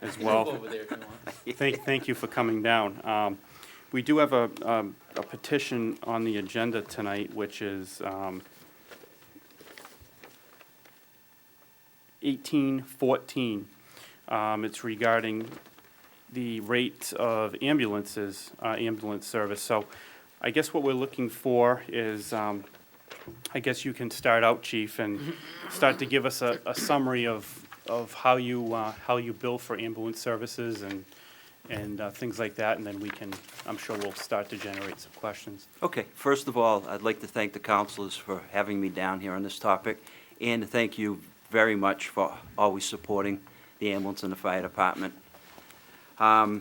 as well. Over there if you want. Thank you for coming down. We do have a petition on the agenda tonight, which is 1814. It's regarding the rate of ambulances, ambulance service. So I guess what we're looking for is, I guess you can start out, Chief, and start to give us a summary of how you bill for ambulance services and things like that, and then we can, I'm sure we'll start to generate some questions. Okay, first of all, I'd like to thank the councilors for having me down here on this topic, and to thank you very much for always supporting the ambulance and the fire department. As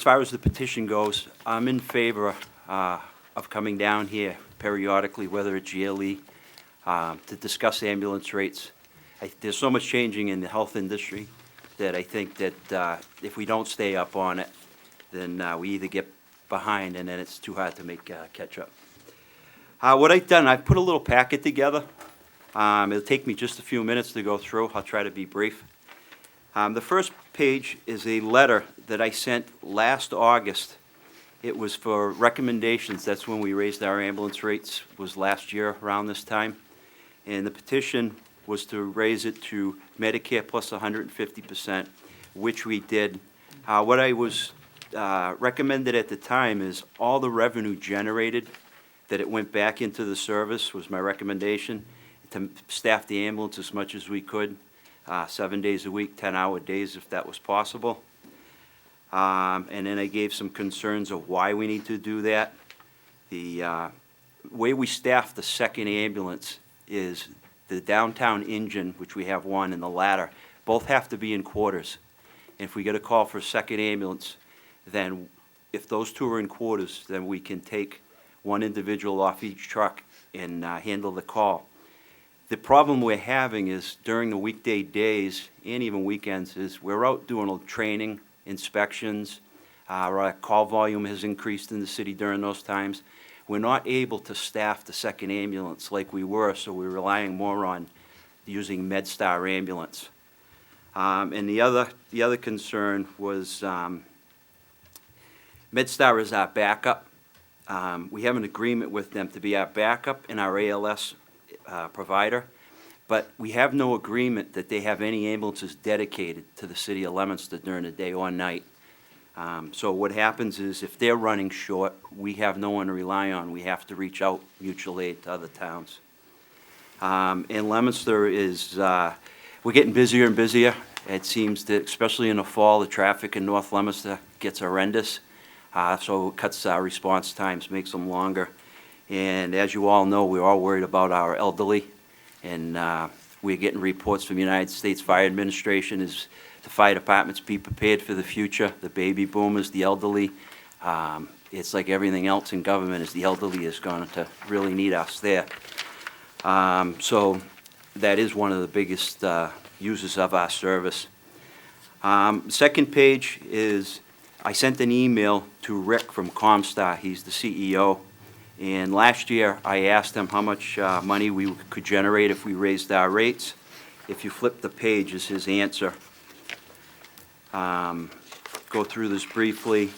far as the petition goes, I'm in favor of coming down here periodically, whether it's yearly, to discuss ambulance rates. There's so much changing in the health industry that I think that if we don't stay up on it, then we either get behind and then it's too hard to make catch up. What I've done, I've put a little packet together. It'll take me just a few minutes to go through. I'll try to be brief. The first page is a letter that I sent last August. It was for recommendations. That's when we raised our ambulance rates, was last year around this time. And the petition was to raise it to Medicare plus 150%, which we did. What I was recommended at the time is all the revenue generated, that it went back into the service, was my recommendation, to staff the ambulance as much as we could, 7 days a week, 10-hour days if that was possible. And then I gave some concerns of why we need to do that. The way we staff the second ambulance is the downtown engine, which we have one, and the ladder, both have to be in quarters. And if we get a call for a second ambulance, then if those two are in quarters, then we can take one individual off each truck and handle the call. The problem we're having is during the weekday days and even weekends is we're out doing training, inspections. Our call volume has increased in the city during those times. We're not able to staff the second ambulance like we were, so we're relying more on using MedStar ambulance. And the other concern was MedStar is our backup. We have an agreement with them to be our backup and our ALS provider, but we have no agreement that they have any ambulances dedicated to the city of Leominster during the day or night. So what happens is if they're running short, we have no one to rely on. We have to reach out mutual aid to other towns. And Leominster is, we're getting busier and busier. It seems that, especially in the fall, the traffic in North Leominster gets horrendous. So it cuts our response times, makes them longer. And as you all know, we're all worried about our elderly. And we're getting reports from the United States Fire Administration is the fire departments be prepared for the future, the baby boomers, the elderly. It's like everything else in government is the elderly is going to really need us there. So that is one of the biggest users of our service. Second page is I sent an email to Rick from Comstar. He's the CEO. And last year I asked him how much money we could generate if we raised our rates. If you flip the page is his answer. Go through this briefly.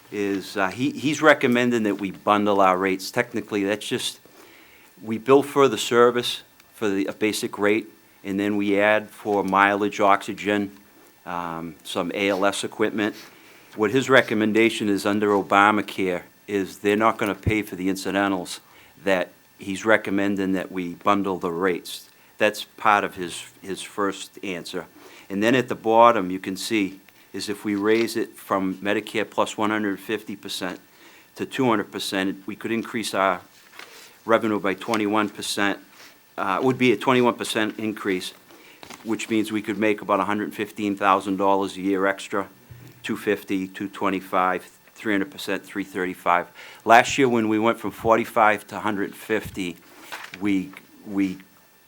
He's recommending that we bundle our rates. Technically, that's just, we bill for the service, for the basic rate, and then we add for mileage, oxygen, some ALS equipment. What his recommendation is under Obamacare is they're not going to pay for the incidentals, that he's recommending that we bundle the rates. That's part of his first answer. And then at the bottom, you can see, is if we raise it from Medicare plus 150% to 200%, we could increase our revenue by 21%. It would be a 21% increase, which means we could make about $115,000 a year extra, 250, 225, 300%, 335. Last year, when we went from 45 to 150, we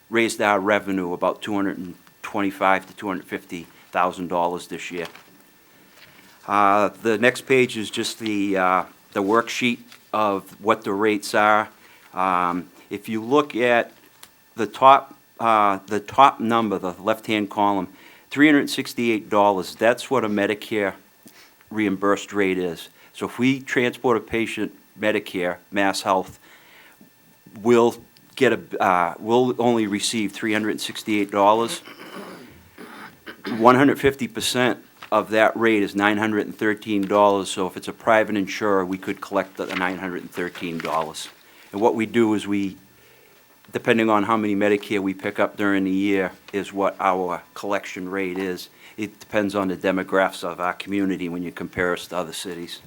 raised our revenue about $225 to $250,000 this year. The next page is just the worksheet of what the rates are. If you look at the top the top number, the left-hand column, $368, that's what a Medicare reimbursed rate is. So if we transport a patient Medicare, Mass Health, we'll only receive $368. 150% of that rate is $913, so if it's a private insurer, we could collect the $913. And what we do is depending on how many Medicare we pick up during the year, is what our collection rate is. It depends on the demographics of our community when you compare us to other cities.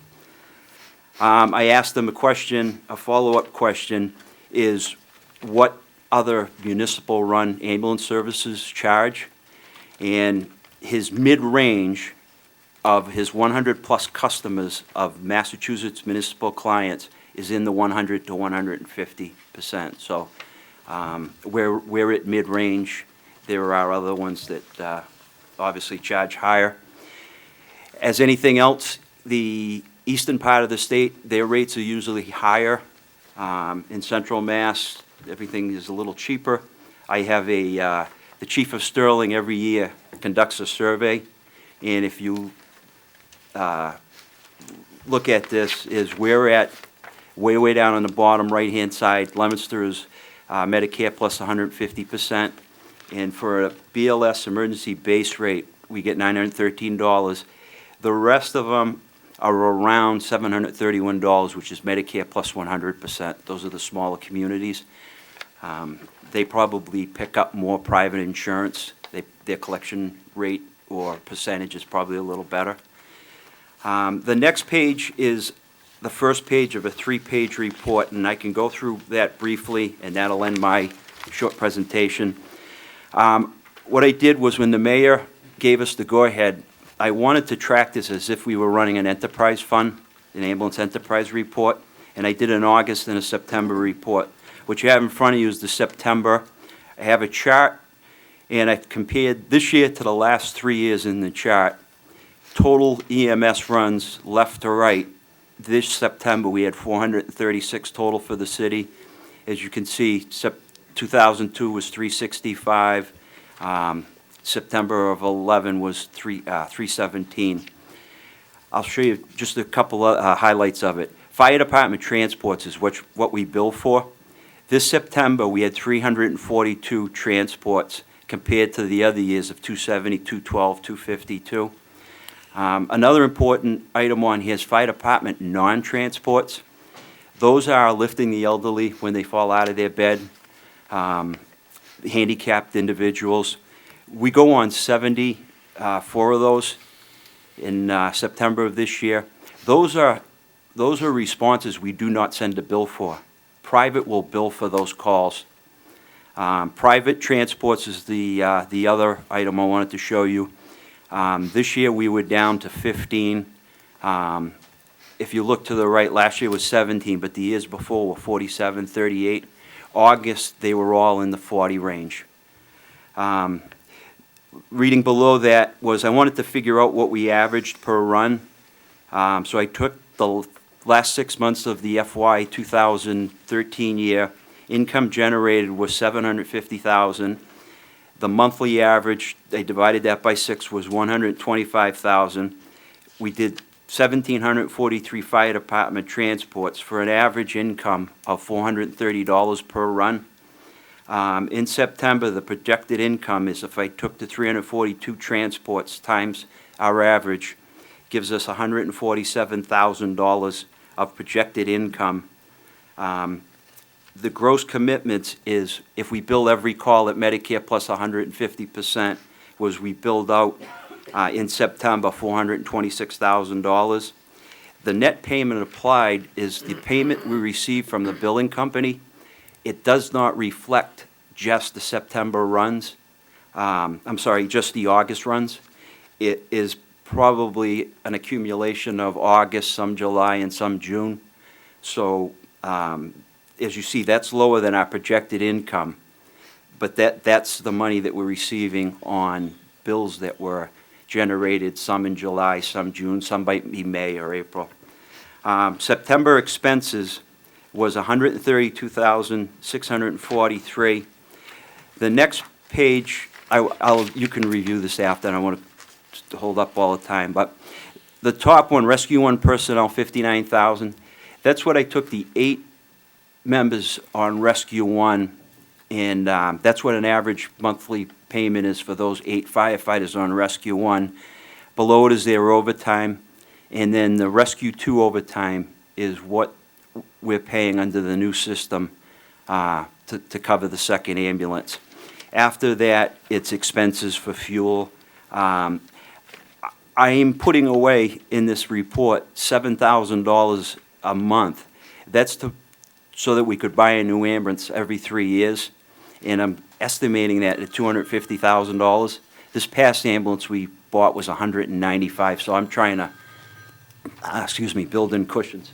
I asked them a follow-up question is, what other municipal-run ambulance services charge? And his mid-range of his 100-plus customers of Massachusetts municipal clients is in the 100 to 150%. So we're at mid-range. There are other ones that obviously charge higher. As anything else, the eastern part of the state, their rates are usually higher. In Central Mass, everything is a little cheaper. I have the Chief of Sterling every year conducts a survey, and if you look at this, is we're at way down on the bottom right-hand side. Leominster is Medicare plus 150%, and for a BLS emergency base rate, we get $913. The rest of them are around $731, which is Medicare plus 100%. Those are the smaller communities. They probably pick up more private insurance. Their collection rate or percentage is probably a little better. The next page is the first page of a 3-page report, and I can go through that briefly, and that'll end my short presentation. What I did was when the mayor gave us the go-ahead, I wanted to track this as if we were running an enterprise fund, an ambulance enterprise report, and I did an August and a September report. What you have in front of you is the September. I have a chart, and I compared this year to the last 3 years in the chart. Total EMS runs left to right. This September, we had 436 total for the city. As you can see, 2002 was 365. September of 11 was 317. I'll show you just a couple of highlights of it. Fire department transports is what we bill for. This September, we had 342 transports compared to the other years of 270, 212, 252. Another important item on here is fire department non-transports. Those are lifting the elderly when they fall out of their bed, handicapped individuals. We go on 74 of those in September of this year. Those are responses we do not send a bill for. Private will bill for those calls. Private transports is the other item I wanted to show you. This year we were down to 15. If you look to the right, last year was 17, but the years before were 47, 38. August, they were all in the 40 range. Reading below that was I wanted to figure out what we averaged per run. So I took the last 6 months of the FY 2013 year. Income generated was $750,000. The monthly average, they divided that by 6, was $125,000. We did 1,743 fire department transports for an average income of $430 per run. In September, the projected income is, if I took the 342 transports times our average, gives us $147,000 of projected income. The gross commitments is, if we bill every call at Medicare plus 150%, was we billed out in September $426,000. The net payment applied is the payment we receive from the billing company. It does not reflect just the September runs. Just the August runs. It is probably an accumulation of August, some July, and some June. So as you see, that's lower than our projected income. But that's the money that we're receiving on bills that were generated, some in July, some June, some might be May or April. September expenses was $132,643. The next page, you can review this after, and I want to hold up all the time, but the top one, Rescue 1 personnel, 59,000. That's what I took the 8 members on Rescue 1, and that's what an average monthly payment is for those 8 firefighters on Rescue 1. Below it is their overtime, and then the Rescue 2 overtime is what we're paying under the new system to cover the second ambulance. After that, it's expenses for fuel. I am putting away in this report $7,000 a month. That's so that we could buy a new ambulance every 3 years, and I'm estimating that at $250,000. This past ambulance we bought was $195,000, so I'm trying to, build in cushions.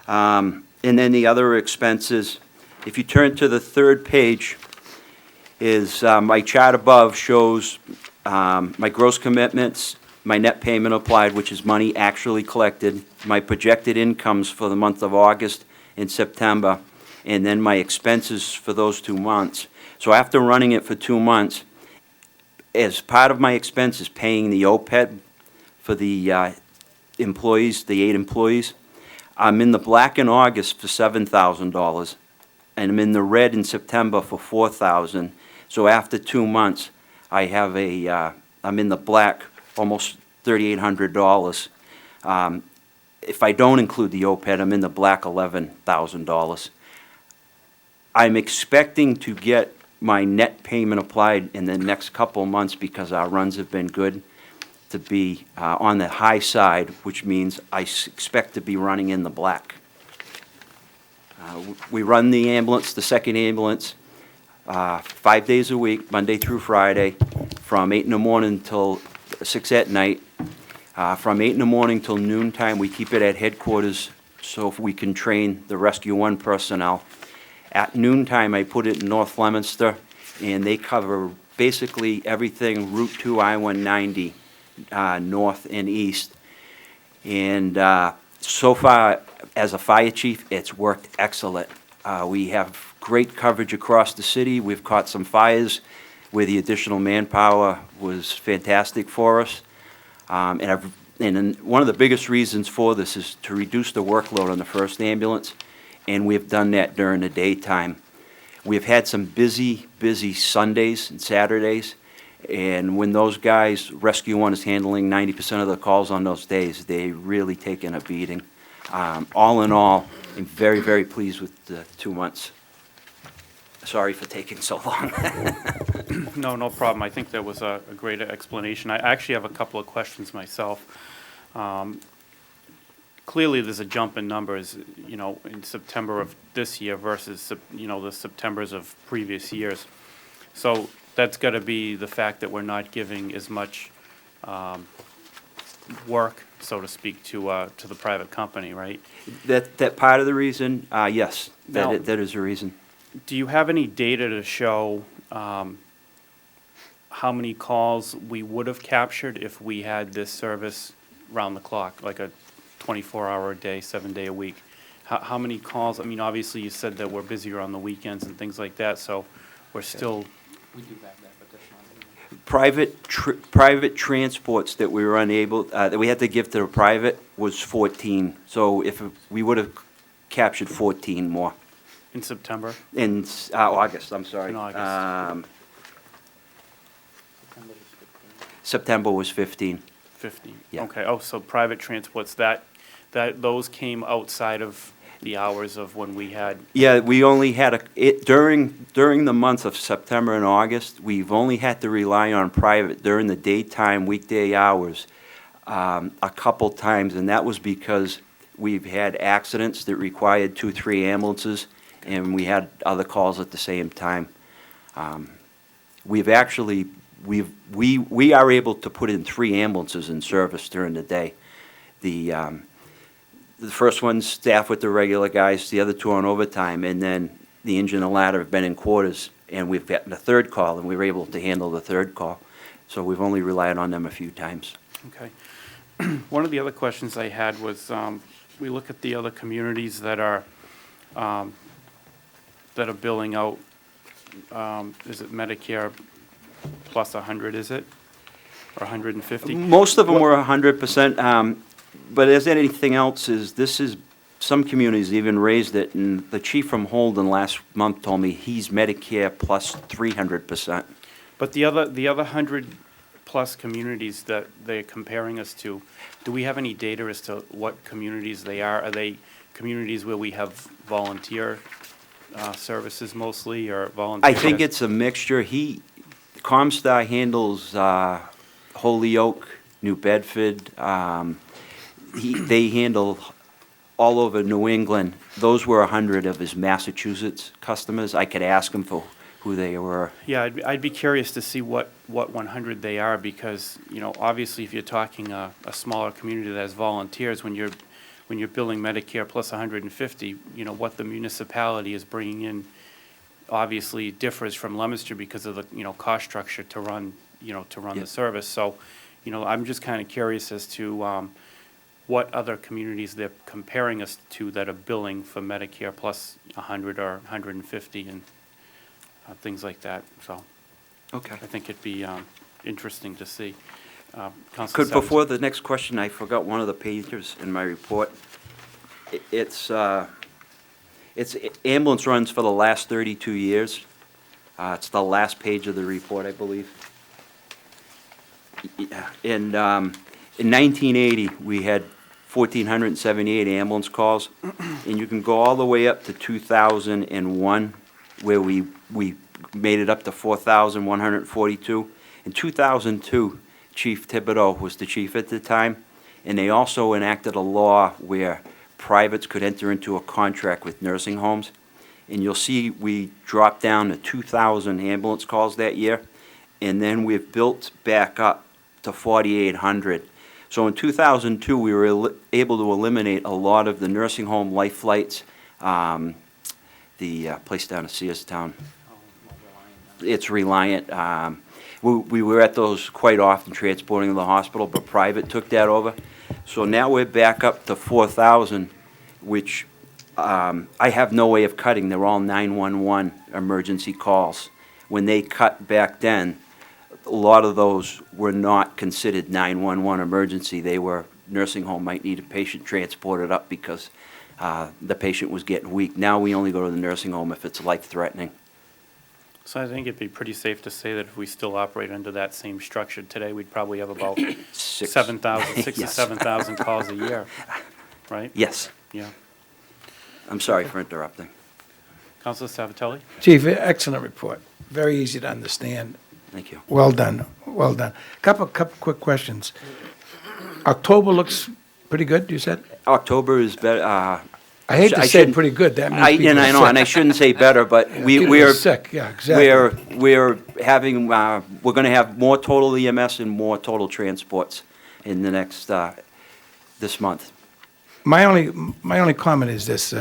And then the other expenses, if you turn to the third page, is my chart above shows my gross commitments, my net payment applied, which is money actually collected, my projected incomes for the month of August and September, and then my expenses for those 2 months. So after running it for 2 months, as part of my expenses, paying the OPEB for the employees, the 8 employees, I'm in the black in August for $7,000, and I'm in the red in September for $4,000. So after 2 months, I have I'm in the black almost $3,800. If I don't include the OPEB, I'm in the black $11,000. I'm expecting to get my net payment applied in the next couple of months, because our runs have been good, to be on the high side, which means I expect to be running in the black. We run the ambulance, the second ambulance, 5 days a week, Monday through Friday, from 8 in the morning till 6 at night. From 8 in the morning till noon time, we keep it at headquarters so we can train the Rescue 1 personnel. At noontime, I put it in North Leominster, and they cover basically everything Route 2, I-190, north and east. And so far, as a fire chief, it's worked excellent. We have great coverage across the city. We've caught some fires where the additional manpower was fantastic for us. And one of the biggest reasons for this is to reduce the workload on the first ambulance, and we've done that during the daytime. We've had some busy Sundays and Saturdays, and when those guys, Rescue 1 is handling 90% of the calls on those days, they really taken a beating. All in all, I'm very, very pleased with the 2 months. Sorry for taking so long. No problem. I think that was a great explanation. I actually have a couple of questions myself. Clearly, there's a jump in numbers, in September of this year versus, the Septembers of previous years. So that's got to be the fact that we're not giving as much work, so to speak, to the private company, right? That part of the reason, yes, Now, that is a reason. Do you have any data to show how many calls we would have captured if we had this service round the clock, like a 24-hour a day, 7-day a week? How many calls? I mean, obviously, you said that we're busier on the weekends and things like that, so we're still. We do have that, but that's not. Private transports that we were unable, that we had to give to the private was 14. So if we would have captured 14 more. In September? In August, I'm sorry. In August. September was 15. 15. Yeah. Okay. Oh, so private transports, those came outside of the hours of when we had. Yeah, we only had during the month of September and August, we've only had to rely on private during the daytime, weekday hours, a couple times, and that was because we've had accidents that required 2-3 ambulances, and we had other calls at the same time. We are able to put in 3 ambulances in service during the day. The first one's staffed with the regular guys, the other 2 on overtime, and then the engine and ladder have been in quarters, and we've gotten a 3rd call, and we were able to handle the 3rd call. So we've only relied on them a few times. Okay. One of the other questions I had was, we look at the other communities that are that are billing out, is it Medicare plus 100, is it? Or 150? Most of them were 100%, but as anything else is, this is, some communities even raised it, and the chief from Holden last month told me he's Medicare plus 300%. But the other 100-plus communities that they're comparing us to, do we have any data as to what communities they are? Are they communities where we have volunteer services mostly, or volunteer? I think it's a mixture. Comstar handles Holyoke, New Bedford. They handle all over New England. Those were 100 of his Massachusetts customers. I could ask him for who they were. Yeah, I'd be curious to see what 100 they are, because, you know, obviously if you're talking a smaller community that has volunteers, when you're billing Medicare plus 150, you know, what the municipality is bringing in obviously differs from Leominster because of the, you know, cost structure to run the service. So, you know, I'm just kind of curious as to what other communities they're comparing us to that are billing for Medicare plus 100 or 150 and things like that. So Okay. I think it'd be interesting to see. Councilor Could, Savage. before the next question, I forgot one of the pages in my report. It's ambulance runs for the last 32 years. It's the last page of the report, I believe. In 1980, we had 1,478 ambulance calls, and you can go all the way up to 2001, where we made it up to 4,142. In 2002, Chief Thibodeau was the chief at the time, and they also enacted a law where privates could enter into a contract with nursing homes. And you'll see we dropped down to 2,000 ambulance calls that year, and then we've built back up to 4,800. So in 2002, we were able to eliminate a lot of the nursing home life flights, the place down in Searstown. It's Reliant. We were at those quite often, transporting to the hospital, but private took that over. So now we're back up to 4,000, which I have no way of cutting. They're all 911 emergency calls. When they cut back then, a lot of those were not considered 911 emergency. They were, nursing home might need a patient transported up because the patient was getting weak. Now we only go to the nursing home if it's life-threatening. So I think it'd be pretty safe to say that if we still operate under that same structure today, we'd probably have about 6 to Yes. 7,000 calls a year, right? Yes. Yeah. I'm sorry for interrupting. Councilor Savatelli? Chief, excellent report. Very easy to understand. Thank you. Well done, well done. Couple quick questions. October looks pretty good, you said? October is better. I hate to I say shouldn't- pretty good, that means I people know, are and I sick. shouldn't say better, but People are we're sick, yeah, exactly. we're having we're going to have more total EMS and more total transports in the next this month. My only comment is this,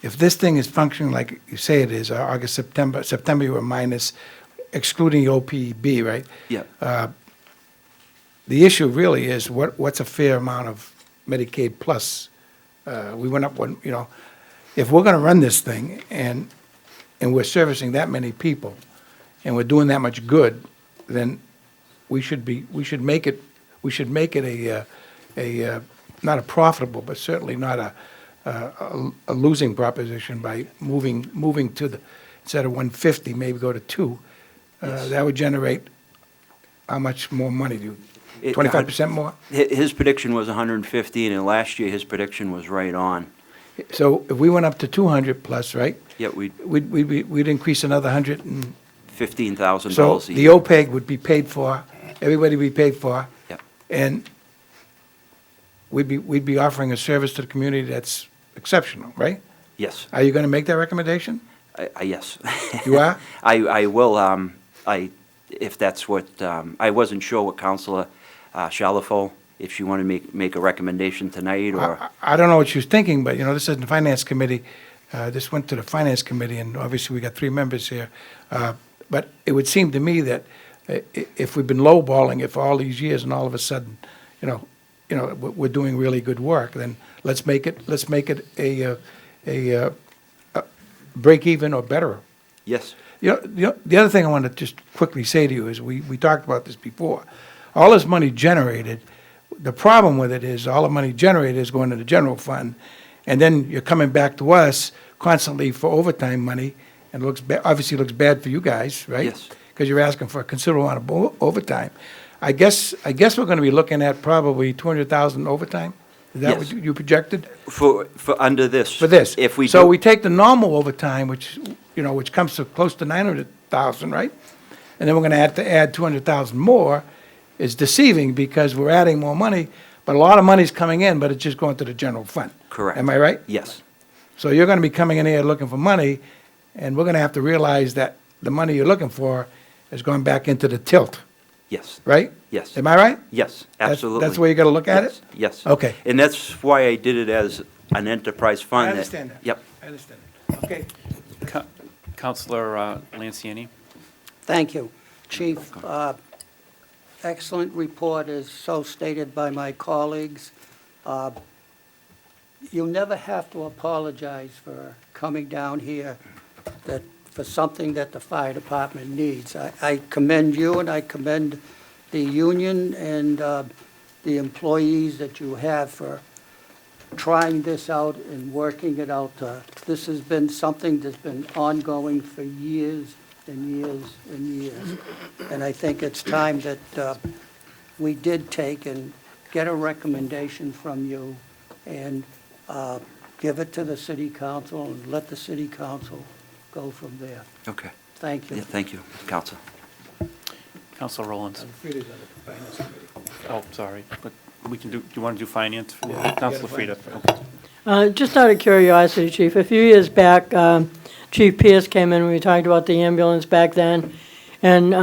if this thing is functioning like you say it is, August, September you were minus, excluding the OPB, right? Yeah. The issue really is what's a fair amount of Medicaid plus? We went up one, you know, if we're gonna run this thing and we're servicing that many people and we're doing that much good, then we should make it a not a profitable, but certainly not a losing proposition by moving to the, instead of 150, maybe go to 2. That would generate how much more money do you? 25% more? His prediction was 115, and last year his prediction was right on. So if we went up to 200 plus, right? Yeah, We'd increase another 100 and, $15,000 so a the year. OPEG would be paid for, everybody would be paid for. Yeah. And we'd be offering a service to the community that's exceptional, right? Yes. Are you gonna make that recommendation? Yes. You are? I will. If that's what I wasn't sure what Councilor Shalafo, if she wanted to make a recommendation tonight, or I don't know what she was thinking, but, you know, this is the Finance Committee. This went to the Finance Committee, and obviously we got 3 members here. But it would seem to me that if we've been lowballing it for all these years, and all of a sudden, you know, we're doing really good work, then let's make it break even or better. Yes, The other thing I want to just quickly say to you is, we talked about this before. All this money generated, the problem with it is, all the money generated is going to the general fund, and then you're coming back to us constantly for overtime money, and obviously looks bad for you guys, right? Yes. Because you're asking for a considerable amount of overtime. I guess we're going to be looking at probably 200,000 overtime? Is that what Yes. you projected? for under this. For this? If we So do- we take the normal overtime, which, which comes to close to 900,000, right? And then we're gonna have to add 200,000 more, is deceiving, because we're adding more money, but a lot of money's coming in, but it's just going to the general fund. Correct. Am I right? Yes, So you're gonna be coming in here looking for money, and we're gonna have to realize that the money you're looking for is going back into the tilt, yes, right? yes, Am I right? yes, That's- absolutely. That's the way you gotta look at it? Yes. Okay. And that's why I did it as an enterprise fund. I understand that. Yep. I understand. Okay. Counselor Lanciani? Thank you, Chief. Excellent report, as so stated by my colleagues. You never have to apologize for coming down here for something that the fire department needs. I commend you, and I commend the union and the employees that you have for trying this out and working it out. This has been something that's been ongoing for years and years and years. And I think it's time that we did take and get a recommendation from you and give it to the city council and let the city council go from there. Okay. Thank you. Yeah, thank you, Council. Counselor Rollins? Frida's on the finance committee. Oh, sorry, but we can do you want to do finance? Yeah. Counselor Yeah, Frida? finance. Okay. Just out of curiosity, Chief, a few years back, Chief Pierce came in, we talked about the ambulance back then, and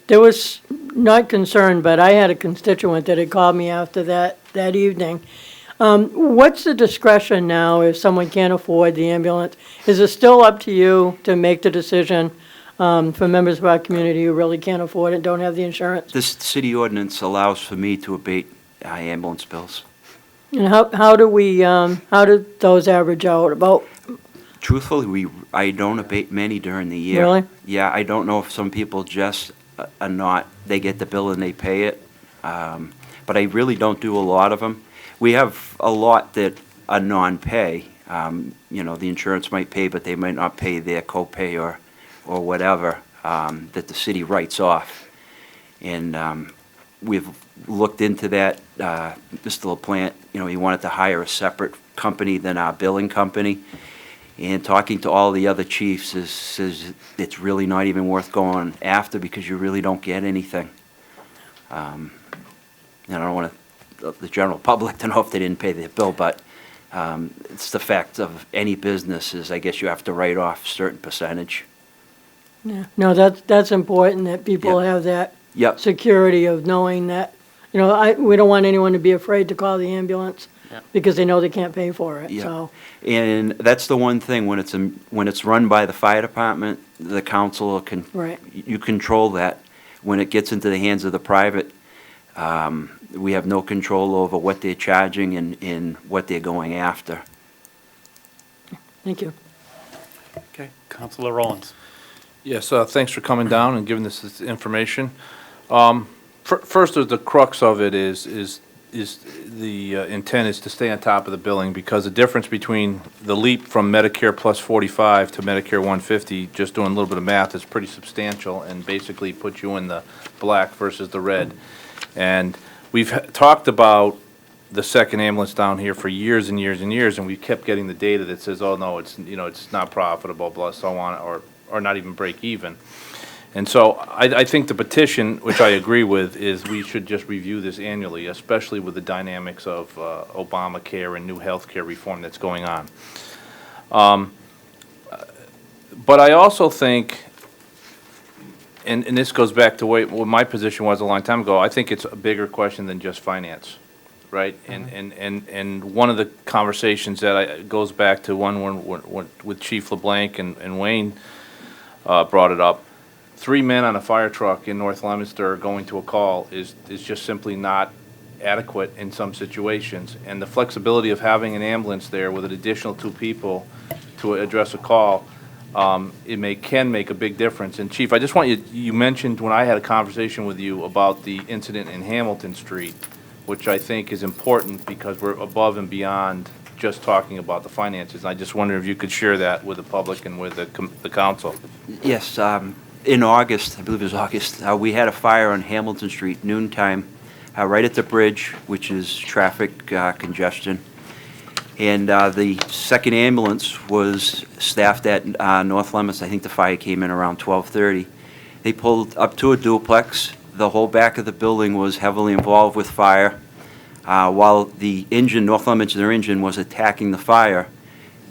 there was, not concerned, but I had a constituent that had called me after that evening. What's the discretion now if someone can't afford the ambulance? Is it still up to you to make the decision for members of our community who really can't afford it, don't have the insurance? This city ordinance allows for me to abate ambulance bills. And how do those average out? About, Truthfully, I don't abate many during the year. Really? Yeah, I don't know if some people just are not, they get the bill and they pay it. But I really don't do a lot of them. We have a lot that are non-pay. The insurance might pay, but they might not pay their copay or whatever that the city writes off. And we've looked into that. Mr. LaPlante, he wanted to hire a separate company than our billing company. And talking to all the other chiefs says it's really not even worth going after because you really don't get anything. And I don't want the general public to know if they didn't pay their bill, but it's the fact of any business is I guess you have to write off a certain percentage. yeah, no, that's important, that people Yep. have that Yep. security of knowing that, we don't want anyone to be afraid to call the ambulance Yeah. because they know they can't pay for it, Yeah. so. And that's the one thing, when it's run by the fire department, the council can, Right. you control that. When it gets into the hands of the private, we have no control over what they're charging and what they're going after. Thank you. Okay, Counselor Rollins? Yes, thanks for coming down and giving us this information. First, the crux of it is the intent is to stay on top of the billing, because the difference between the leap from Medicare plus 45 to Medicare 150, just doing a little bit of math, is pretty substantial and basically puts you in the black versus the red. And we've talked about the second ambulance down here for years and years and years, and we kept getting the data that says, oh, no, it's not profitable, blah, so on, or not even break even. And so I think the petition, which I agree with, is we should just review this annually, especially with the dynamics of Obamacare and new health care reform that's going on. But I also think, and this goes back to what my position was a long time ago, I think it's a bigger question than just finance, right? And one of the conversations that goes back to one with Chief LeBlanc and Wayne brought it up. 3 men on a fire truck in North Leominster going to a call is just simply not adequate in some situations. And the flexibility of having an ambulance there with an additional 2 people to to address a call, can make a big difference. And Chief, I just want you mentioned when I had a conversation with you about the incident in Hamilton Street, which I think is important because we're above and beyond just talking about the finances. And I just wonder if you could share that with the public and with the council. Yes, in August, I believe it was August, we had a fire on Hamilton Street, noontime, right at the bridge, which is traffic congestion. And the second ambulance was staffed at North Leominster. I think the fire came in around 12:30. They pulled up to a duplex. The whole back of the building was heavily involved with fire. While the engine, North Leominster engine, was attacking the fire,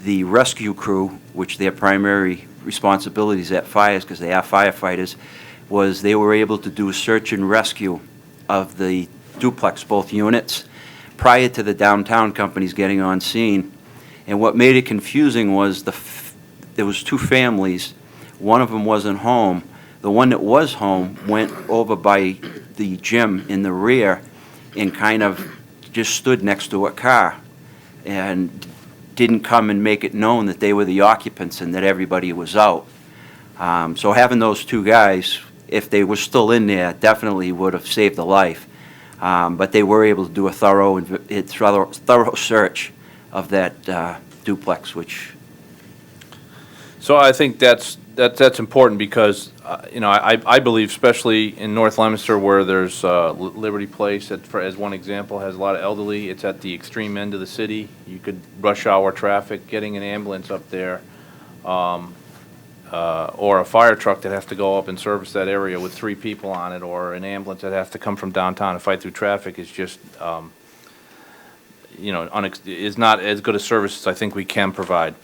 the rescue crew, which their primary responsibilities at fires, because they are firefighters, was they were able to do search and rescue of the duplex, both units, prior to the downtown companies getting on scene. And what made it confusing was there was two families. One of them wasn't home. The one that was home went over by the gym in the rear and kind of just stood next to a car and didn't come and make it known that they were the occupants and that everybody was out. So having those two guys, if they were still in there, definitely would have saved a life. But they were able to do a thorough search of that duplex, which. So I think that's important because, I believe, especially in North Leominster where there's Liberty Place, as one example, has a lot of elderly. It's at the extreme end of the city. You could rush hour traffic, getting an ambulance up there, or a fire truck that has to go up and service that area with 3 people on it, or an ambulance that has to come from downtown to fight through traffic is just, is not as good a service as I think we can provide.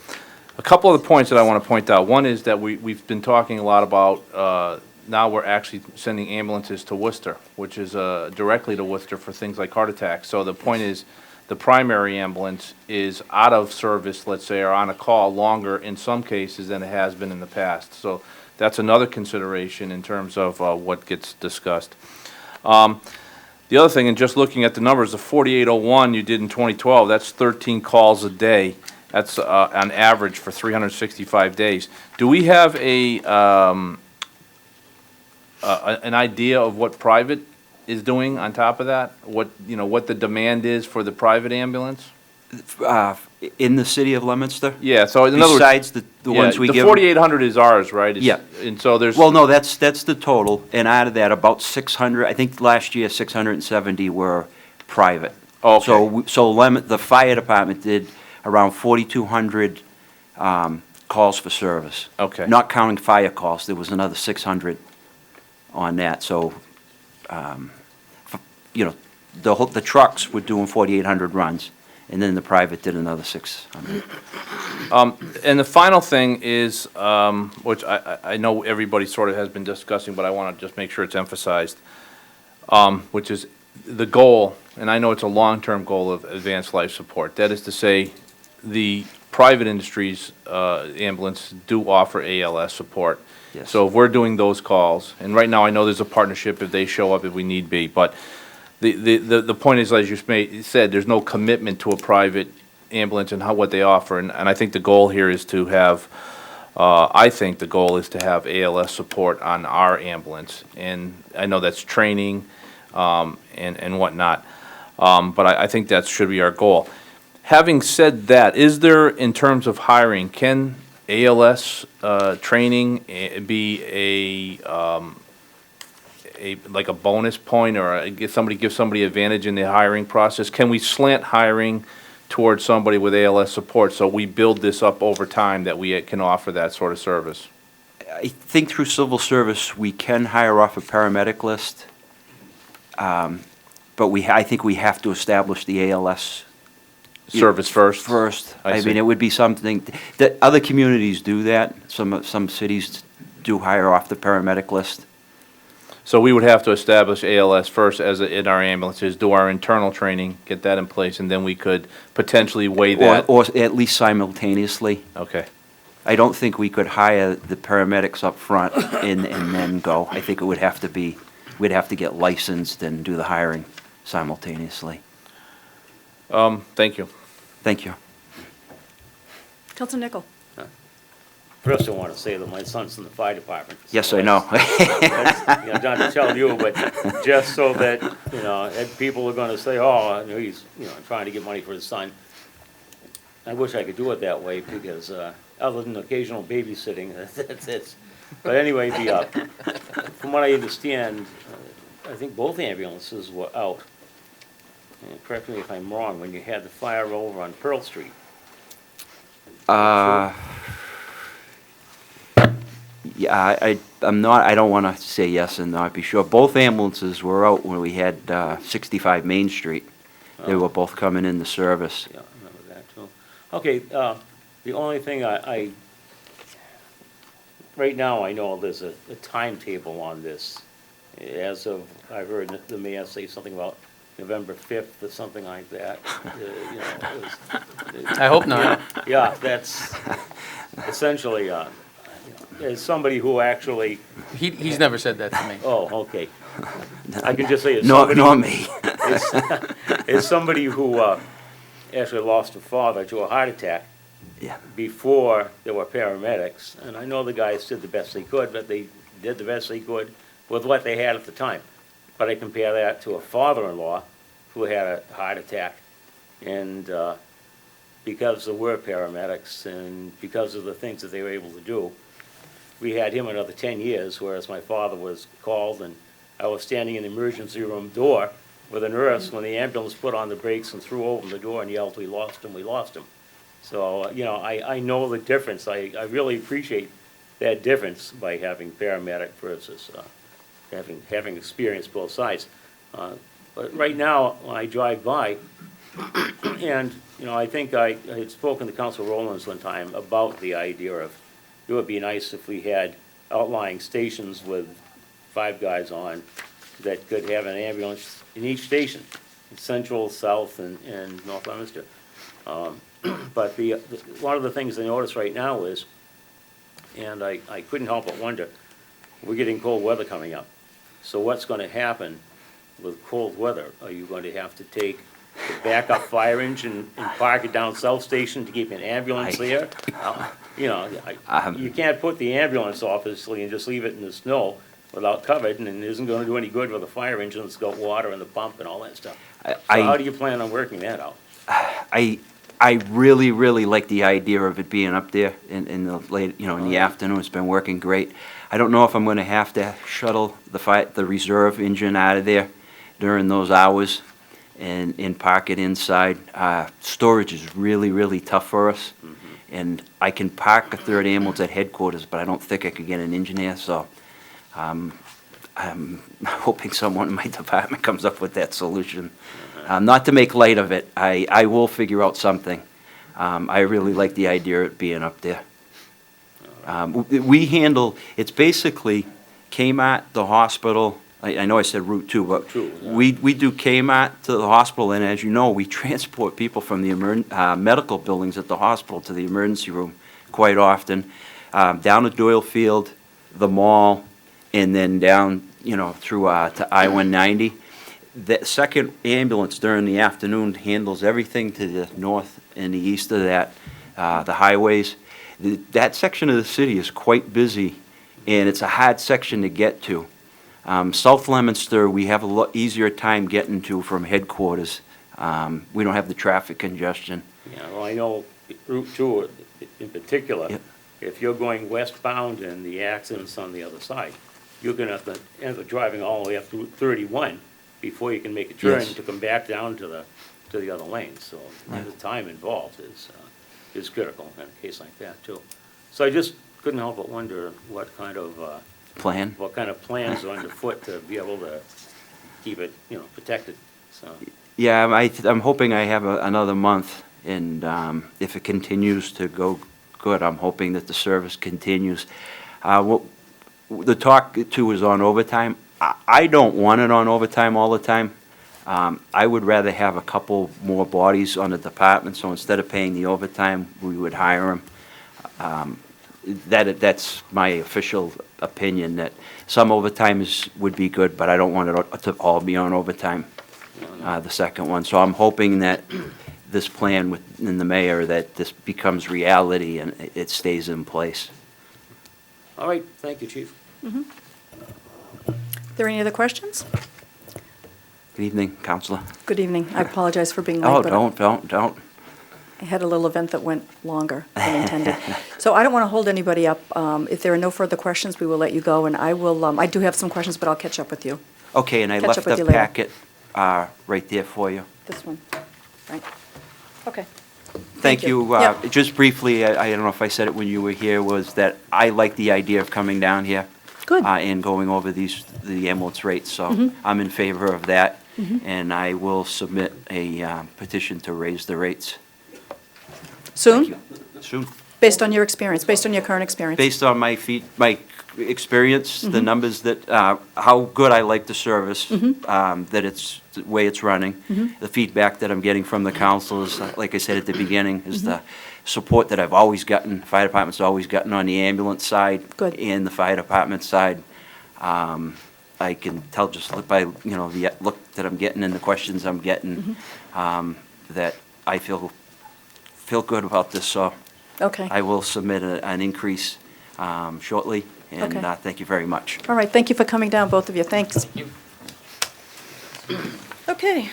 A couple of the points that I want to point out. One is that we've been talking a lot about, now we're actually sending ambulances to Worcester, which is directly to Worcester for things like heart attacks. So the point is, the primary ambulance is out of service, let's say, or on a call longer in some cases than it has been in the past. So that's another consideration in terms of what gets discussed. The other thing, and just looking at the numbers, the 4801 you did in 2012, that's 13 calls a day. That's on average for 365 days. Do we have an idea of what private is doing on top of that? What the demand is for the private ambulance? In the city of Leominster? Yeah, so in other words. Besides the ones we give? The 4,800 is ours, right? Yeah. And so there's. Well, no, that's the total, and out of that, about 600, I think last year, 670 were private. Okay. So the fire department did around 4,200 calls for service. Okay. Not counting fire calls, there was another 600 on that, so, the trucks were doing 4,800 runs, and then the private did another 600. And the final thing is, which I know everybody sort of has been discussing, but I want to just make sure it's emphasized, which is the goal, and I know it's a long-term goal of advanced life support. That is to say, the private industries, ambulance do offer ALS support. Yes. So if we're doing those calls, and right now I know there's a partnership if they show up if we need be, but the point is, as you said, there's no commitment to a private ambulance and what they offer, and I think the goal here is to have, ALS support on our ambulance, and I know that's training, and whatnot, but I think that should be our goal. Having said that, is there, in terms of hiring, can ALS training be like a bonus point, or give somebody advantage in the hiring process? Can we slant hiring towards somebody with ALS support so we build this up over time that we can offer that sort of service? I think through civil service, we can hire off a paramedic list, but I think we have to establish the ALS Service first? First. I I see. mean, it would be something, that other communities do that. Some cities do hire off the paramedic list. So we would have to establish ALS first in our ambulances, do our internal training, get that in place, and then we could potentially weigh that. Or at least simultaneously. Okay. I don't think we could hire the paramedics up front and then go. I think it would have to be, we'd have to get licensed and do the hiring simultaneously. Thank you. Thank you. Council Nichol. First, I want to say that my son's in the fire department. Yes, so I know. that's, not to tell you, but just so that, people are gonna say, oh, he's, trying to get money for his son. I wish I could do it that way, because, other than occasional babysitting, that's it. But anyway, from what I understand, I think both ambulances were out. And correct me if I'm wrong, when you had the fire over on Pearl Street. Yeah, I don't want to say yes and not be sure. Both ambulances were out when we had 65 Main Street. They were both coming into service. Yeah, I remember that too. Okay, the only thing right now I know there's a timetable on this. As of, I heard the mayor say something about November 5th or something like that. I hope not. Yeah, that's essentially, as somebody who actually, He's never said that to me. oh, okay. I can just say as Nor somebody, me. as somebody who actually lost a father to a heart attack Yeah. before there were paramedics, and I know the guys did the best they could, but they did the best they could with what they had at the time. But I compare that to a father-in-law who had a heart attack, and because there were paramedics and because of the things that they were able to do, we had him another 10 years, whereas my father was called, and I was standing in the emergency room door with a nurse when the ambulance put on the brakes and threw open the door and yelled, "We lost him, we lost him." So, I know the difference. I really appreciate that difference by having paramedic versus having experienced both sides. But right now, when I drive by, and, I think I had spoken to Council Rowlands one time about the idea of, it would be nice if we had outlying stations with 5 guys on that could have an ambulance in each station, Central, South, and North Leominster. But one of the things I notice right now is, and I couldn't help but wonder, we're getting cold weather coming up. So what's going to happen with cold weather? Are you going to have to take the backup fire engine and park it down South Station to keep an ambulance there? You can't put the ambulance, obviously, and just leave it in the snow without covered, and it isn't going to do any good with a fire engine that's got water in the pump and all that stuff. So how do you plan on working that out? I really, really like the idea of it being up there in the late, in the afternoon. It's been working great. I don't know if I'm going to have to shuttle the reserve engine out of there during those hours and park it inside. Storage is really, really tough for us. And I can park a third ambulance at headquarters, but I don't think I could get an engine there, so I'm hoping someone in my department comes up with that solution. Not to make light of it, I will figure out something. I really like the idea of it being up there. We handle, it's basically Kmart, the hospital. I know I said Route 2, but we do Kmart to the hospital, and as you know, we transport people from the medical buildings at the hospital to the emergency room quite often, down to Doyle Field, the mall, and then down, through to I-190. The second ambulance during the afternoon handles everything to the north and the east of that, the highways. That section of the city is quite busy, and it's a hard section to get to. South Leominster, we have a lot easier time getting to from headquarters. We don't have the traffic congestion. Yeah, well, I know Route 2 in particular, Yep. if you're going westbound and the accident's on the other side, you're going to have to end up driving all the way up to Route 31 before you can make a turn Yes. to come back down to the other lane. So the time involved is critical in a case like that, too. So I just couldn't help but wonder what kind of Plan? plans are underfoot to be able to keep it, protected, so. Yeah, I'm hoping I have another month, and if it continues to go good, I'm hoping that the service continues. The talk, too, is on overtime. I don't want it on overtime all the time. I would rather have a couple more bodies on the department, so instead of paying the overtime, we would hire them. That's my official opinion, that some overtime would be good, but I don't want it to all be on overtime, the second one. So I'm hoping that this plan within the mayor, that this becomes reality and it stays in place. All right, thank you, Chief. Are there any other questions? Good evening, Counselor. Good evening. I apologize for being late. Oh, but don't. I had a little event that went longer than intended. So I don't want to hold anybody up. If there are no further questions, we will let you go, and I will, I do have some questions, but I'll catch up with you. Okay, and I Catch left up with the you later. packet right there for you. This one, right? Okay. Thank you. Yep. Just briefly, I don't know if I said it when you were here, was that I like the idea of coming down here. Good. And going over the ambulance rates, so I'm in favor of that. And I will submit a petition to raise the rates. Soon? Soon. Based on your experience, based on your current experience? Based on my experience, the numbers that, how good I like the service, that it's, the way it's running, the feedback that I'm getting from the councilors, like I said at the beginning, is the support that I've always gotten, fire department's always gotten on the ambulance side. Good. And the fire department side. I can tell just by, the look that I'm getting and the questions I'm getting, that I feel good about this, so Okay. I will submit an increase shortly, and Okay. thank you very much. All right, thank you for coming down, both of you. Thanks. Okay.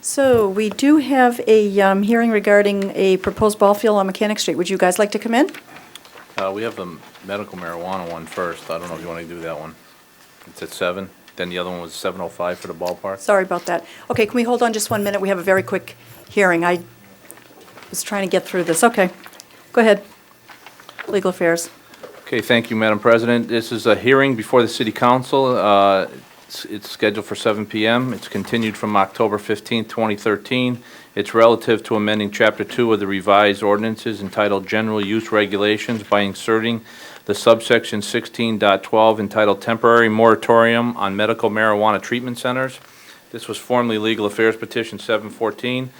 So we do have a hearing regarding a proposed ball field on Mechanic Street. Would you guys like to come in? We have the medical marijuana one first. I don't know if you want to do that one. It's at 7. Then the other one was 7:05 for the ballpark. Sorry about that. Okay, can we hold on just 1 minute? We have a very quick hearing. I was trying to get through this. Okay, go ahead. Legal Affairs. Okay, thank you, Madam President. This is a hearing before the City Council. It's scheduled for 7 p.m. It's continued from October 15th, 2013. It's relative to amending Chapter 2 of the revised ordinances entitled General Use Regulations by inserting the subsection 16.12 entitled Temporary Moratorium on Medical Marijuana Treatment Centers. This was formerly Legal Affairs Petition 714.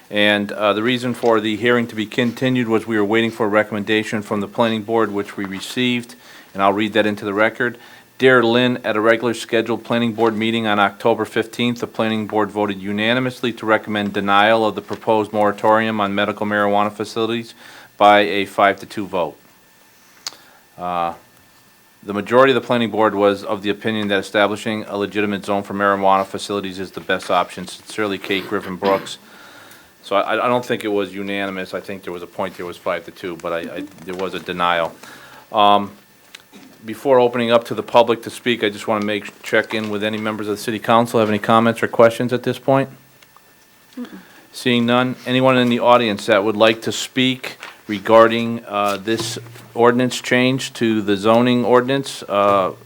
And the reason for the hearing to be continued was we were waiting for a recommendation from the Planning Board, which we received, and I'll read that into the record. Dear Lynn, at a regular scheduled Planning Board meeting on October 15th, the Planning Board voted unanimously to recommend denial of the proposed moratorium on medical marijuana facilities by a 5-2 vote. The majority of the Planning Board was of the opinion that establishing a legitimate zone for marijuana facilities is the best option. Sincerely, Kate Griffin Brooks. So I don't think it was unanimous. I think there was a point there was 5-2, but there was a denial. Before opening up to the public to speak, I just want to check in with any members of the City Council. Have any comments or questions at this point? Seeing none, anyone in the audience that would like to speak regarding this ordinance change to the zoning ordinance,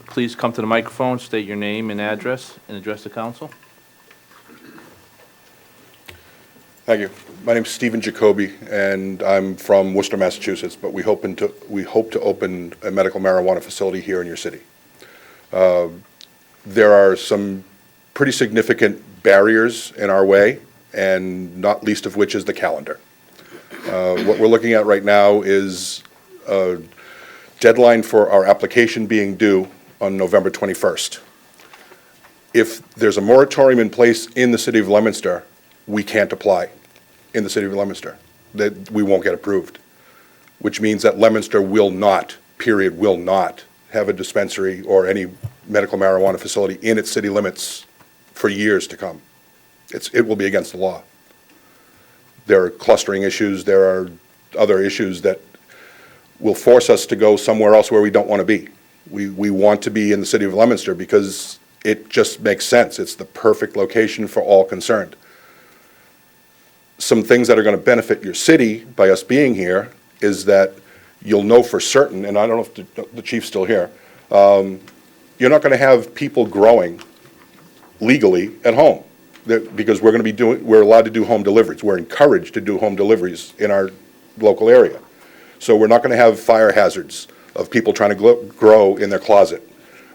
please come to the microphone, state your name and address, and address the council. Thank you. My name's Stephen Jacoby, and I'm from Worcester, Massachusetts, but we hope to open a medical marijuana facility here in your city. There are some pretty significant barriers in our way, and not least of which is the calendar. What we're looking at right now is a deadline for our application being due on November 21st. If there's a moratorium in place in the city of Leominster, we can't apply in the city of Leominster, that we won't get approved, which means that Leominster will not have a dispensary or any medical marijuana facility in its city limits for years to come. It will be against the law. There are clustering issues, there are other issues that will force us to go somewhere else where we don't want to be. We want to be in the city of Leominster because it just makes sense. It's the perfect location for all concerned. Some things that are going to benefit your city by us being here is that you'll know for certain, and I don't know if the chief's still here, you're not going to have people growing legally at home because we're allowed to do home deliveries. We're encouraged to do home deliveries in our local area. So we're not going to have fire hazards of people trying to grow in their closet.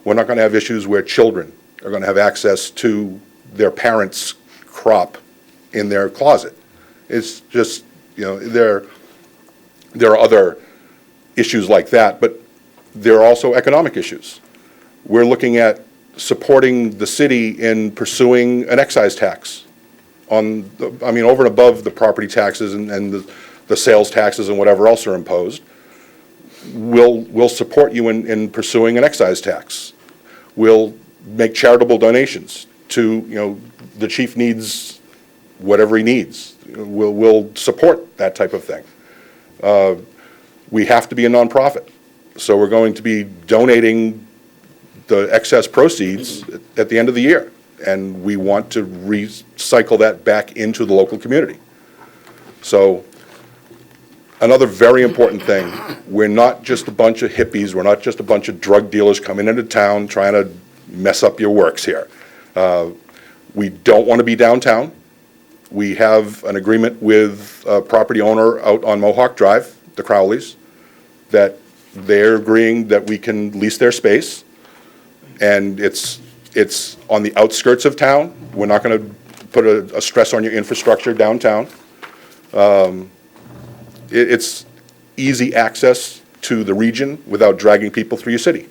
We're not going to have issues where children are going to have access to their parents' crop in their closet. It's just, there are other issues like that, but there are also economic issues. We're looking at supporting the city in pursuing an excise tax over and above the property taxes and the sales taxes and whatever else are imposed, we'll support you in pursuing an excise tax. We'll make charitable donations to, the chief needs whatever he needs. We'll support that type of thing. We have to be a nonprofit, so we're going to be donating the excess proceeds at the end of the year, and we want to recycle that back into the local community. So another very important thing, we're not just a bunch of hippies, we're not just a bunch of drug dealers coming into town trying to mess up your works here. We don't want to be downtown. We have an agreement with a property owner out on Mohawk Drive, the Crowleys, that they're agreeing that we can lease their space, and it's on the outskirts of town. We're not going to put a stress on your infrastructure downtown. It's easy access to the region without dragging people through your city.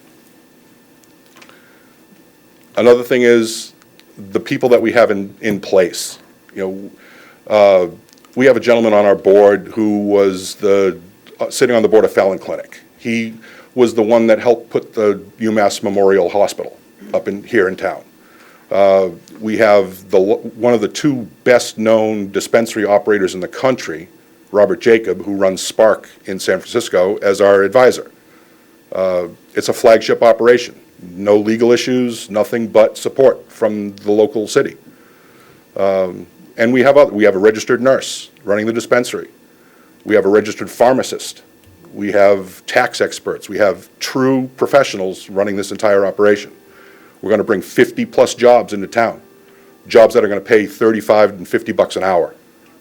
Another thing is the people that we have in place. We have a gentleman on our board who was sitting on the board of Fallon Clinic. He was the one that helped put the UMass Memorial Hospital up here in town. We have one of the two best-known dispensary operators in the country, Robert Jacob, who runs Spark in San Francisco, as our advisor. It's a flagship operation. No legal issues, nothing but support from the local city. And we have a registered nurse running the dispensary. We have a registered pharmacist. We have tax experts. We have true professionals running this entire operation. We're going to bring 50-plus jobs into town, jobs that are going to pay $35 and $50 an hour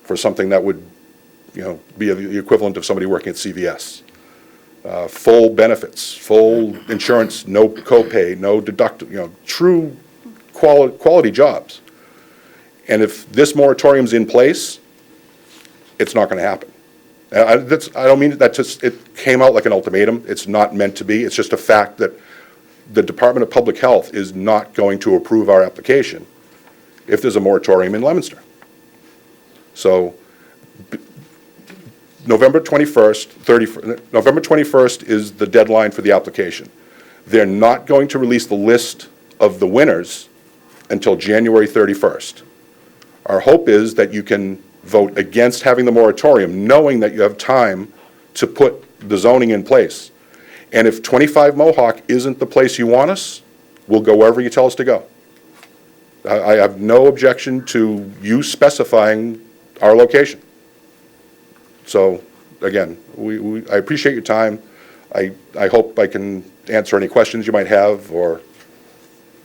for something that would, be the equivalent of somebody working at CVS. Full benefits, full insurance, no copay, no deductible, true quality jobs. And if this moratorium's in place, it's not going to happen. I don't mean that it came out like an ultimatum. It's not meant to be. It's just a fact that the Department of Public Health is not going to approve our application if there's a moratorium in Leominster. So November 21st is the deadline for the application. They're not going to release the list of the winners until January 31st. Our hope is that you can vote against having the moratorium, knowing that you have time to put the zoning in place. And if 25 Mohawk isn't the place you want us, we'll go wherever you tell us to go. I have no objection to you specifying our location. So, again, I appreciate your time. I hope I can answer any questions you might have,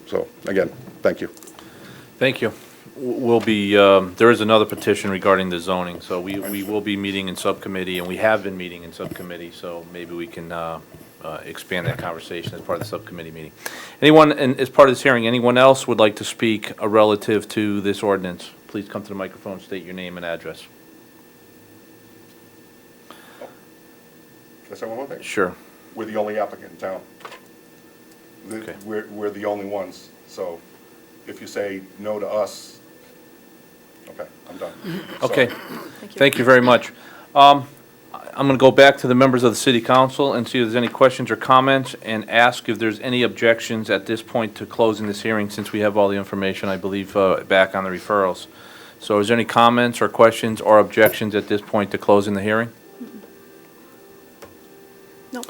so, again, thank you. Thank you. There is another petition regarding the zoning, so we will be meeting in subcommittee, and we have been meeting in subcommittee, so maybe we can expand that conversation as part of the subcommittee meeting. Anyone, and as part of this hearing, anyone else would like to speak relative to this ordinance? Please come to the microphone, state your name and address. Can I say one more thing? Sure. We're the only applicant in town. Okay. We're the only ones, so if you say no to us, okay, I'm done. Okay. Sorry. Thank you very much. I'm going to go back to the members of the city council and see if there's any questions or comments, and ask if there's any objections at this point to closing this hearing, since we have all the information, I believe, back on the referrals. So is there any comments or questions or objections at this point to closing the hearing? No.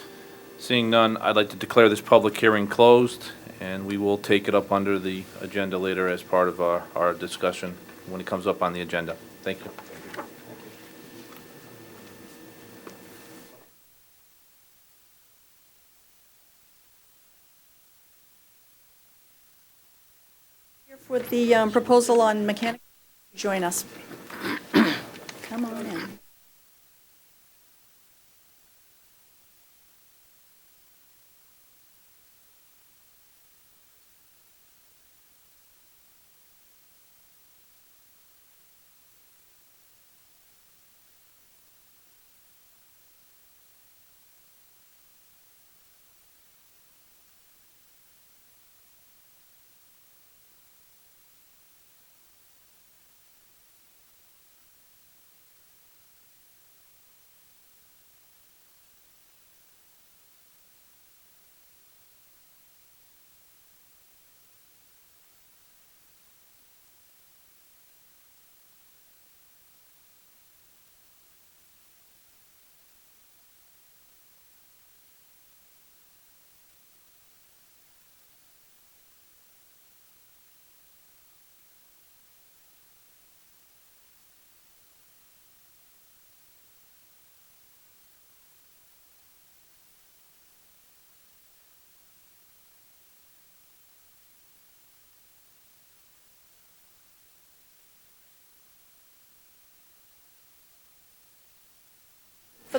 Seeing none, I'd like to declare this public hearing closed, and we will take it up under the agenda later as part of our discussion when it comes up on the agenda. Thank you. Here for the proposal on mechanic, join us. Come on in.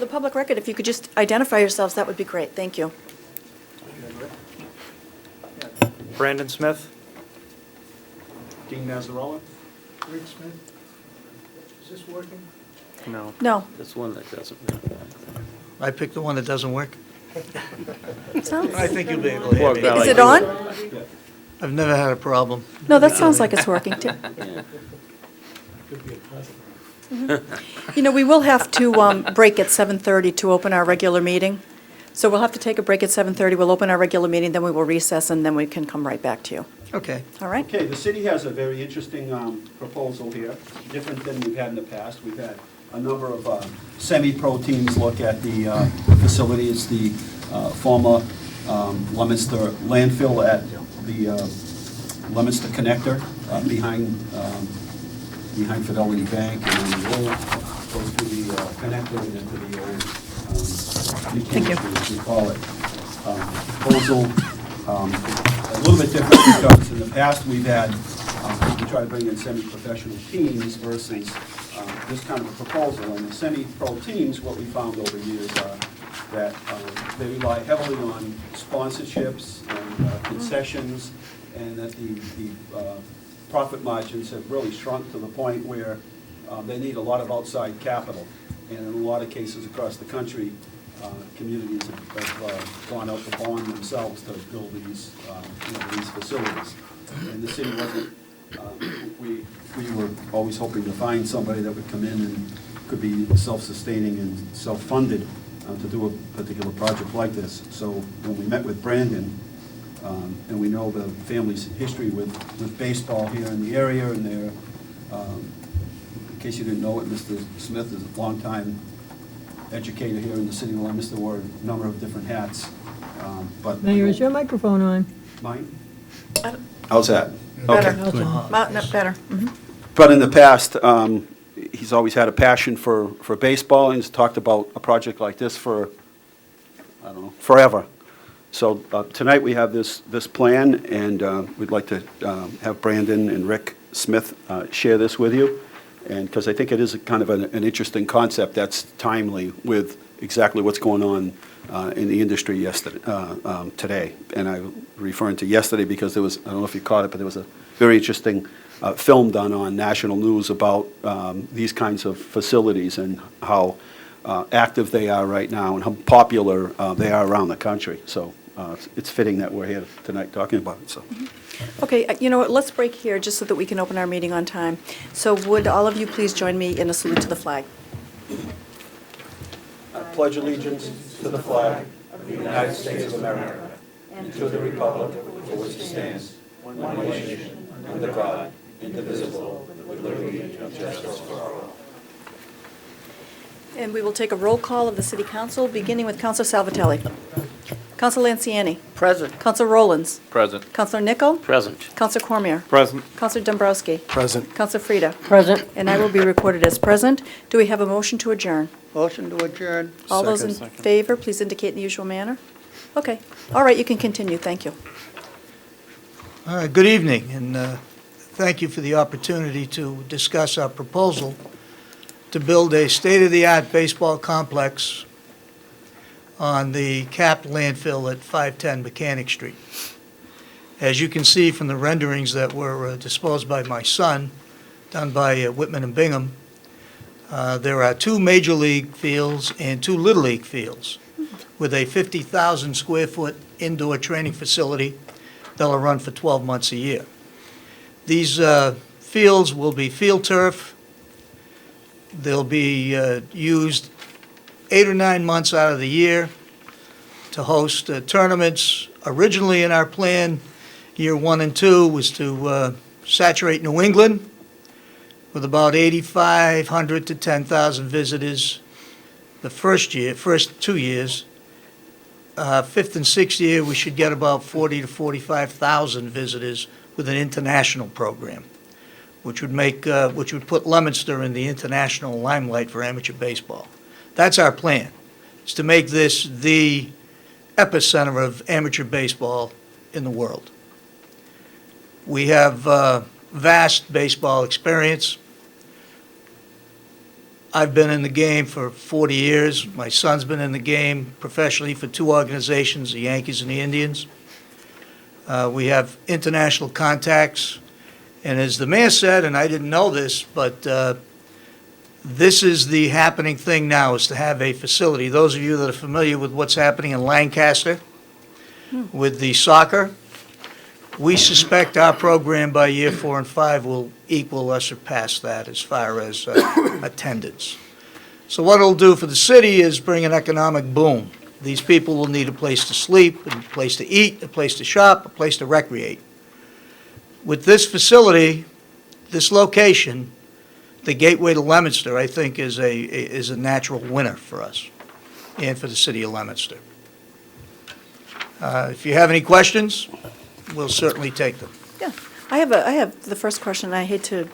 For the public record, if you could just identify yourselves, that would be great. Thank you. Brandon Smith. Dean Mazzarola. Rick Smith, is this working? No. No. This one that doesn't. I picked the one that doesn't work. Sounds- I think you'll be able to hear me. Is it on? I've never had a problem. No, that sounds like it's working too. You know, we will have to break at 7:30 to open our regular meeting. So we'll have to take a break at 7:30. We'll open our regular meeting, then we will recess, and then we can come right back to you. Okay. All right? Okay, the city has a very interesting proposal here, different than we've had in the past. We've had a number of semi-pro teams look at the facility. It's the former Leominster landfill at the Leominster connector behind Fidelity Bank, and then the road goes through the connector and into the old mechanic, as we call it. Proposal, a little bit different because in the past we've had, we try to bring in semi-professional teams versus this kind of a proposal. And the semi-pro teams, what we found over the years are that they rely heavily on sponsorships and concessions, and that the profit margins have really shrunk to the point where they need a lot of outside capital. And in a lot of cases across the country, communities have gone out to bond themselves to build these, these facilities. And the city wasn't, we were always hoping to find somebody that would come in and could be self-sustaining and self-funded to do a particular project like this. So when we met with Brandon, and we know the family's history with baseball here in the area, and they're, in case you didn't know it, Mr. Smith is a longtime educator here in the city of Leominster, wore a number of different hats. But Mayor, is your microphone on? Mine? How's that? Better. Okay. Better. Mhm. But in the past, he's always had a passion for baseball, and he's talked about a project like this for, I don't know, forever. So tonight we have this plan, and we'd like to have Brandon and Rick Smith share this with you, and because I think it is a kind of an interesting concept that's timely with exactly what's going on in the industry today. And I'm referring to yesterday because there was, I don't know if you caught it, but there was a very interesting film done on national news about these kinds of facilities and how active they are right now and how popular they are around the country. So it's fitting that we're here tonight talking about it. So. Okay, you know what, let's break here just so that we can open our meeting on time. So would all of you please join me in a salute to the flag? I pledge allegiance to the flag of the United States of America and to the republic for which it stands, one nation, under God, indivisible, with liberty and justice for all. And we will take a roll call of the City Council, beginning with Councilor Salvatelli. Councilor Lanciani. Present. Councilor Rowlands. Present. Councilor Nichol. Present. Councilor Cormier. Present. Councilor Dombrowski. Present. Councilor Frida. Present. And I will be recorded as present. Do we have a motion to adjourn? Motion to adjourn. All those in favor, please indicate in the usual manner. Okay. All right, you can continue. Thank you. All right, good evening, and thank you for the opportunity to discuss our proposal to build a state-of-the-art baseball complex on the capped landfill at 510 Mechanic Street. As you can see from the renderings that were disposed by my son, done by Whitman and Bingham, there are 2 major league fields and 2 little league fields with a 50,000 square foot indoor training facility that'll run for 12 months a year. These fields will be field turf. They'll be used 8 or 9 months out of the year to host tournaments. Originally in our plan, year 1 and 2 was to saturate New England with about 8,500 to 10,000 visitors the first 2 years. 5th and 6th year, we should get about 40 to 45,000 visitors with an international program, which would put Leominster in the international limelight for amateur baseball. That's our plan, is to make this the epicenter of amateur baseball in the world. We have vast baseball experience. I've been in the game for 40 years. My son's been in the game professionally for two organizations, the Yankees and the Indians. We have international contacts. And as the mayor said, and I didn't know this, but this is the happening thing now, is to have a facility. Those of you that are familiar with what's happening in Lancaster with the soccer, we suspect our program by year 4 and 5 will equal or surpass that as far as attendance. So what it'll do for the city is bring an economic boom. These people will need a place to sleep, a place to eat, a place to shop, a place to recreate. With this facility, this location, the gateway to Leominster, I think, is a natural winner for us and for the city of Leominster. If you have any questions, we'll certainly take them. Yeah, I have the first question. I hate to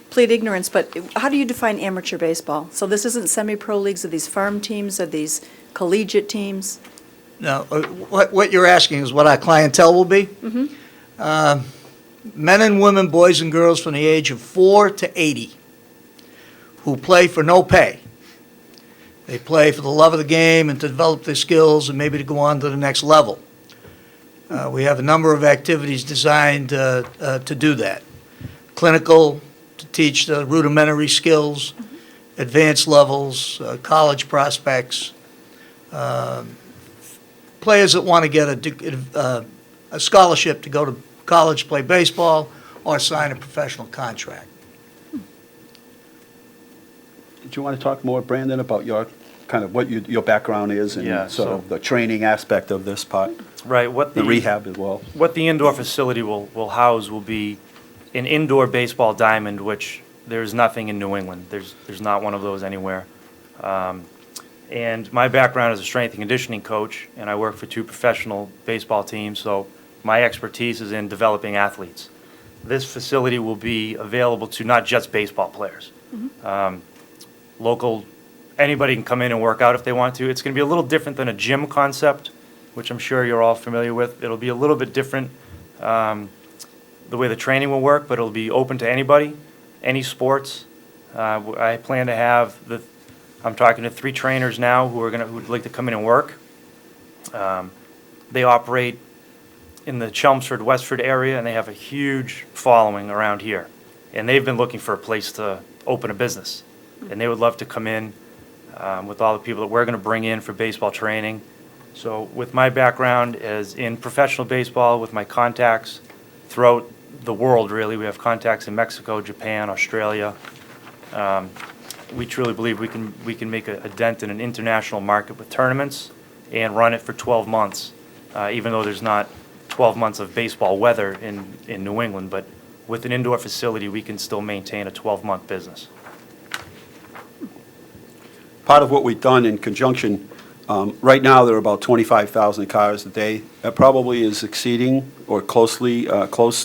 plead ignorance, but how do you define amateur baseball? So this isn't semi-pro leagues, are these farm teams, are these collegiate teams? Now, what you're asking is what our clientele will be? Men and women, boys and girls from the age of 4 to 80 who play for no pay. They play for the love of the game and to develop their skills and maybe to go on to the next level. We have a number of activities designed to do that. Clinical, to teach the rudimentary skills, advanced levels, college prospects, players that want to get a scholarship to go to college, play baseball, or sign a professional contract. Do you want to talk more, Brandon, about your, kind of what your background is Yeah, and sort so- of the training aspect of this part, Right, what the rehab as well? what the indoor facility will house will be an indoor baseball diamond, which there's nothing in New England. There's not one of those anywhere. And my background is a strength and conditioning coach, and I work for 2 professional baseball teams, so my expertise is in developing athletes. This facility will be available to not just baseball players. Local, anybody can come in and work out if they want to. It's going to be a little different than a gym concept, which I'm sure you're all familiar with. It'll be a little bit different the way the training will work, but it'll be open to anybody, any sports. I plan to have I'm talking to 3 trainers now who'd like to come in and work. They operate in the Chelmsford, Westford area, and they have a huge following around here. And they've been looking for a place to open a business. And they would love to come in with all the people that we're going to bring in for baseball training. So with my background as in professional baseball, with my contacts throughout the world, really, we have contacts in Mexico, Japan, Australia. We truly believe we can make a dent in an international market with tournaments and run it for 12 months, even though there's not 12 months of baseball weather in New England. But with an indoor facility, we can still maintain a 12-month business. Part of what we've done in conjunction, right now, there are about 25,000 cars a day. That probably is exceeding or close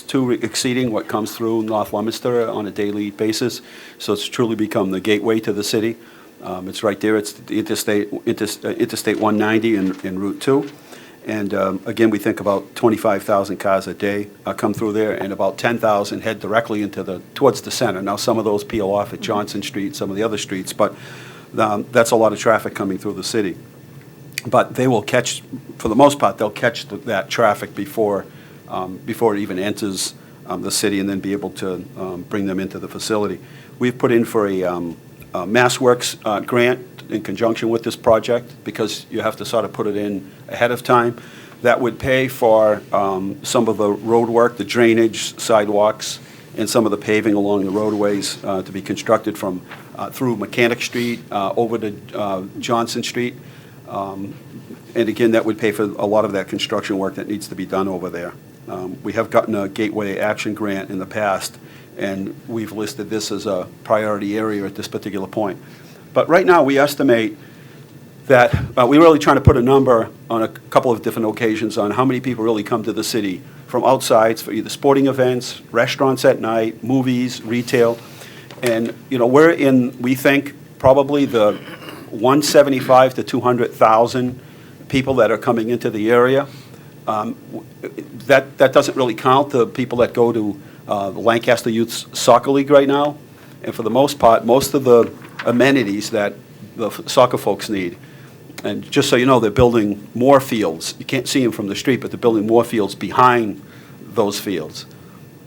to exceeding what comes through North Leominster on a daily basis. So it's truly become the gateway to the city. It's right there. It's the Interstate 190 and Route 2. And again, we think about 25,000 cars a day come through there, and about 10,000 head directly towards the center. Now, some of those peel off at Johnson Street, some of the other streets, but that's a lot of traffic coming through the city. But they will catch, for the most part, they'll catch that traffic before it even enters the city, and then be able to bring them into the facility. We've put in for a MassWorks grant in conjunction with this project, because you have to sort of put it in ahead of time. That would pay for some of the road work, the drainage, sidewalks, and some of the paving along the roadways to be constructed from through Mechanic Street over to Johnson Street. And again, that would pay for a lot of that construction work that needs to be done over there. We have gotten a Gateway Action Grant in the past, and we've listed this as a priority area at this particular point. But right now, we estimate that we're really trying to put a number on a couple of different occasions on how many people really come to the city from outsides for either sporting events, restaurants at night, movies, retail. And, you know, we're in, we think, probably the 175 to 200,000 people that are coming into the area. That doesn't really count the people that go to the Lancaster Youth Soccer League right now. And for the most part, most of the amenities that the soccer folks need. And just so you know, they're building more fields. You can't see them from the street, but they're building more fields behind those fields.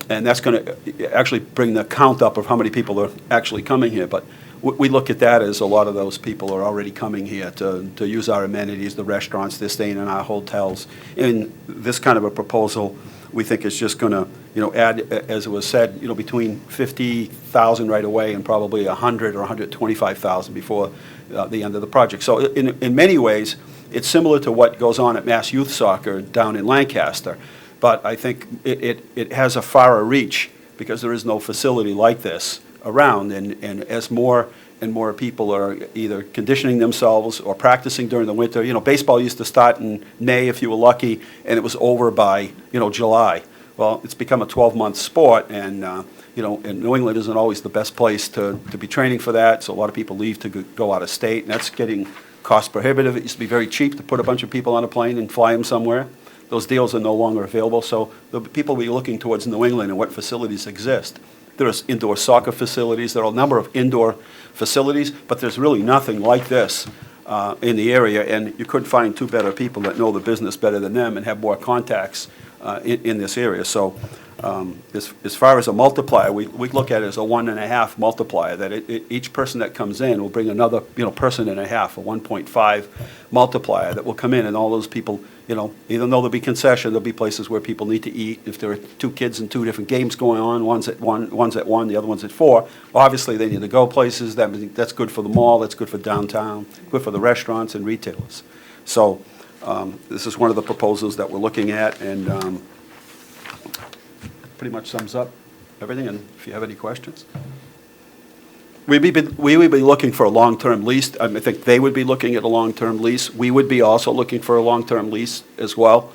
And that's going to actually bring the count up of how many people are actually coming here. But we look at that as a lot of those people are already coming here to use our amenities, the restaurants, they're staying in our hotels. And this kind of a proposal, we think is just going to, add, as it was said, between 50,000 right away and probably 100 or 125,000 before the end of the project. So in many ways, it's similar to what goes on at Mass Youth Soccer down in Lancaster. But I think it has a farther reach because there is no facility like this around. And as more and more people are either conditioning themselves or practicing during the winter, baseball used to start in May if you were lucky, and it was over by, July. Well, it's become a 12-month sport, and, and New England isn't always the best place to be training for that, so a lot of people leave to go out of state, and that's getting cost prohibitive. It used to be very cheap to put a bunch of people on a plane and fly them somewhere. Those deals are no longer available, so the people will be looking towards New England and what facilities exist. There's indoor soccer facilities. There are a number of indoor facilities, but there's really nothing like this in the area, and you couldn't find two better people that know the business better than them and have more contacts in this area. So as far as a multiplier, we look at it as a 1.5 multiplier, that each person that comes in will bring another person and a half, a 1.5 multiplier that will come in, and all those people, even though there'll be concession, there'll be places where people need to eat. If there are two kids in two different games going on, one's at 1, the other one's at 4, well, obviously they need to go places. That's good for the mall, that's good for downtown, good for the restaurants and retailers. So this is one of the proposals that we're looking at, and pretty much sums up everything, and if you have any questions. We would be looking for a long-term lease. I think they would be looking at a long-term lease. We would be also looking for a long-term lease as well,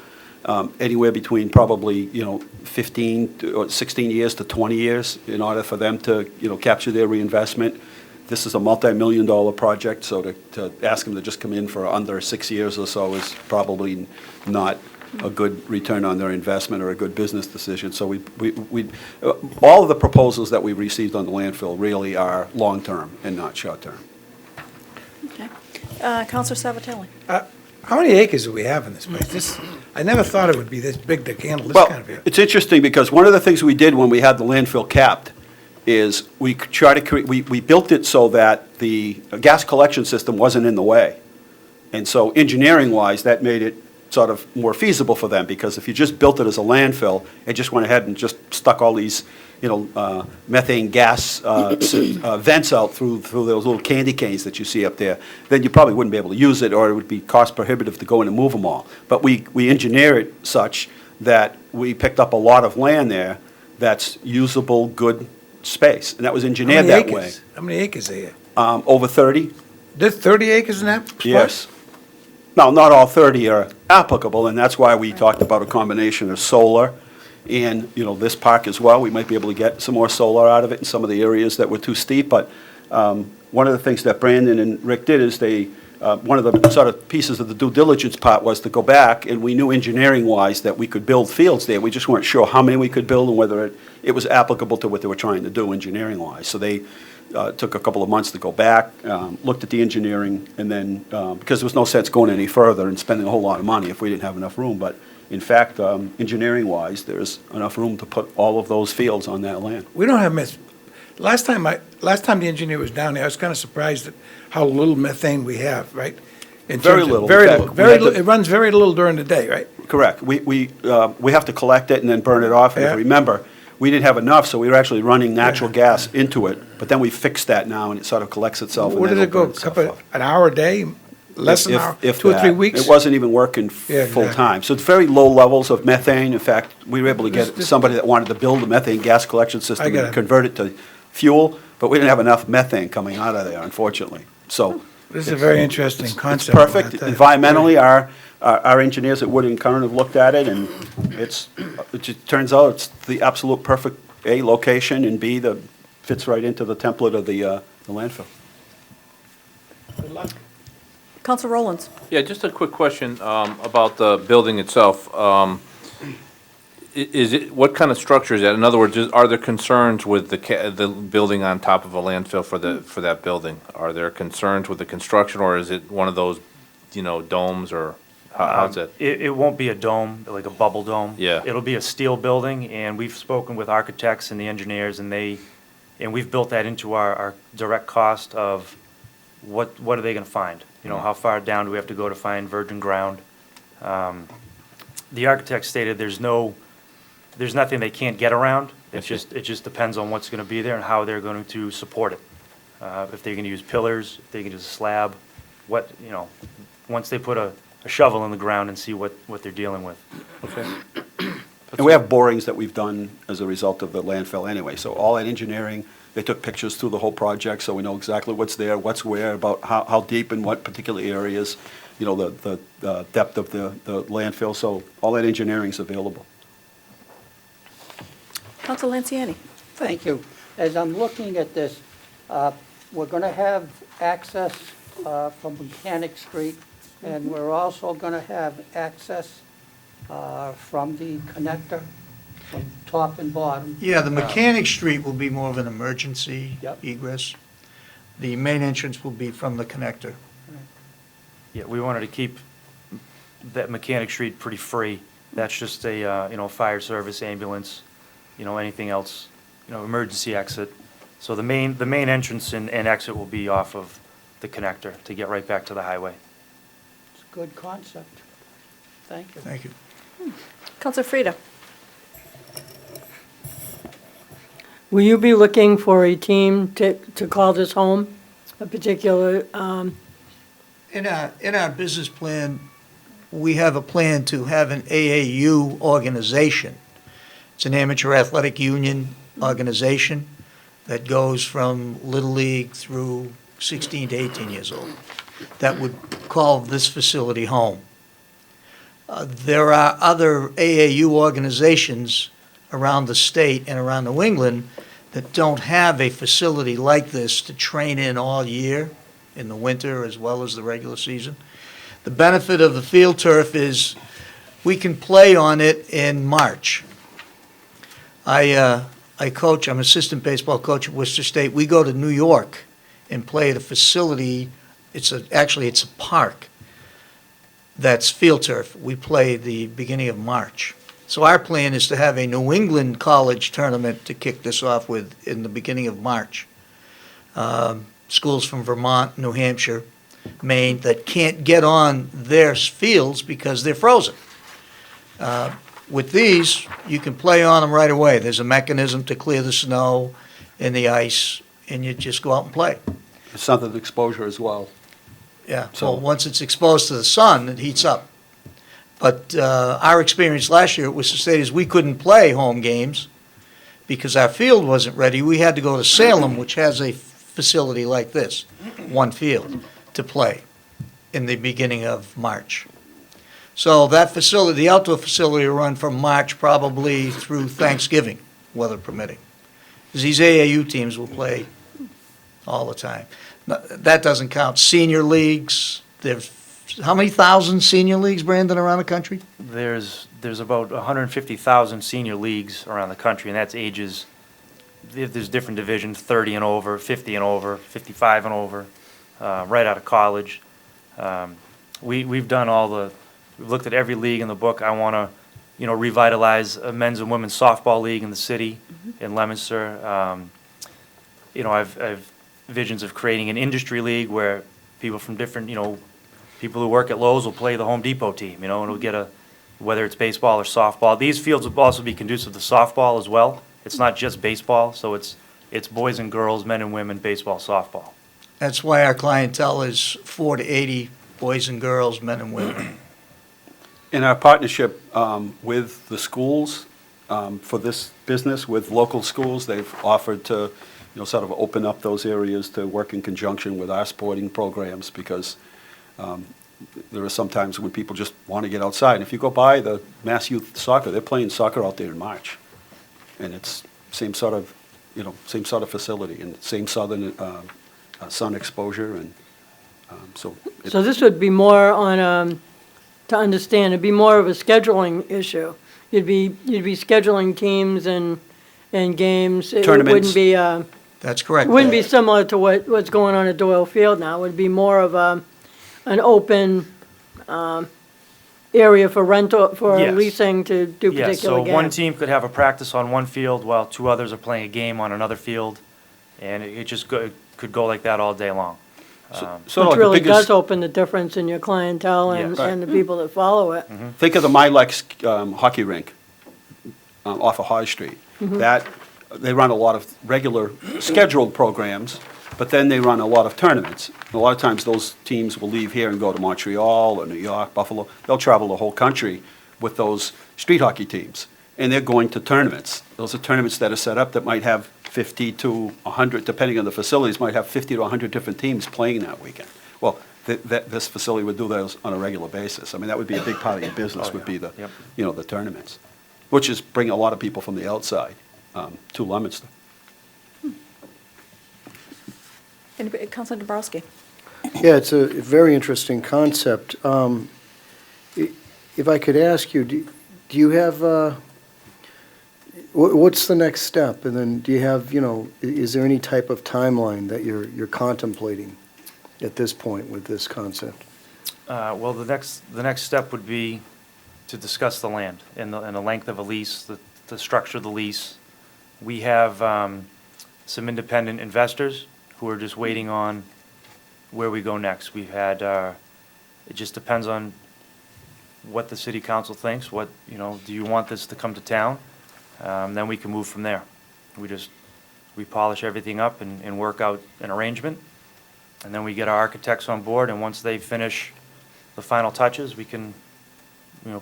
anywhere between probably, 15 or 16 years to 20 years in order for them to, capture their reinvestment. This is a multi-million-dollar project, so to ask them to just come in for under 6 years or so is probably not a good return on their investment or a good business decision. So all of the proposals that we received on the landfill really are long-term and not short-term. Okay. Counselor Savatelli? How many acres do we have in this place? I never thought it would be this big to handle this Well, kind of area. it's interesting because one of the things we did when we had the landfill capped is we built it so that the gas collection system wasn't in the way. And so engineering-wise, that made it sort of more feasible for them, because if you just built it as a landfill and just went ahead and just stuck all these, methane gas vents out through those little candy canes that you see up there, then you probably wouldn't be able to use it, or it would be cost prohibitive to go in and move them all. But we engineer it such that we picked up a lot of land there that's usable, good space, and that was engineered that way. How many acres are here? Over 30. There's 30 acres in that spot? Yes. Now, not all 30 are applicable, and that's why we talked about a combination of solar and, this park as well. We might be able to get some more solar out of it in some of the areas that were too steep, but one of the things that Brandon and Rick did is one of the sort of pieces of the due diligence part was to go back, and we knew engineering-wise that we could build fields there. We just weren't sure how many we could build and whether it was applicable to what they were trying to do engineering-wise. So they took a couple of months to go back, looked at the engineering, and then, because there was no sense going any further and spending a whole lot of money if we didn't have enough room. But in fact, engineering-wise, there's enough room to put all of those fields on that land. We don't have last time the engineer was down there, I was kind of surprised at how little methane we have, right? Very little. Very In fact, little. Very little. It runs very little during the day, right? Correct. We have to collect it and then burn it off. And Yeah. if you remember, we didn't have enough, so we were actually running natural gas into it. But then we fixed that now, and it sort of collects itself. What and did then it go, it'll burn itself couple, off. an hour a day? Less than an hour? If 2 or 3 that. weeks? It wasn't even working Yeah, full-time. So it's very low levels of methane. In fact, we were able to get This- somebody that wanted to build a methane gas collection system get and it. convert it to fuel, but we didn't have enough methane coming out of there, unfortunately. So This is a very interesting it's concept. perfect. I'll tell you. Environmentally, our engineers at Wood and Curran have looked at it, and it just turns out it's the absolute perfect, A, location, and B, fits right into the template of the landfill. Counselor Rowlands? Yeah, just a quick question about the building itself. Is it, what kind of structure is that? In other words, are there concerns with the building on top of a landfill for that building? Are there concerns with the construction, or is it one of those, domes, or how's it? It won't be a dome, like a bubble dome. Yeah. It'll be a steel building, and we've spoken with architects and the engineers, and we've built that into our direct cost of what are they gonna find? How far down do we have to go to find virgin ground? The architect stated there's nothing they can't get around. It just depends on what's gonna be there and how they're going to support it. If they're gonna use pillars, if they're gonna use a slab, once they put a shovel in the ground and see what they're dealing with. Okay. And we have borings that we've done as a result of the landfill anyway. So all that engineering, they took pictures through the whole project, so we know exactly what's there, what's where, about how deep in what particular areas, the depth of the landfill. So all that engineering's available. Council Lanciani. Thank you. As I'm looking at this, we're going to have access from Mechanic Street, and we're also going to have access from the connector, from top and bottom. Yeah, the Mechanic Street will be more of an emergency Yep. egress. The main entrance will be from the connector. Yeah, we wanted to keep that Mechanic Street pretty free. That's just a, fire service, ambulance, anything else, emergency exit. So the main entrance and exit will be off of the connector to get right back to the highway. It's a good concept. Thank you. Thank you. Council Frida. Will you be looking for a team to call this home? A particular, In our business plan, we have a plan to have an AAU organization. It's an amateur athletic union organization that goes from Little League through 16 to 18 years old, that would call this facility home. There are other AAU organizations around the state and around New England that don't have a facility like this to train in all year, in the winter as well as the regular season. The benefit of the field turf is we can play on it in March. I coach, I'm assistant baseball coach at Worcester State. We go to New York and play at a facility, actually it's a park that's field turf. We play the beginning of March. So our plan is to have a New England college tournament to kick this off with in the beginning of March. Schools from Vermont, New Hampshire, Maine, that can't get on their fields because they're frozen. With these, you can play on them right away. There's a mechanism to clear the snow and the ice, and you just go out and play. Southern exposure as well. Yeah, So- so once it's exposed to the sun, it heats up. But our experience last year at Worcester State is we couldn't play home games because our field wasn't ready. We had to go to Salem, which has a facility like this, one field, to play in the beginning of March. So that facility, the outdoor facility, will run from March probably through Thanksgiving, weather permitting. 'Cause these AAU teams will play all the time. That doesn't count senior leagues. There's, how many thousand senior leagues, Brandon, around the country? There's about 150,000 senior leagues around the country, and that's ages, there's different divisions, 30 and over, 50 and over, 55 and over, right out of college. We've done we've looked at every league in the book. I want to, revitalize a men's and women's softball league in the city, in Leominster. I've visions of creating an industry league where people from different, people who work at Lowe's will play the Home Depot team, and it'll get whether it's baseball or softball. These fields will also be conducive to softball as well. It's not just baseball, so it's boys and girls, men and women, baseball, softball. That's why our clientele is 4 to 80 boys and girls, men and women. In our partnership with the schools, for this business, with local schools, they've offered to, sort of open up those areas to work in conjunction with our sporting programs, because there are some times when people just want to get outside. And if you go by the Mass Youth Soccer, they're playing soccer out there in March. And it's same sort of facility and same southern sun exposure, and so. so this would be more on, to understand, it'd be more of a scheduling issue. you'd be scheduling teams and games. It Tournaments. wouldn't be, That's correct. it wouldn't be similar to what's going on at Doyle Field now. It would be more of an open area for rental, for Yes. leasing to do Yeah, particular so games. one team could have a practice on one field while two others are playing a game on another field, and it just could go like that all day long. Sort of Which like the really biggest- does open the difference in your clientele and, Yes. and the people that follow it. Think of the Milex hockey rink off of High Street. That, they run a lot of regular scheduled programs, but then they run a lot of tournaments. And a lot of times, those teams will leave here and go to Montreal or New York, Buffalo. They'll travel the whole country with those street hockey teams, and they're going to tournaments. Those are tournaments that are set up that might have 50 to 100, depending on the facilities, might have 50 to 100 different teams playing that weekend. Well, this facility would do those on a regular basis. I mean, that would be a big part of your business, would be the, Yep. you know, the tournaments, which is bringing a lot of people from the outside to Leominster. Anybody, Councilor Dabrowski? Yeah, it's a very interesting concept. If I could ask you, do you have, what's the next step? And then do you have, is there any type of timeline that you're contemplating at this point with this concept? Well, the next step would be to discuss the land and the length of a lease, the structure of the lease. We have some independent investors who are just waiting on where we go next. We've had, it just depends on what the city council thinks, do you want this to come to town? Then we can move from there. We polish everything up and work out an arrangement, and then we get our architects on board, and once they finish the final touches, we can,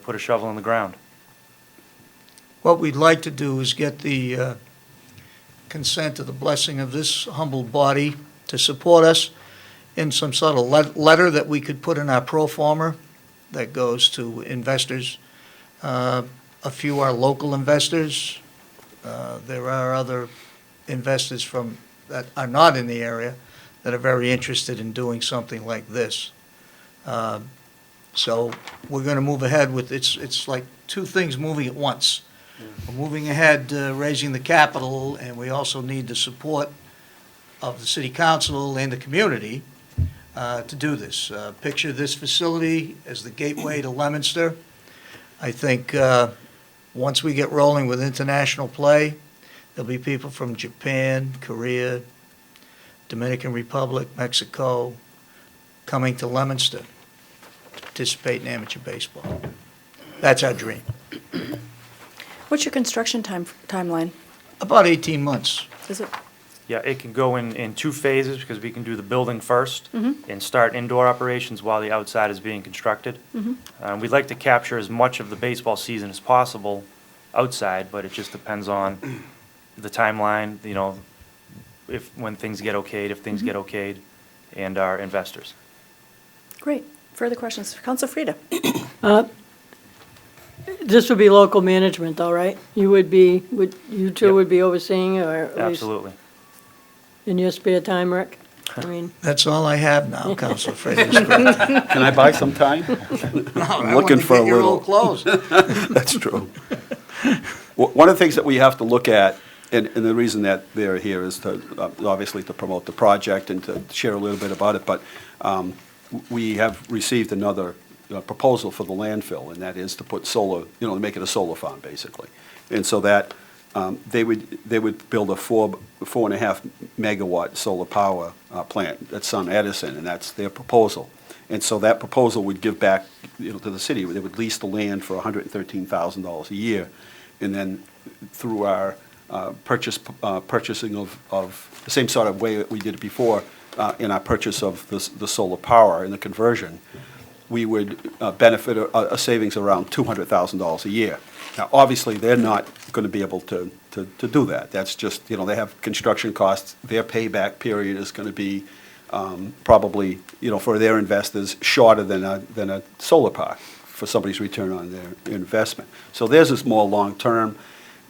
put a shovel in the ground. What we'd like to do is get the consent of the blessing of this humble body to support us in some sort of letter that we could put in our pro forma that goes to investors. A few are local investors. There are other investors that are not in the area that are very interested in doing something like this. So we're going to move ahead with, it's like two things moving at once. We're moving ahead, raising the capital, and we also need the support of the city council and the community to do this. Picture this facility as the gateway to Leominster. I think once we get rolling with international play, there'll be people from Japan, Korea, Dominican Republic, Mexico, coming to Leominster to participate in amateur baseball. That's our dream. What's your construction timeline? About 18 months. Is it? Yeah, it can go in two phases, because we can do the building first and start indoor operations while the outside is being constructed. We'd like to capture as much of the baseball season as possible outside, but it just depends on the timeline, when things get okayed, if things get okayed, and our investors. Great. Further questions? Councilor Frida? This would be local management though, right? You two Yep. would be overseeing, or at least Absolutely. in your spare time, Rick? I mean, That's all I have now, Councilor Fraser. No, Can I buy some time? I looking wanted to for a get your little. old clothes. That's true. One of the things that we have to look at, and the reason that they're here is to, obviously, to promote the project and to share a little bit about it, but we have received another proposal for the landfill, and that is to put solar, to make it a solar farm, basically. And so that, they would build a 4.5 megawatt solar power plant at Sun Edison, and that's their proposal. And so that proposal would give back, to the city. They would lease the land for $113,000 a year, and then through our purchasing of the same sort of way that we did it before, in our purchase of the solar power and the conversion, we would benefit a savings around $200,000 a year. Now, obviously, they're not going to be able to do that. That's just, they have construction costs. Their payback period is going to be probably, for their investors, shorter than a solar park for somebody's return on their investment. So theirs is more long-term.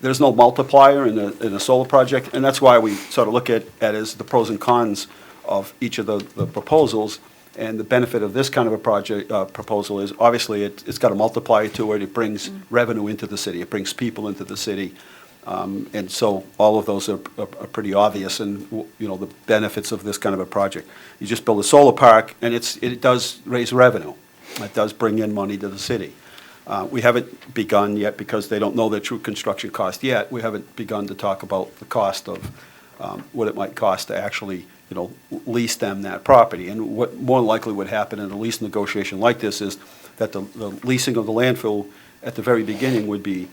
There's no multiplier in a solar project, and that's why we sort of look at as the pros and cons of each of the proposals, And the benefit of this kind of a project, proposal is, obviously, it's got a multiplier to it. It brings revenue into the city. It brings people into the city. And so all of those are pretty obvious, and, you know, the benefits of this kind of a project. You just build a solar park, and it does raise revenue. It does bring in money to the city. We haven't begun yet, because they don't know the true construction cost yet. We haven't begun to talk about the cost of what it might cost to actually, you know, lease them that property. And what more likely would happen in a lease negotiation like this is that the leasing of the landfill at the very beginning would be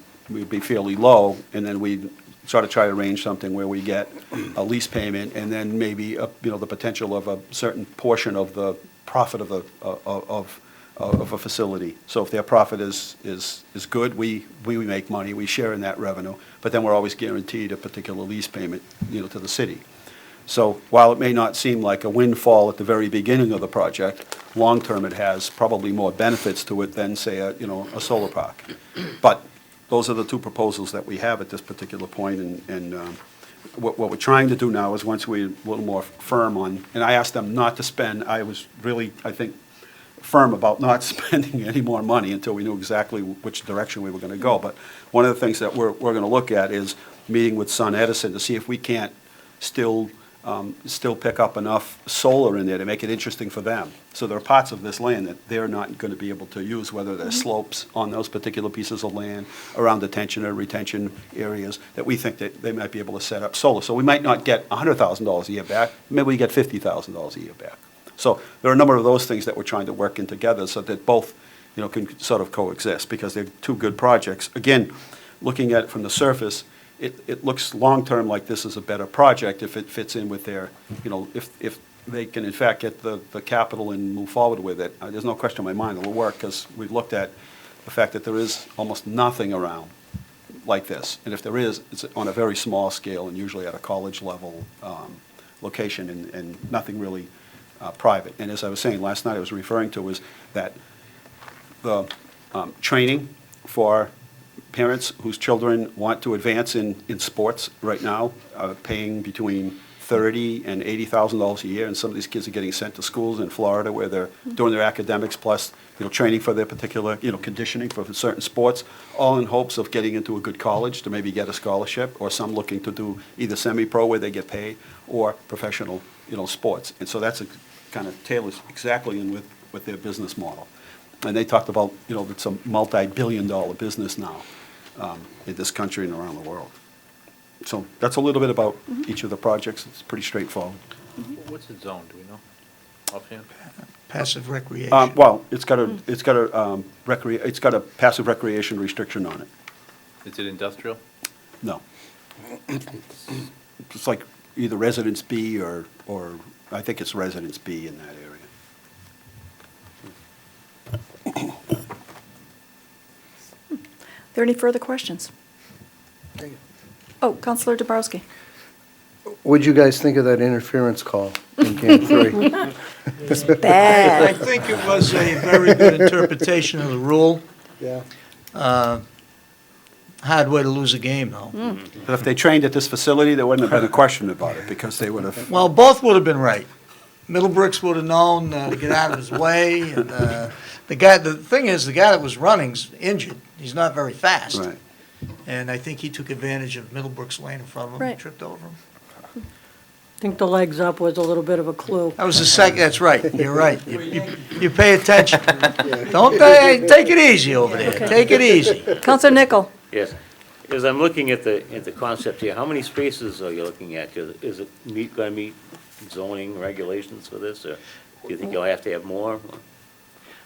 fairly low, and then we'd try to arrange something where we get a lease payment, and then maybe, you know, the potential of a certain portion of the profit of a facility. So if their profit is good, we make money, we share in that revenue, but then we're always guaranteed a particular lease payment, you know, to the city. So while it may not seem like a windfall at the very beginning of the project, long-term it has probably more benefits to it than, say, a solar park. But those are the two proposals that we have at this particular point, and what we're trying to do now is, once we're a little more firm on, and I asked them not to spend, I was really, I think, firm about not spending any more money until we knew exactly which direction we were going to go. But one of the things that we're going to look at is meeting with Sun Edison to see if we can't still pick up enough solar in there to make it interesting for them. So there are parts of this land that they're not going to be able to use, whether they're slopes on those particular pieces of land, around detention or retention areas, that we think that they might be able to set up solar. So we might not get $100,000 a year back, maybe we get $50,000 a year back. So there are a number of those things that we're trying to work in together so that both, you know, can sort of coexist, because they're two good projects. Again, looking at it from the surface, it looks long-term like this is a better project if it fits in with their, you know, if they can in fact get the capital and move forward with it. There's no question in my mind it'll work, because we've looked at the fact that there is almost nothing around like this. And if there is, it's on a very small scale, and usually at a college level location, and nothing really private. And as I was saying last night, I was referring to was that the training for parents whose children want to advance in sports right now are paying between $30,000 and $80,000 a year, and some of these kids are getting sent to schools in Florida where they're doing their academics plus, you know, training for their particular, you know, conditioning for certain sports, all in hopes of getting into a good college to maybe get a scholarship, or some looking to do either semi-pro where they get paid, or professional, you know, sports. And so that's a kind of tailors exactly in with their business model. And they talked about, you know, it's a multi-billion-dollar business now in this country and around the world. So that's a little bit about each of the projects. It's pretty straightforward. What's the zone, do we know offhand? Passive recreation. Well, it's got a passive recreation restriction on it. Is it industrial? No. It's like either Residence B or I think it's Residence B in that area. Are there any further questions? Oh, Counselor Dabrowski. What'd you guys think of that interference call in Camp 3? I Bad. think it was a very good interpretation of the rule. Yeah. Hard way to lose a game, though. But if they trained at this facility, there wouldn't have been a question about it, because they would have. Well, both would have been right. Middlebrooks would have known to get out of his way, and the thing is, the guy that was running's injured. He's not very fast. Right. And I think he took advantage of Middlebrooks lane in front of him Right. and tripped over him. I think the legs up was a little bit of a clue. That was the second, that's right, you're right. You pay attention. Don't, take it easy over there, take it easy. Counselor Nichol. Yes. As I'm looking at the concept here, how many spaces are you looking at? Is it going to meet zoning regulations for this, or do you think you'll have to have more?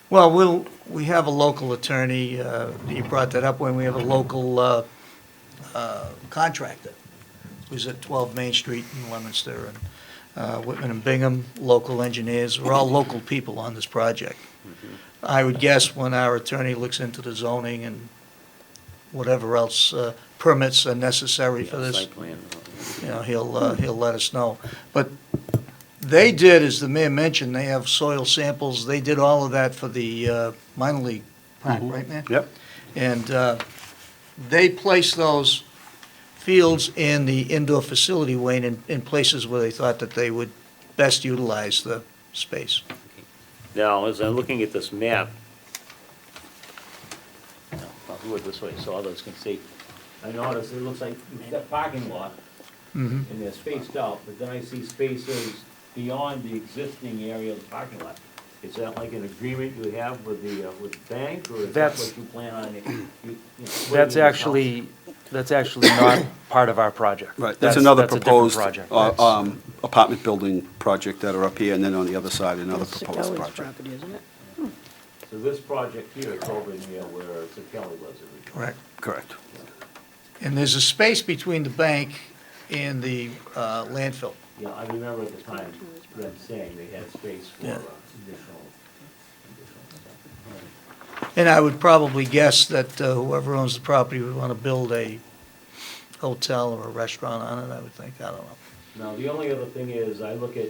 Well, we have a local attorney, you brought that up when we have a local contractor who's at 12 Main Street in Leominster, and Whitman and Bingham, local engineers. We're all local people on this project. I would guess when our attorney looks into the zoning and whatever else permits are necessary for this, Site plan. you know, he'll let us know. But they did, as the mayor mentioned, they have soil samples. They did all of that for the minor league park, right, man? Yep. And they placed those fields in the indoor facility, Wayne, in places where they thought that they would best utilize the space. Now, as I'm looking at this map, I'll do it this way so others can see. I notice it looks like you've got parking lot, and they're spaced out, but then I see spaces beyond the existing area of the parking lot. Is that like an agreement you have with the bank, or is that That's- what you plan on, you know, putting That's in this actually not part of our project. Right, there's another that's a different proposed project. apartment building project that are up here, and then on the other side, another That's the proposed Kelly's project. property, isn't it? So this project here is over near where Sir Kelly lives originally. Correct. Correct. And there's a space between the bank and the landfill. Yeah, I remember at the time them saying they had space for Yeah. additional stuff. And I would probably guess that whoever owns the property would want to build a hotel or a restaurant on it, I would think, I don't know. Now, the only other thing is, I look at,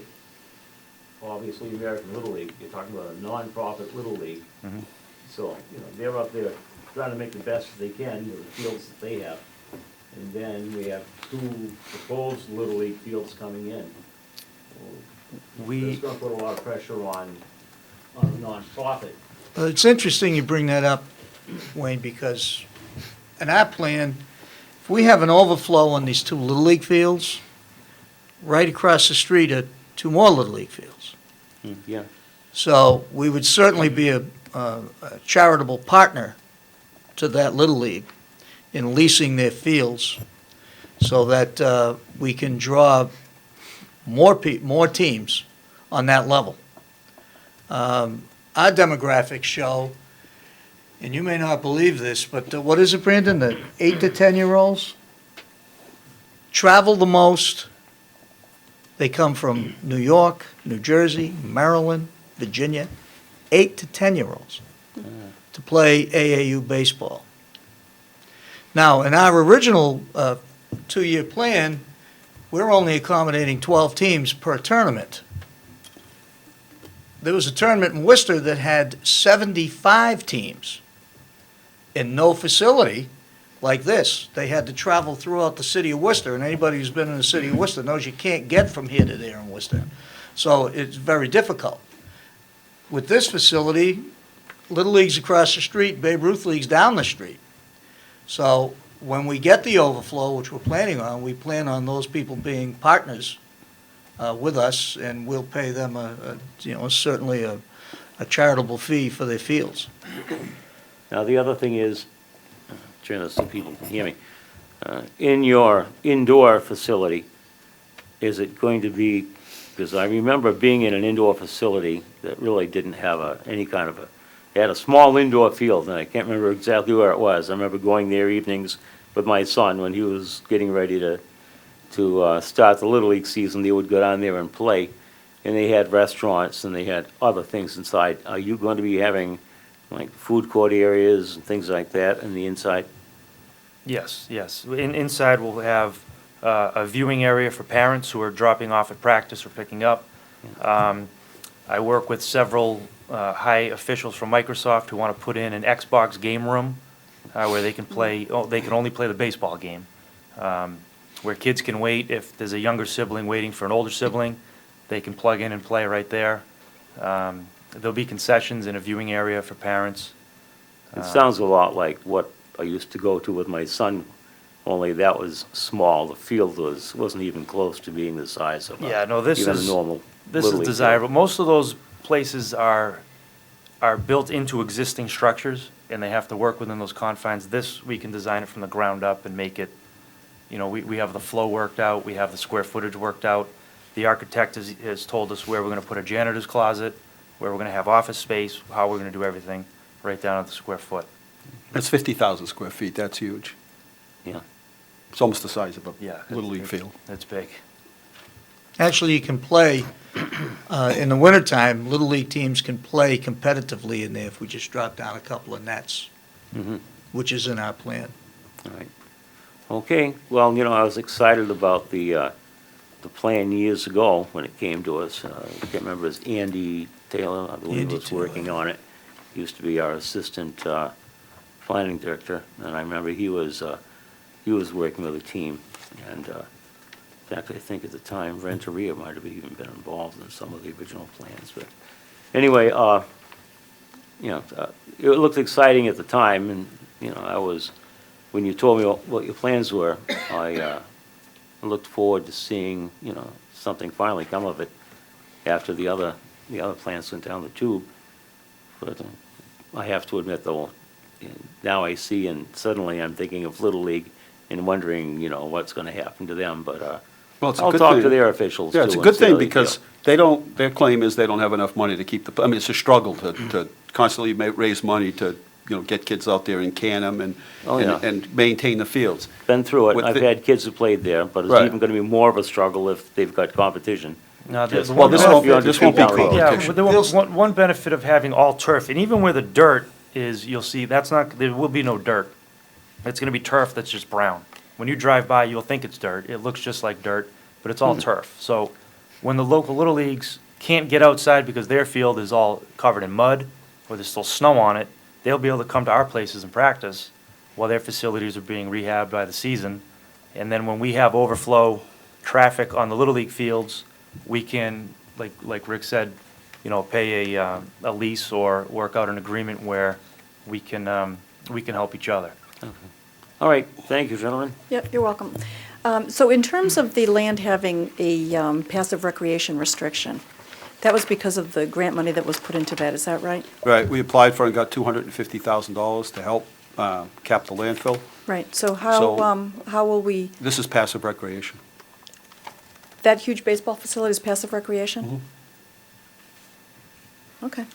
obviously, American Little League, you're talking about a nonprofit Little League. So, you know, they're up there trying to make the best they can with the fields that they have. And then we have two proposed Little League fields coming in. It's gonna put a lot of pressure on a nonprofit. It's interesting you bring that up, Wayne, because in our plan, if we have an overflow on these two Little League fields, right across the street are two more Little League fields. Yeah. So we would certainly be a charitable partner to that Little League in leasing their fields so that we can draw more teams on that level. Our demographics show, and you may not believe this, but what is it, Brandon, the 8 to 10-year-olds travel the most. They come from New York, New Jersey, Maryland, Virginia, 8 to 10-year-olds to play AAU baseball. Now, in our original two-year plan, we're only accommodating 12 teams per tournament. There was a tournament in Worcester that had 75 teams and no facility like this. They had to travel throughout the city of Worcester, and anybody who's been in the city of Worcester knows you can't get from here to there in Worcester. So it's very difficult. With this facility, Little League's across the street, Babe Ruth League's down the street. So when we get the overflow, which we're planning on, we plan on those people being partners with us, and we'll pay them certainly a charitable fee for their fields. Now, the other thing is, turn this so people can hear me, in your indoor facility, is it going to be, because I remember being in an indoor facility that really didn't have any kind of it had a small indoor field, and I can't remember exactly where it was. I remember going there evenings with my son when he was getting ready to start the Little League season. They would go down there and play, and they had restaurants and they had other things inside. Are you going to be having like food court areas and things like that in the inside? Yes. Inside, we'll have a viewing area for parents who are dropping off at practice or picking up. I work with several high officials from Microsoft who want to put in an Xbox game room where they can play. They can only play the baseball game. Where kids can wait. If there's a younger sibling waiting for an older sibling, they can plug in and play right there. There'll be concessions in a viewing area for parents. It sounds a lot like what I used to go to with my son, only that was small. The field wasn't even close to being the size of Yeah, no, this even is a normal this Little is League desirable. field. Most of those places are built into existing structures, and they have to work within those confines. This, we can design it from the ground up and make it, we have the flow worked out, we have the square footage worked out. The architect has told us where we're gonna put a janitor's closet, where we're gonna have office space, how we're gonna do everything, right down to the square foot. That's 50,000 square feet, that's huge. Yeah. It's almost the size of a Yeah. Little League field. It's big. Actually, you can play, in the wintertime, Little League teams can play competitively in there if we just drop down a couple of nets, which is in our plan. All right. Okay, well, I was excited about the plan years ago when it came to us. I can't remember, it was Andy Taylor, I believe, Andy was working on it. He used to be our assistant planning director, and I remember he was working with a team. And in fact, I think at the time, Renteria might have even been involved in some of the original plans. But Anyway, it looked exciting at the time, and, when you told me what your plans were, I looked forward to seeing, something finally come of it after the other plants went down the tube. But I have to admit, though, now I see, and suddenly I'm thinking of Little League and wondering, what's gonna happen to them, but, Well, it's a I'll good talk to thing. their officials, Yeah, it's a too, good and see how thing they because feel. their claim is they don't have enough money to keep I mean, it's a struggle to constantly raise money to, get kids out there and can them Oh, yeah. and maintain the fields. Been through it, With I've the- had kids who played there, but it's Right. even gonna be more of a struggle if they've got competition. No, the- Just the Well, one this benefit- won't, Beyond this the won't be street down the road. competition. Yeah, but one benefit of having all turf, and even where the dirt is, you'll see, there will be no dirt. It's gonna be turf that's just brown. When you drive by, you'll think it's dirt. It looks just like dirt, but it's all turf. So when the local Little Leagues can't get outside because their field is all covered in mud, or there's still snow on it, they'll be able to come to our places and practice while their facilities are being rehabbed by the season. And then when we have overflow traffic on the Little League fields, we can, like Rick said, pay a lease or work out an agreement where we can help each other. All right, thank you, gentlemen. Yep, you're welcome. So in terms of the land having a passive recreation restriction, that was because of the grant money that was put into that, is that right? Right, we applied for and got $250,000 to help cap the landfill. Right, so So- how will we, This is passive recreation. that huge baseball facility is passive recreation? Okay.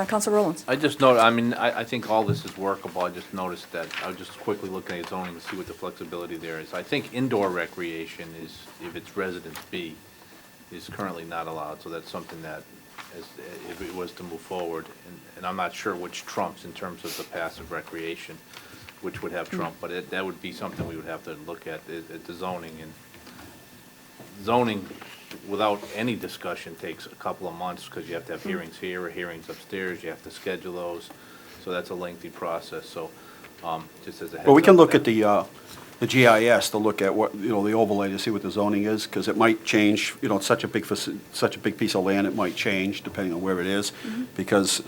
Counselor Rowlands? I just note, I think all this is workable. I just noticed that, I was just quickly looking at zoning to see what the flexibility there is. I think indoor recreation is, if it's Residence B, is currently not allowed, so that's something that, if it was to move forward, and I'm not sure which trumps in terms of the passive recreation, which would have trump, but that would be something we would have to look at the zoning. And zoning, without any discussion, takes a couple of months, because you have to have hearings here or hearings upstairs, you have to schedule those, so that's a lengthy process, so, just as a heads up. Well, we can look that- at the GIS to look at what, the overlay to see what the zoning is, because it might change, it's such a big piece of land, it might change depending on where it is, because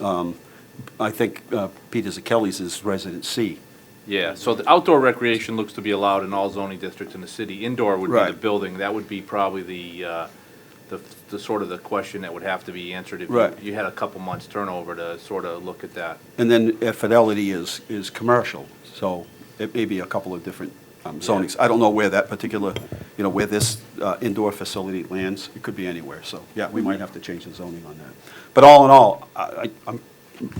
I think Peter Kelly's is Residence C. Yeah, so the outdoor recreation looks to be allowed in all zoning districts in the city. Indoor would be the Right. building. That would be probably the sort of the question that would have to be answered if Right. you had a couple months turnover to sort of look at that. And then Fidelity is commercial, so it may be a couple of different zonings. I don't know where that particular, where this indoor facility lands. It could be anywhere, so, yeah, we might have to change the zoning on that. But all in all, I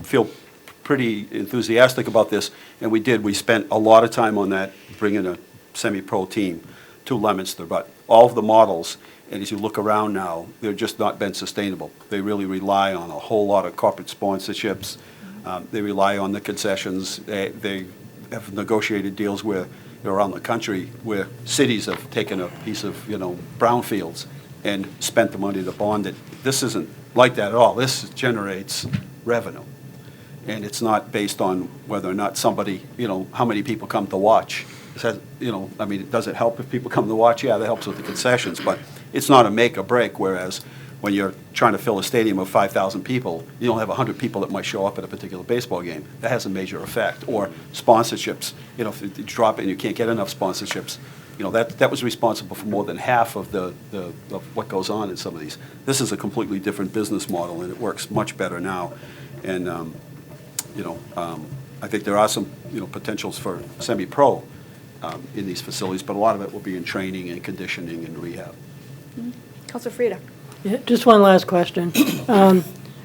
feel pretty enthusiastic about this, and we spent a lot of time on that, bringing a semi-pro team to Leominster, but all of the models, and as you look around now, they're just not been sustainable. They really rely on a whole lot of corporate sponsorships. They rely on the concessions. They have negotiated deals where, around the country, where cities have taken a piece of, brownfields and spent the money to bond it. This isn't like that at all. This generates revenue. And it's not based on whether or not somebody, how many people come to watch. It says, does it help if people come to watch? Yeah, that helps with the concessions, but it's not a make or break, whereas when you're trying to fill a stadium of 5,000 people, you don't have 100 people that might show up at a particular baseball game. That has a major effect. Or sponsorships, if you drop it and you can't get enough sponsorships, that was responsible for more than half of of what goes on in some of these. This is a completely different business model, and it works much better now. And, I think there are some, potentials for semi-pro in these facilities, but a lot of it will be in training and conditioning and rehab. Counselor Frida? Yeah, just one last question.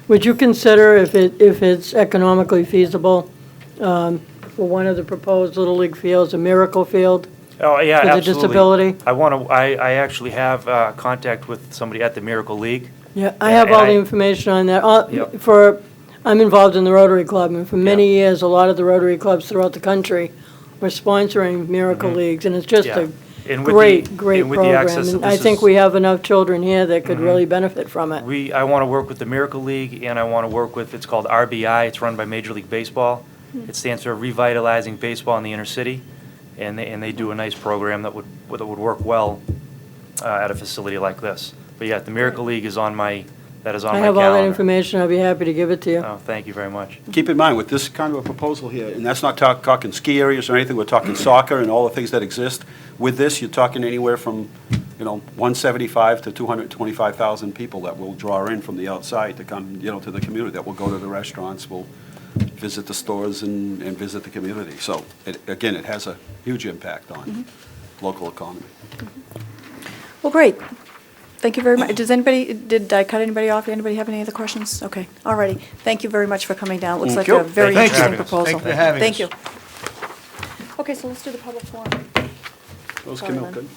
Would you consider, if it's economically feasible, for one of the proposed Little League fields, a miracle field? Oh, yeah, For the absolutely. disability? I actually have contact with somebody at the Miracle League. Yeah, I Yeah, have and all the information on that. Yep. I'm involved in the Rotary Club, and for many Yeah. years, a lot of the Rotary clubs throughout the country were sponsoring Miracle Leagues, and it's just Yeah. a And with the- great and with the program. access that And I this think is- we have enough children here that could really benefit from it. I want to work with the Miracle League, and I want to work with, it's called RBI, it's run by Major League Baseball. It stands for Revitalizing Baseball in the Inner City, and they do a nice program that would work well at a facility like this. But yeah, the Miracle League is on my that is on I my have all that calendar. information, I'll be happy to give it to you. Oh, thank you very much. Keep in mind, with this kind of a proposal here, and that's not talking ski areas or anything, we're talking soccer and all the things that exist. With this, you're talking anywhere from, 175 to 225,000 people that will draw in from the outside to come, to the community, that will go to the restaurants, will visit the stores and visit the community. So, again, it has a huge impact on local economy. Well, great. Thank you very much. Did I cut anybody off? Anybody have any other questions? Okay, all righty. Thank you very much for coming down. Looks like Thank a you. very Thank you. interesting Thank you. proposal. Thank you for having Thank us. you. Okay, so let's do the public forum. Those Sorry, came out Lynn. good.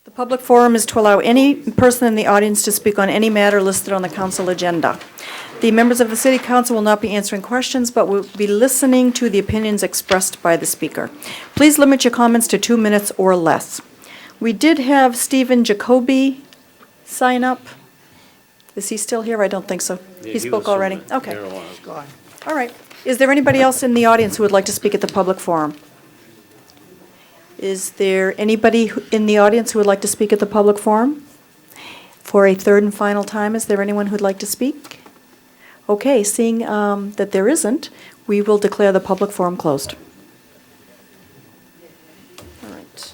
The public forum is to allow any person in the audience to speak on any matter listed on the council agenda. The members of the city council will not be answering questions, but will be listening to the opinions expressed by the speaker. Please limit your comments to 2 minutes or less. We did have Stephen Jacoby sign up. Is he still here? I don't think so. He spoke already? Okay. All right. Is there anybody else in the audience who would like to speak at the public forum? Is there anybody in the audience who would like to speak at the public forum? For a third and final time, is there anyone who'd like to speak? Okay, seeing that there isn't, we will declare the public forum closed. All right.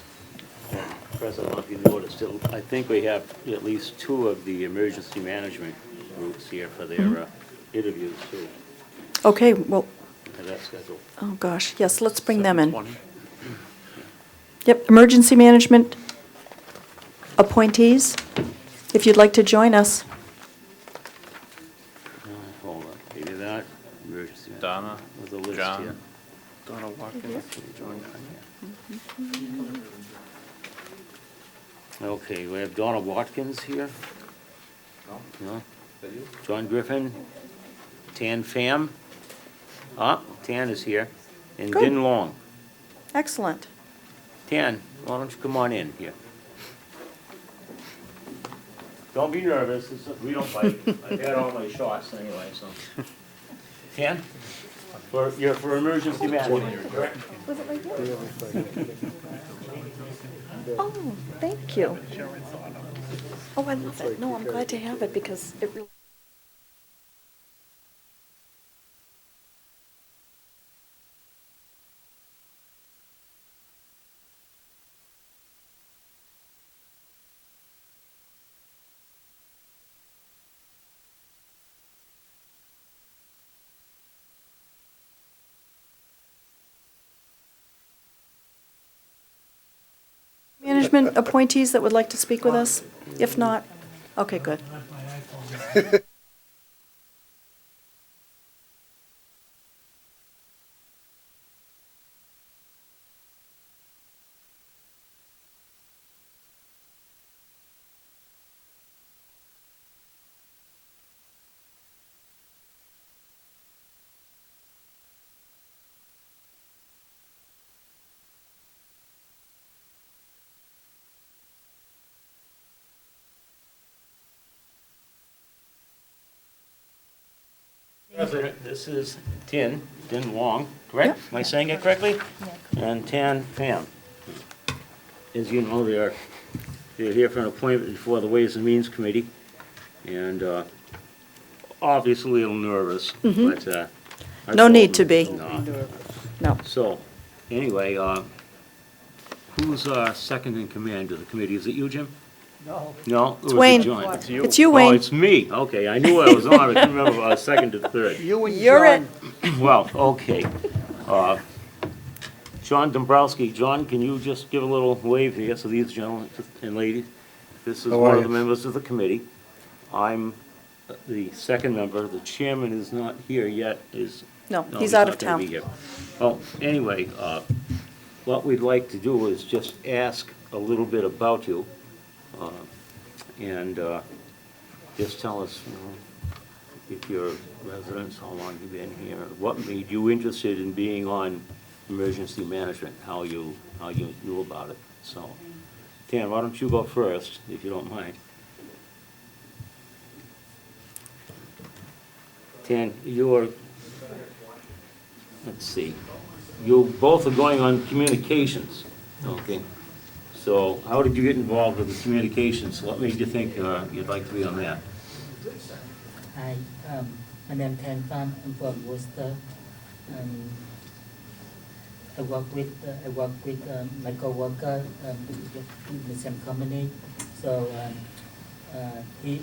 President, I don't know if you noticed, I think we have at least 2 of the emergency management groups here for their interviews, too. Okay, well, Have that scheduled. oh gosh, yes, let's bring them in. Yep, emergency management appointees, if you'd like to join us. Hold on, maybe that, emergency. Donna, With a list John. here. Donna Watkins, John Cunningham. Okay, we have Donna Watkins here. No? John Griffin, Tan Pham. Tan is here, and Good. Din Long. Excellent. Tan, why don't you come on in here? Don't be nervous, we don't fight. I've had all my shots anyway, so. Tan, you're for emergency management, correct? Was it right here? Oh, thank you. Oh, I love it. No, I'm glad to have it because it really. Management appointees that would like to speak with us? If not, okay, good. President, this is Din Long, correct? Am I saying it correctly? And Tan Pham. As you know, they're here for an appointment before the Ways and Means Committee, and obviously a little nervous, but. I No told need to them, be. no. No. So, anyway, who's second in command of the committee? Is it you, Jim? No. No? Or was it Wayne. John? It's you, Oh, Wayne. it's me. Okay, I knew I was on. I couldn't remember if I was second or third. You and You're it. John. Well, okay. John Dombrowski. John, can you just give a little wave here so these gentlemen and ladies? This is How one are of the you? members of the committee. I'm the second member. The chairman is not here yet, is No, No, he's out of not gonna be town. here. Well, anyway, what we'd like to do is just ask a little bit about you, and just tell us, if you're residents, how long you've been here, what made you interested in being on emergency management, how you knew about it. So, Tan, why don't you go first, if you don't mind? Tan, let's see, you both are going on communications, okay? So how did you get involved with the communications? What made you think you'd like to be on that? Hi, my name is Tan Pham. I'm from Worcester. I work with my coworker in the same company. So he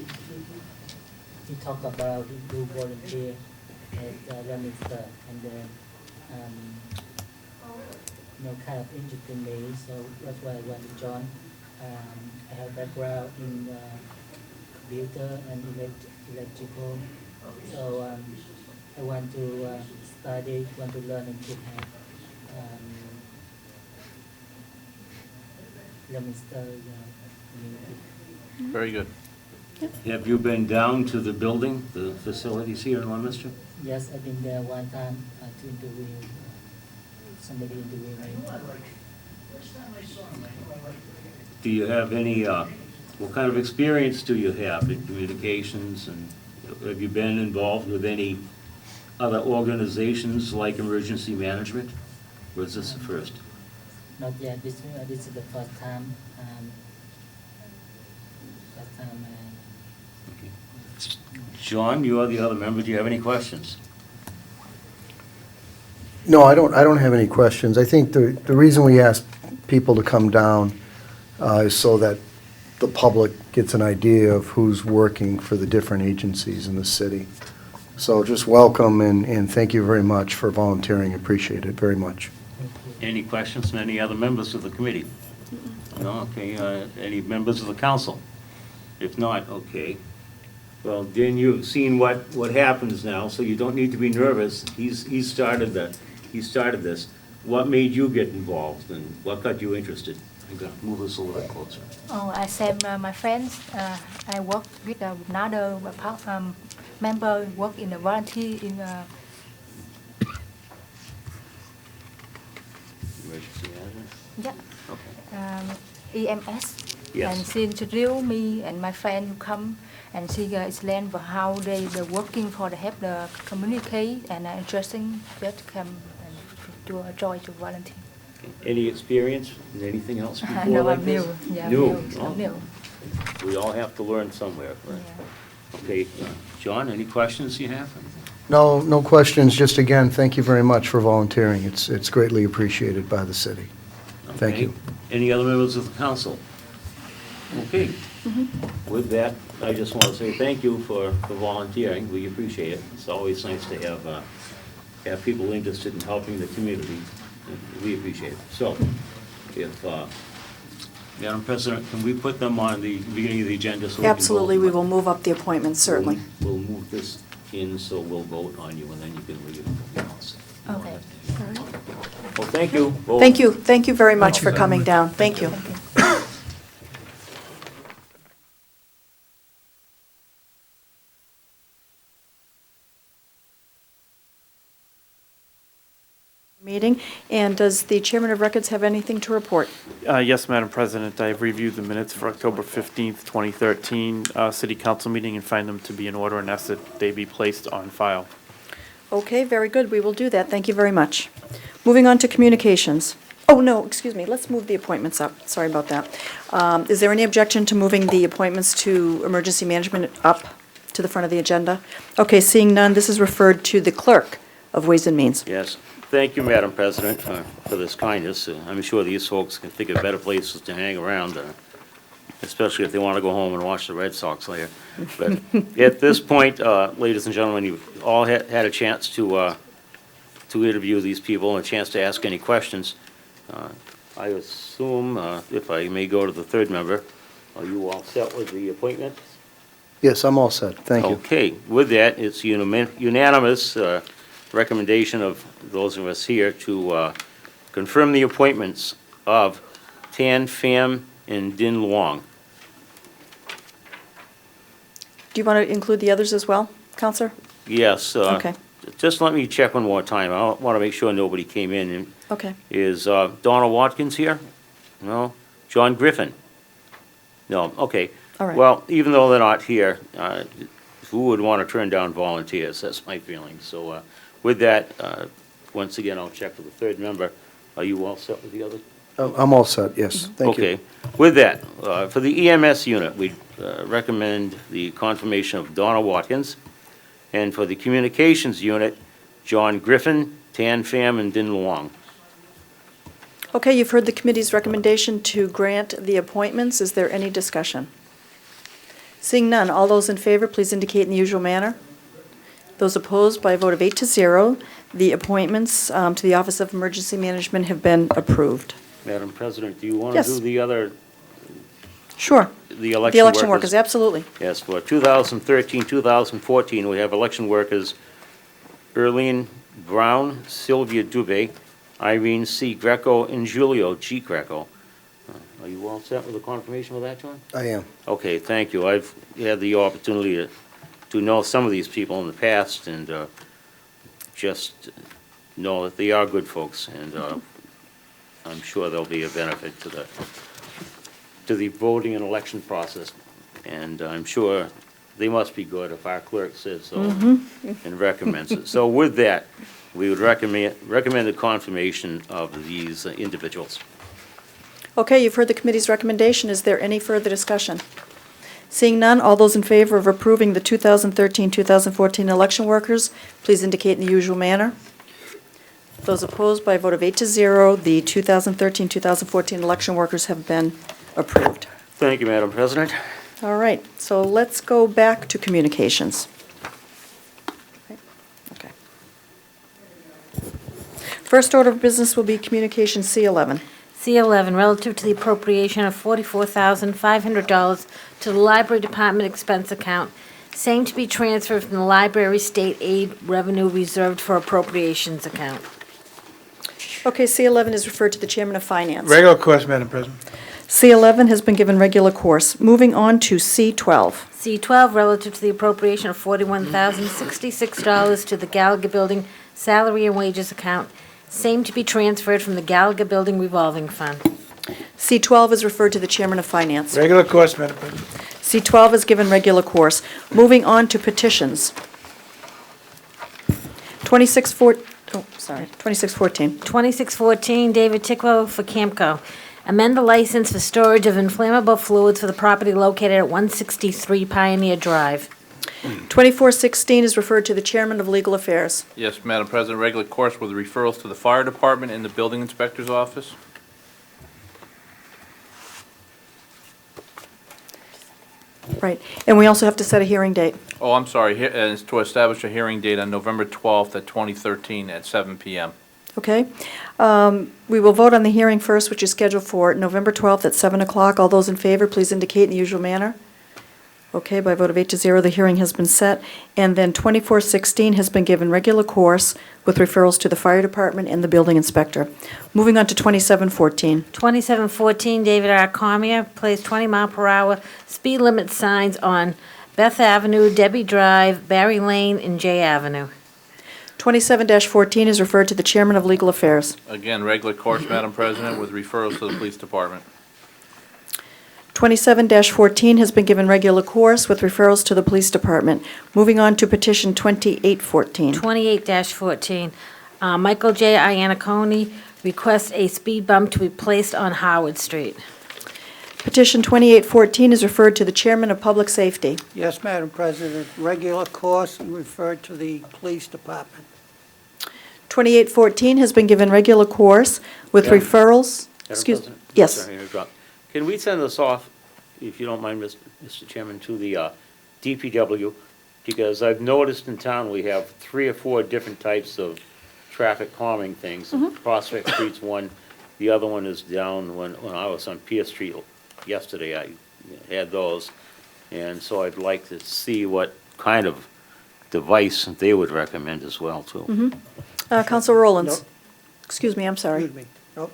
talked about do volunteer at Leominster, and then kind of interested me. So that's why I want to join. I have background in computer and electrical. So I want to study, want to learn and to have Leominster community. Very good. Have you been down to the building, the facilities here in Leominster? Yes, I've been there one time to interview somebody interviewed me. Do you have any, what kind of experience do you have in communications, and have you been involved with any other organizations like emergency management? Or is this the first? Not yet. This is the first time. John, you are the other member. Do you have any questions? No, I don't have any questions. I think the reason we ask people to come down is so that the public gets an idea of who's working for the different agencies in the city. So just welcome and thank you very much for volunteering. Appreciate it very much. Any questions from any other members of the committee? No, okay, any members of the council? If not, okay. Well, then you've seen what happens now, so you don't need to be nervous. He started this. What made you get involved, and what got you interested? I'm gonna move this a little bit closer. Oh, I said my friends. I work with another member. Work in a volunteer in. Emergency management? Yeah. Okay. EMS. Yes. And she introduced me and my friend who come, and she explained for how they're working for the help the communicate and interesting that come and to join to volunteer. Okay. Any experience in anything else before No, like I'm this? new. Yeah, New? I'm new. Oh. I'm new. We all have to learn somewhere, right? Yeah. Okay, John, any questions you have? No questions. Just again, thank you very much for volunteering. It's greatly appreciated by the city. Thank Okay. you. Any other members of the council? Okay. With that, I just want to say thank you for volunteering. We appreciate it. It's always nice to have people interested in helping the community. We appreciate it. So, if, Madam President, can we put them on the beginning of the agenda? So we can vote? Absolutely, we will move up the appointments, certainly. We'll move this in, so we'll vote on you, and then you can leave. Okay. Well, thank you. both. Thank you very much for coming down. Thank you. Meeting, and does the Chairman of Records have anything to report? Yes, Madam President, I've reviewed the minutes for October 15th, 2013 City Council meeting and find them to be in order and ask that they be placed on file. Okay, very good, we will do that, thank you very much. Moving on to communications. Oh, no, excuse me, let's move the appointments up, sorry about that. Is there any objection to moving the appointments to emergency management up to the front of the agenda? Okay, seeing none, this is referred to the clerk of Ways and Means. Yes. Thank you, Madam President, for this kindness. I'm sure these folks can think of better places to hang around, especially if they want to go home and watch the Red Sox later. But at this point, ladies and gentlemen, you've all had a chance to interview these people and a chance to ask any questions. I assume, if I may go to the third member, are you all set with the appointment? Yes, I'm all set. Thank you. Okay, with that, it's unanimous recommendation of those of us here to confirm the appointments of Tan Pham and Din Luong. Do you want to include the others as well, Counselor? Yes. Okay. Just let me check one more time. I want to make sure nobody came in. Okay. Is Donna Watkins here? No? John Griffin? No, okay. All right. Well, even though they're not here, who would want to turn down volunteers? That's my feeling. So with that, once again, I'll check with the third member. Are you all set with the other? I'm all set, yes. Thank you. Okay. With that, for the EMS unit, we recommend the confirmation of Donna Watkins. And for the communications unit, John Griffin, Tan Pham, and Din Luong. Okay, you've heard the committee's recommendation to grant the appointments. Is there any discussion? Seeing none, all those in favor, please indicate in the usual manner. Those opposed, by a vote of 8-0, the appointments to the Office of Emergency Management have been approved. Madam President, do you want to Yes. do the other, Sure. the election workers? The election workers, absolutely. Yes, for 2013, 2014, we have election workers Erlene Brown, Sylvia Dubé, Irene C. Greco, and Julio G. Greco. Are you all set with the confirmation with that, John? I am. Okay, thank you. I've had the opportunity to know some of these people in the past and just know that they are good folks, and I'm sure they'll be a benefit to the voting and election process. And I'm sure they must be good if our clerk says so and recommends it. So with that, we would recommend the confirmation of these individuals. Okay, you've heard the committee's recommendation. Is there any further discussion? Seeing none, all those in favor of approving the 2013-2014 election workers, please indicate in the usual manner. Those opposed, by a vote of 8-0, the 2013-2014 election workers have been approved. Thank you, Madam President. All right, so let's go back to communications. Okay. First order of business will be communication C11. C11, relative to the appropriation of $44,500 to the Library Department expense account, same to be transferred from the Library State Aid Revenue Reserved for Appropriations account. Okay, C11 is referred to the Chairman of Finance. Regular course, Madam President. C11 has been given regular course. Moving on to C12. C12, relative to the appropriation of $41,066 to the Gallagher Building Salary and Wages account, same to be transferred from the Gallagher Building Revolving Fund. C12 is referred to the Chairman of Finance. Regular course, Madam President. C12 is given regular course. Moving on to petitions. 2614. 2614, David Ticklow for Camco. Amend the license for storage of inflammable fluids for the property located at 163 Pioneer Drive. 2416 is referred to the Chairman of Legal Affairs. Yes, Madam President, regular course with referrals to the fire department and the building inspector's office. Right, and we also have to set a hearing date. Oh, I'm sorry, it's to establish a hearing date on November 12th at 2013 at 7 PM. Okay? We will vote on the hearing first, which is scheduled for November 12th at 7 o'clock. All those in favor, please indicate in the usual manner. Okay, by a vote of 8-0, the hearing has been set. And then 2416 has been given regular course with referrals to the fire department and the building inspector. Moving on to 2714. 2714, David R. Cormier, placed 20-mile-per-hour speed limit signs on Beth Avenue, Debbie Drive, Barry Lane, and Jay Avenue. 27-14 is referred to the Chairman of Legal Affairs. Again, regular course, Madam President, with referrals to the police department. 27-14 has been given regular course with referrals to the police department. Moving on to petition 2814. 28-14, Michael J. Iannacone requests a speed bump to be placed on Howard Street. Petition 2814 is referred to the Chairman of Public Safety. Yes, Madam President, regular course and referred to the police department. 2814 has been given regular course with Madam- referrals. Madam Excuse. President? Yes. Sorry to interrupt. Can we send this off, if you don't mind, Mr. Chairman, to the DPW? Because I've noticed in town we have 3 or 4 different types of traffic calming things. Prospect Street's one, the other one is down when I was on Pierce Street yesterday, I had those. And so I'd like to see what kind of device they would recommend as well, too. Counselor Rowlands? Excuse me, I'm sorry. Excuse me. Nope.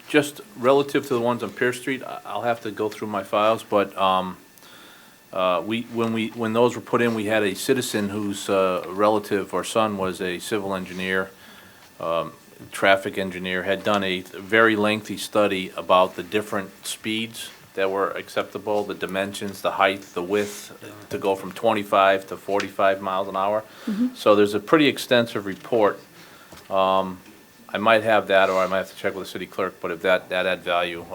Just relative to the ones on Pierce Street, I'll have to go through my files, but when those were put in, we had a citizen whose relative or son was a civil engineer, traffic engineer, had done a very lengthy study about the different speeds that were acceptable, the dimensions, the height, the width, to go from 25 to 45 miles an hour. So there's a pretty extensive report. I might have that, or I might have to check with the city clerk, but if that add value,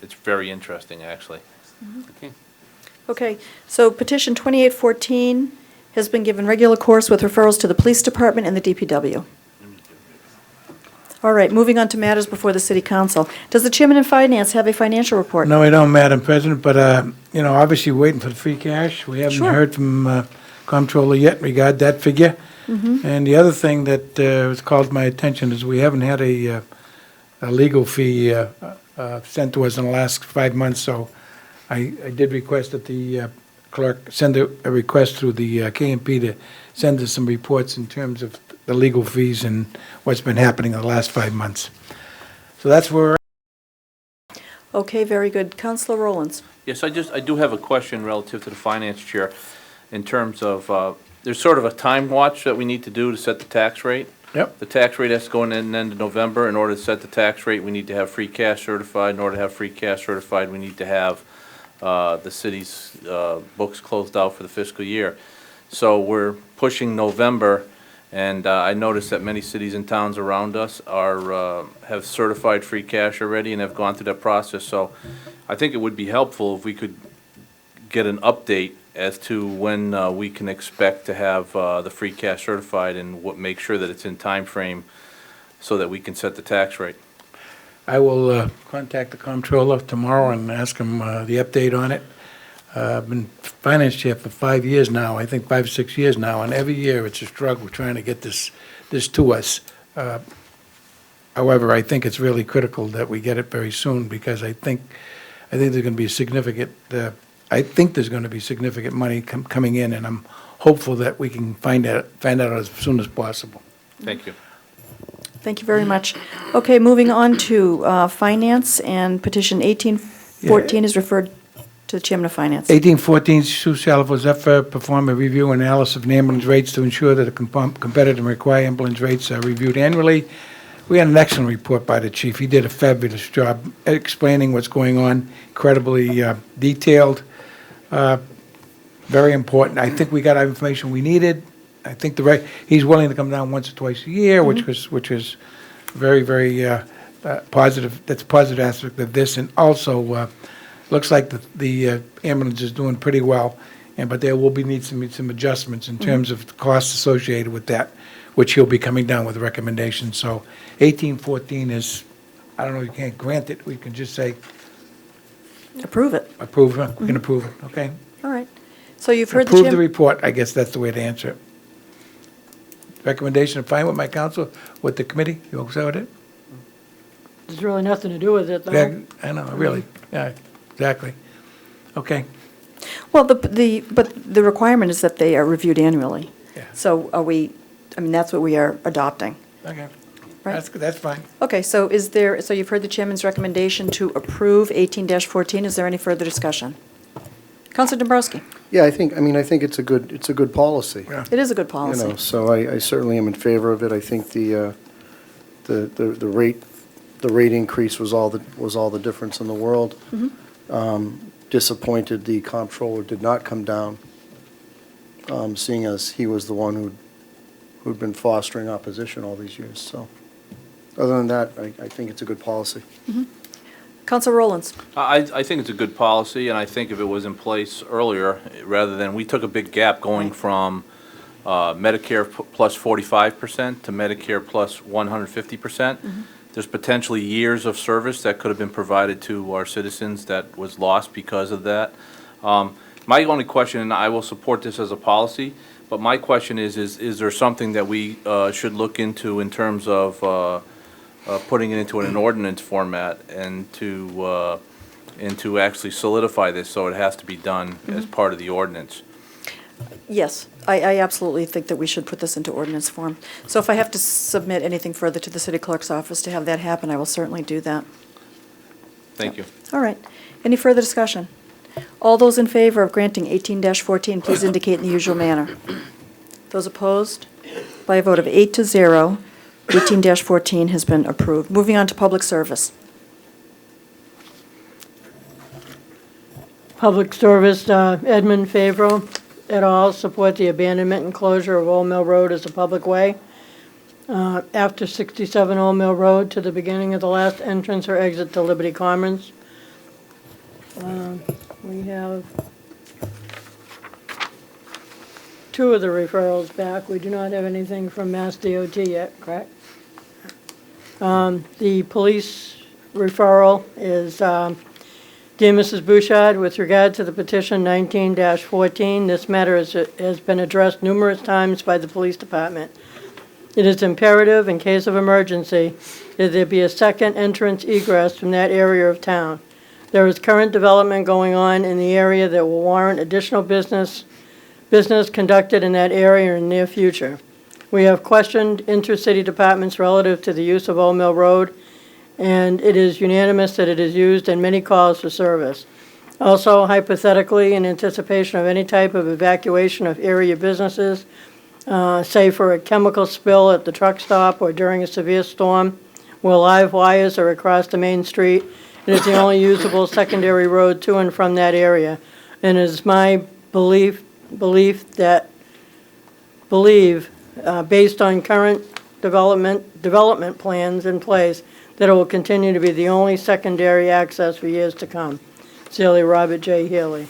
it's very interesting, actually. Okay, so petition 2814 has been given regular course with referrals to the police department and the DPW. All right, moving on to matters before the city council. Does the chairman of finance have a financial report? No, I don't, Madam President, but, obviously waiting for the free cash. We haven't Sure. heard from Comptroller yet in regard that figure. And the other thing that has called my attention is we haven't had a legal fee sent to us in the last 5 months, so I did request that the clerk send a request through the KMP to send us some reports in terms of the legal fees and what's been happening in the last 5 months. So that's where. Okay, very good. Counselor Rowlands? Yes, I do have a question relative to the finance chair in terms of, there's sort of a time watch that we need to do to set the tax rate. Yep. The tax rate has to go in the end of November. In order to set the tax rate, we need to have free cash certified. In order to have free cash certified, we need to have the city's books closed out for the fiscal year. So we're pushing November, and I noticed that many cities and towns around us have certified free cash already and have gone through that process. So I think it would be helpful if we could get an update as to when we can expect to have the free cash certified and make sure that it's in time frame so that we can set the tax rate. I will contact the comptroller tomorrow and ask him the update on it. I've been finance chair for 5 years now, I think 5 or 6 years now, and every year it's a struggle trying to get this to us. However, I think it's really critical that we get it very soon because I think there's going to be significant money coming in, and I'm hopeful that we can find out as soon as possible. Thank you. Thank you very much. Okay, moving on to finance, and petition 1814 is referred to the chairman of finance. 1814, Sue Salvo Zephyr perform a review and analysis of ambulance rates to ensure that the competitive and required ambulance rates are reviewed annually. We had an excellent report by the chief. He did a fabulous job explaining what's going on, incredibly detailed, very important. I think we got our information we needed. I think he's willing to come down once or twice a year, which was very, very positive. That's a positive aspect of this, and also looks like the ambulance is doing pretty well, but there will need some adjustments in terms of the costs associated with that, which he'll be coming down with a recommendation. So 1814 is, I don't know, you can't grant it. We can just say Approve it. approve. We can approve it. Okay. All right. So you've heard the Approve the chairman. report. I guess that's the way to answer it. Recommendation fine with my council, with the committee? You okay with it? There's really nothing to do with it, though. Yeah, I know, really. Yeah, exactly. Okay. Well, but the requirement is that they are reviewed annually. Yeah. So that's what we are adopting. Okay. Right. That's fine. Okay, so so you've heard the chairman's recommendation to approve 18-14. Is there any further discussion? Counselor Dombrowski? Yeah, I think it's a good policy. Yeah. It is a good policy. So I certainly am in favor of it. I think the rate increase was all the difference in the world. Disappointed the comptroller did not come down, seeing as he was the one who'd been fostering opposition all these years. So other than that, I think it's a good policy. Counselor Rowlands? I think it's a good policy, and I think if it was in place earlier, rather than, we took a big gap going from Medicare plus 45% to Medicare plus 150%. There's potentially years of service that could have been provided to our citizens that was lost because of that. My only question, and I will support this as a policy, but my question is there something that we should look into in terms of putting it into an ordinance format and to actually solidify this so it has to be done as part of the ordinance? Yes, I absolutely think that we should put this into ordinance form. So if I have to submit anything further to the city clerk's office to have that happen, I will certainly do that. Thank you. All right. Any further discussion? All those in favor of granting 18-14, please indicate in the usual manner. Those opposed? By a vote of 8-0, 18-14 has been approved. Moving on to public service. Public service, Edmund Favreau et al. Support the abandonment and closure of Old Mill Road as a public way. After 67 Old Mill Road to the beginning of the last entrance or exit to Liberty Commons. We have two of the referrals back. We do not have anything from Mass DOT yet, correct? The police referral is, Dear Mrs. Bouchard, with regard to the petition 19-14, this matter has been addressed numerous times by the police department. It is imperative, in case of emergency, that there be a second entrance egress from that area of town. There is current development going on in the area that will warrant additional business conducted in that area in the near future. We have questioned intercity departments relative to the use of Old Mill Road, and it is unanimous that it is used in many calls for service. Also, hypothetically, in anticipation of any type of evacuation of area businesses, say for a chemical spill at the truck stop or during a severe storm, where live wires are across the main street, it is the only usable secondary road to and from that area. And it is my belief based on current development plans in place, that it will continue to be the only secondary access for years to come. Sincerely, Robert J. Healy.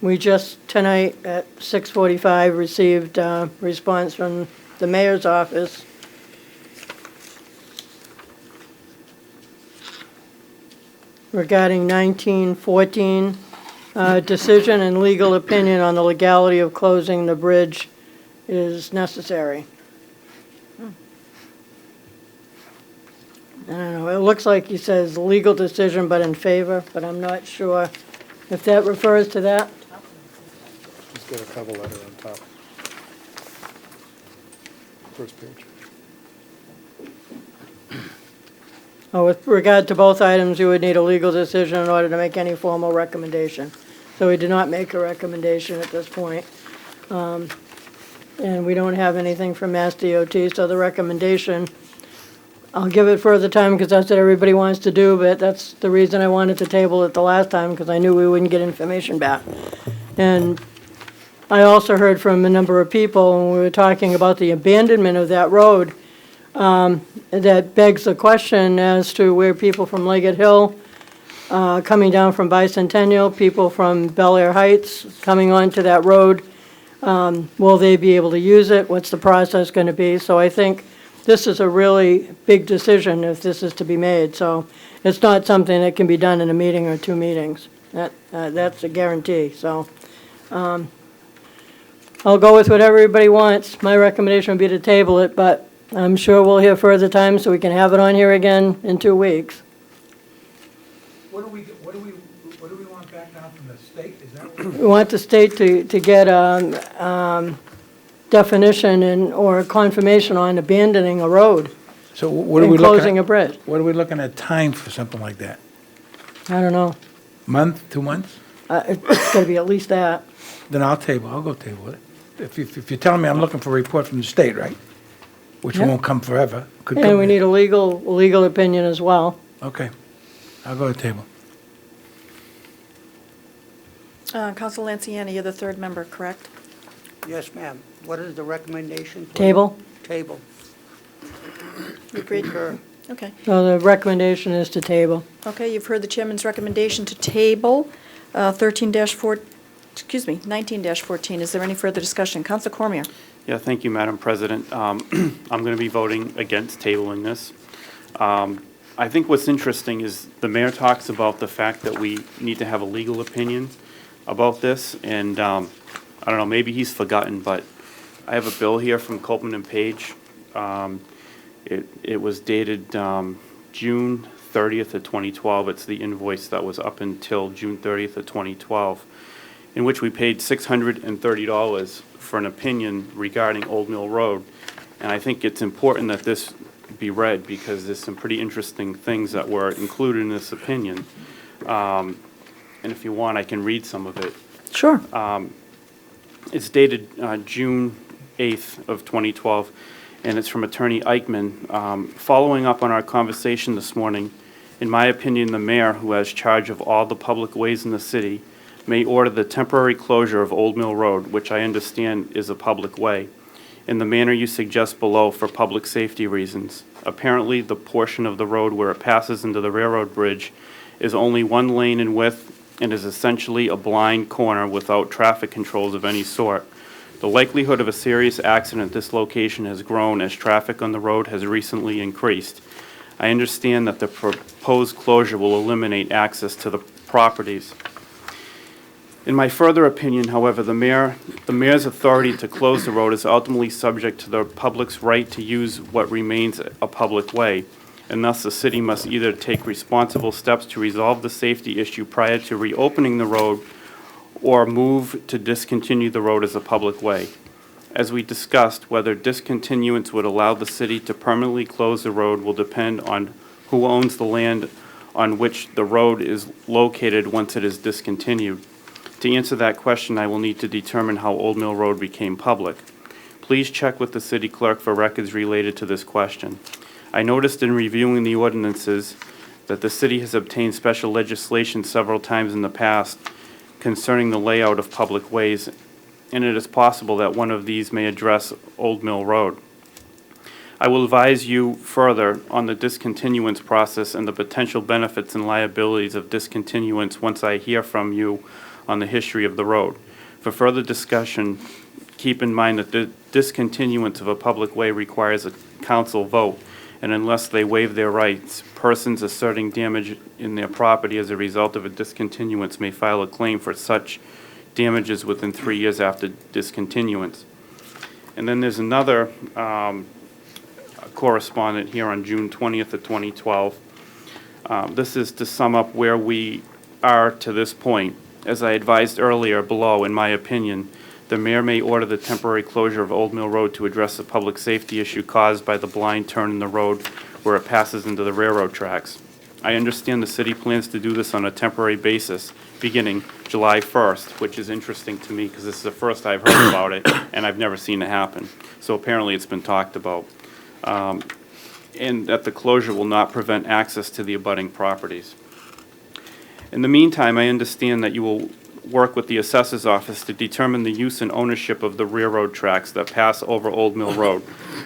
We just tonight at 6:45 received a response from the mayor's office regarding 1914 decision and legal opinion on the legality of closing the bridge is necessary. I don't know, it looks like he says legal decision but in favor, but I'm not sure if that refers to that. He's got a cover letter on top. First page. Oh, with regard to both items, you would need a legal decision in order to make any formal recommendation. So we did not make a recommendation at this point. And we don't have anything from Mass DOT, so the recommendation, I'll give it further time because that's what everybody wants to do, but that's the reason I wanted to table it the last time, because I knew we wouldn't get information back. And I also heard from a number of people when we were talking about the abandonment of that road, that begs the question as to where people from Leggett Hill, coming down from Bicentennial, people from Bel Air Heights coming onto that road, will they be able to use it? What's the process going to be? So I think this is a really big decision if this is to be made. So it's not something that can be done in a meeting or two meetings. That's a guarantee. So I'll go with what everybody wants. My recommendation would be to table it, but I'm sure we'll hear further time so we can have it on here again in 2 weeks. What do we want back now from the state? Is that what We want the state to get definition or confirmation on abandoning a road So what are and we looking at? closing a bridge. What are we looking at time for something like that? I don't know. Month, 2 months? It's got to be at least that. Then I'll go table it. If you're telling me I'm looking for a report from the state, right? Which Yeah. won't come forever. Could And come- we need a legal opinion as well. Okay, I'll go to table. Council Lanciani, you're the third member, correct? Yes, ma'am. What is the recommendation? please? Table. Table. Agreed. Okay. So the recommendation is to table. Okay, you've heard the chairman's recommendation to table 19-14. Is there any further discussion? Council Cormier. Yeah, thank you, Madam President. I'm going to be voting against tabling this. I think what's interesting is the mayor talks about the fact that we need to have a legal opinion about this, and I don't know, maybe he's forgotten, but I have a bill here from Copeland and Page. It was dated June 30th of 2012. It's the invoice that was up until June 30th of 2012. in which we paid $630 for an opinion regarding Old Mill Road. And I think it's important that this be read because there's some pretty interesting things that were included in this opinion. And if you want, I can read some of it. Sure. It's dated June 8th of 2012, and it's from Attorney Eichmann. Following up on our conversation this morning, in my opinion, the mayor, who has charge of all the public ways in the city, may order the temporary closure of Old Mill Road, which I understand is a public way, in the manner you suggest below for public safety reasons. Apparently, the portion of the road where it passes into the railroad bridge is only one lane in width and is essentially a blind corner without traffic controls of any sort. The likelihood of a serious accident at this location has grown as traffic on the road has recently increased. I understand that the proposed closure will eliminate access to the properties. In my further opinion, however, the mayor's authority to close the road is ultimately subject to the public's right to use what remains a public way, and thus the city must either take responsible steps to resolve the safety issue prior to reopening the road or move to discontinue the road as a public way. As we discussed, whether discontinuance would allow the city to permanently close the road will depend on who owns the land on which the road is located once it is discontinued. To answer that question, I will need to determine how Old Mill Road became public. Please check with the city clerk for records related to this question. I noticed in reviewing the ordinances that the city has obtained special legislation several times in the past concerning the layout of public ways, and it is possible that one of these may address Old Mill Road. I will advise you further on the discontinuance process and the potential benefits and liabilities of discontinuance once I hear from you on the history of the road. For further discussion, keep in mind that the discontinuance of a public way requires a council vote, and unless they waive their rights, persons asserting damage in their property as a result of a discontinuance may file a claim for such damages within 3 years after discontinuance. And then there's another correspondent here on June 20th of 2012. This is to sum up where we are to this point. As I advised earlier below, in my opinion, the mayor may order the temporary closure of Old Mill Road to address the public safety issue caused by the blind turn in the road where it passes into the railroad tracks. I understand the city plans to do this on a temporary basis beginning July 1st, which is interesting to me because this is the first I've heard about it and I've never seen it happen. So apparently it's been talked about. And that the closure will not prevent access to the abutting properties. In the meantime, I understand that you will work with the assessor's office to determine the use and ownership of the railroad tracks that pass over Old Mill Road.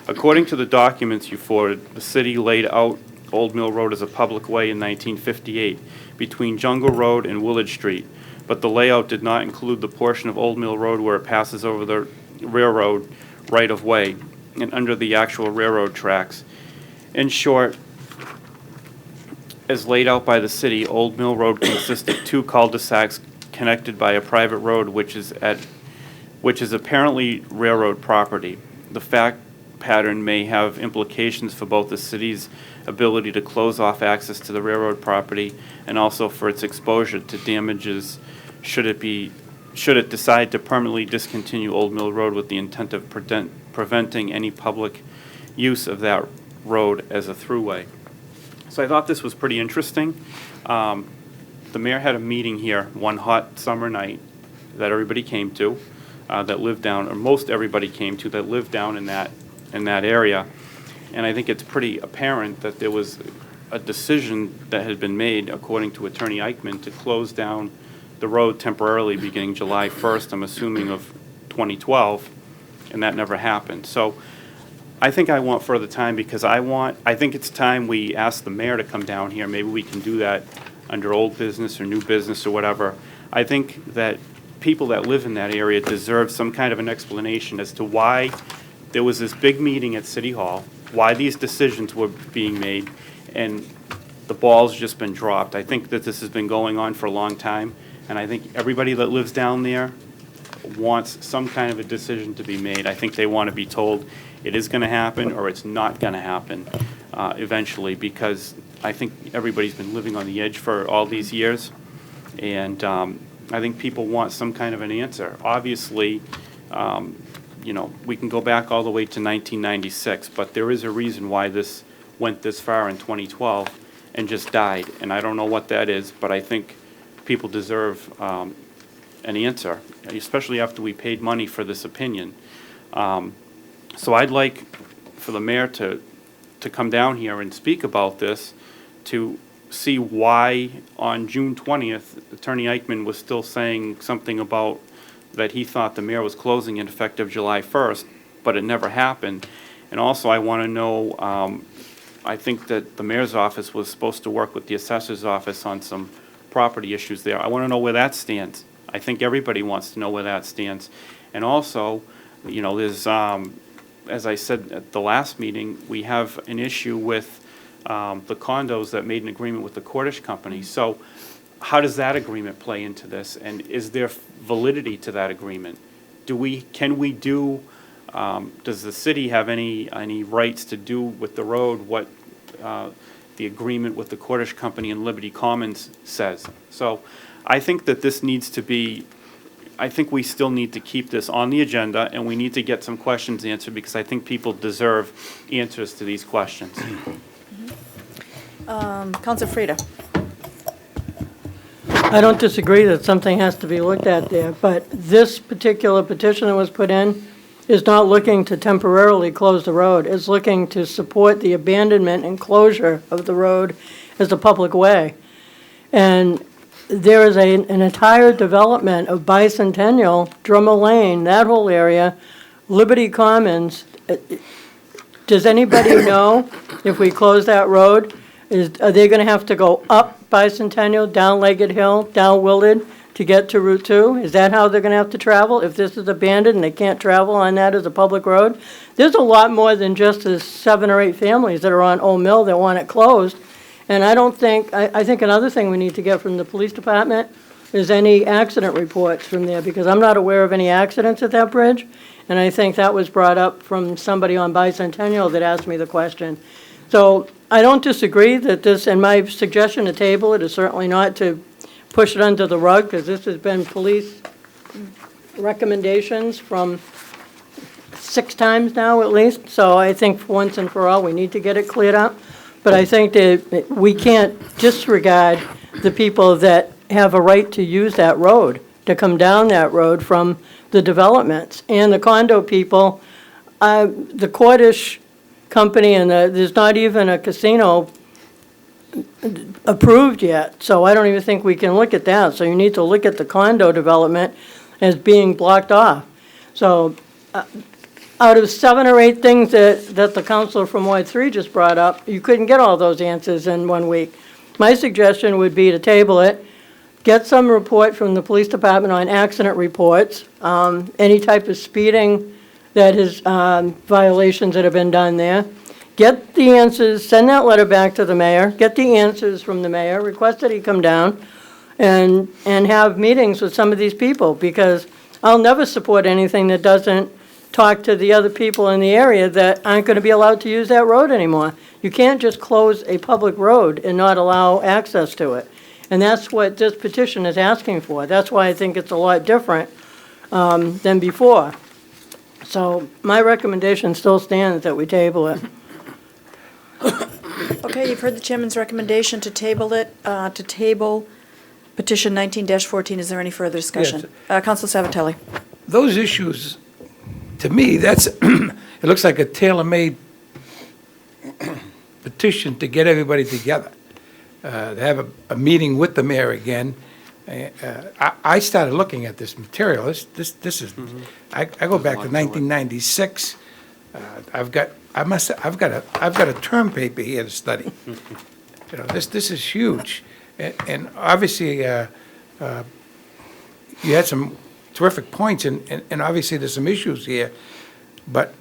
According to the documents you forwarded, the city laid out Old Mill Road as a public way in 1958 between Jungle Road and Willard Street, but the layout did not include the portion of Old Mill Road where it passes over the railroad right-of-way and under the actual railroad tracks. In short, as laid out by the city, Old Mill Road consists of two cul-de-sacs connected by a private road which is apparently railroad property. The fact pattern may have implications for both the city's ability to close off access to the railroad property and also for its exposure to damages should it decide to permanently discontinue Old Mill Road with the intent of preventing any public use of that road as a throughway. So I thought this was pretty interesting. The mayor had a meeting here one hot summer night that everybody came to, that lived down, or most everybody came to that lived down in that area. And I think it's pretty apparent that there was a decision that had been made, according to Attorney Eichmann, to close down the road temporarily beginning July 1st, I'm assuming, of 2012, and that never happened. So I think I want further time because I think it's time we ask the mayor to come down here. Maybe we can do that under old business or new business or whatever. I think that people that live in that area deserve some kind of an explanation as to why there was this big meeting at City Hall, why these decisions were being made, and the ball's just been dropped. I think that this has been going on for a long time, and I think everybody that lives down there wants some kind of a decision to be made. I think they want to be told it is going to happen or it's not going to happen eventually, because I think everybody's been living on the edge for all these years, and I think people want some kind of an answer. Obviously, you know, we can go back all the way to 1996, but there is a reason why this went this far in 2012 and just died. And I don't know what that is, but I think people deserve an answer, especially after we paid money for this opinion. So I'd like for the mayor to come down here and speak about this, to see why on June 20th, Attorney Eichmann was still saying something about that he thought the mayor was closing it effective July 1st, but it never happened. And also, I want to know, I think that the mayor's office was supposed to work with the assessor's office on some property issues there. I want to know where that stands. I think everybody wants to know where that stands. And also, you know, there's, as I said at the last meeting, we have an issue with the condos that made an agreement with the Cordish company. So how does that agreement play into this? And is there validity to that agreement? Can we do, does the city have any rights to do with the road what the agreement with the Cordish company and Liberty Commons says? So I think that this needs to be, I think we still need to keep this on the agenda, and we need to get some questions answered, because I think people deserve answers to these questions. Councilor Frida. I don't disagree that something has to be looked at there, but this particular petition that was put in is not looking to temporarily close the road. It's looking to support the abandonment and closure of the road as a public way. And there is an entire development of Bicentennial, Drummer Lane, that whole area, Liberty Commons. Does anybody know if we close that road, are they going to have to go up Bicentennial, down Leggett Hill, down Willard to get to Route 2? Is that how they're going to have to travel? If this is abandoned and they can't travel on that as a public road? There's a lot more than just the 7 or 8 families that are on Old Mill that want it closed. And I don't think, I think another thing we need to get from the police department is any accident reports from there, because I'm not aware of any accidents at that bridge. And I think that was brought up from somebody on Bicentennial that asked me the question. So I don't disagree that this, and my suggestion to table it is certainly not to push it under the rug, because this has been police recommendations from 6 times now at least. So I think once and for all, we need to get it cleared up. But I think that we can't disregard the people that have a right to use that road, to come down that road from the developments. And the condo people, the Cordish company, and there's not even a casino approved yet. So I don't even think we can look at that. So you need to look at the condo development as being blocked off. So out of 7 or 8 things that the counselor from Ward 3 just brought up, you couldn't get all those answers in 1 week. My suggestion would be to table it, get some report from the police department on accident reports, any type of speeding that is violations that have been done there. Get the answers, send that letter back to the mayor, get the answers from the mayor, request that he come down and have meetings with some of these people, because I'll never support anything that doesn't talk to the other people in the area that aren't going to be allowed to use that road anymore. You can't just close a public road and not allow access to it. And that's what this petition is asking for. That's why I think it's a lot different than before. So my recommendation still stands that we table it. Okay, you've heard the chairman's recommendation to table it, to table petition 19-14. Is there any further discussion? Councilor Savatelli. Those issues, to me, that's, it looks like a tailor-made petition to get everybody together, to have a meeting with the mayor again. I started looking at this material. This is, I go back to 1996. I've got a term paper here to study. You know, this is huge, and obviously you had some terrific points, and obviously there's some issues here, but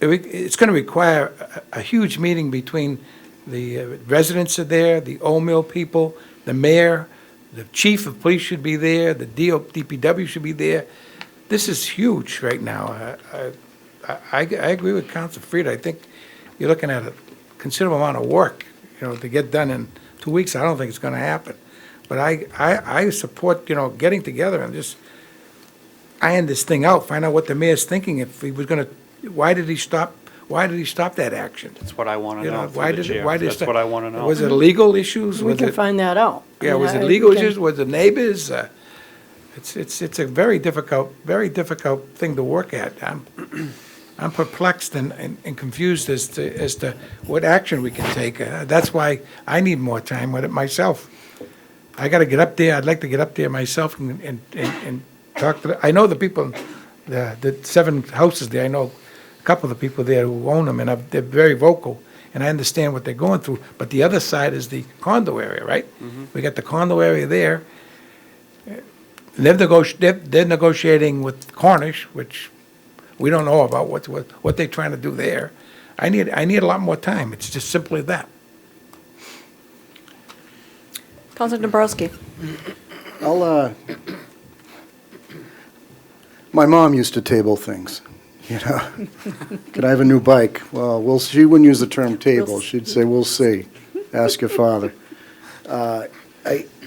it's going to require a huge meeting between the residents are there, the Old Mill people, the mayor, the chief of police should be there, the DPW should be there. This is huge right now. I agree with Councilor Fried. I think you're looking at a considerable amount of work, you know, to get done in 2 weeks. I don't think it's going to happen. But I support, getting together and just iron this thing out, find out what the mayor's thinking, if he was gonna, why did he stop that action? That's what I want to You know know, through the chair. why did it That's stop? what I want to know. Was it legal issues? We Was can it- find that out. I Yeah, mean, was it I- legal we can- issues? Was it neighbors? It's a very difficult thing to work at. I'm perplexed and confused as to what action we can take. That's why I need more time with it myself. I gotta get up there, I'd like to get up there myself and talk to, I know the people, the 7 houses there, I know a couple of the people there who own them, and they're very vocal, and I understand what they're going through, but the other side is the condo area, right? We got the condo area there. They're negotiating with Cornish, which we don't know about what they're trying to do there. I need a lot more time. It's just simply that. Counselor Dombrowski. My mom used to table things, Could I have a new bike? Well, she wouldn't use the term table. She'd say, we'll see. Ask your father. I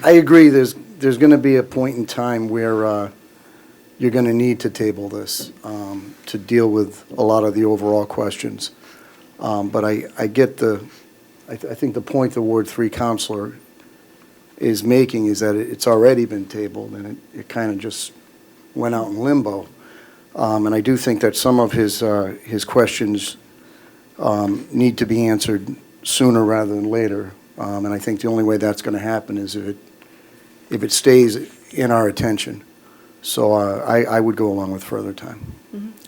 agree, there's going to be a point in time where you're going to need to table this to deal with a lot of the overall questions. But I get I think the point the Ward 3 counselor is making is that it's already been tabled, and it kind of just went out in limbo. And I do think that some of his questions need to be answered sooner rather than later. And I think the only way that's going to happen is if it stays in our attention. So I would go along with further time.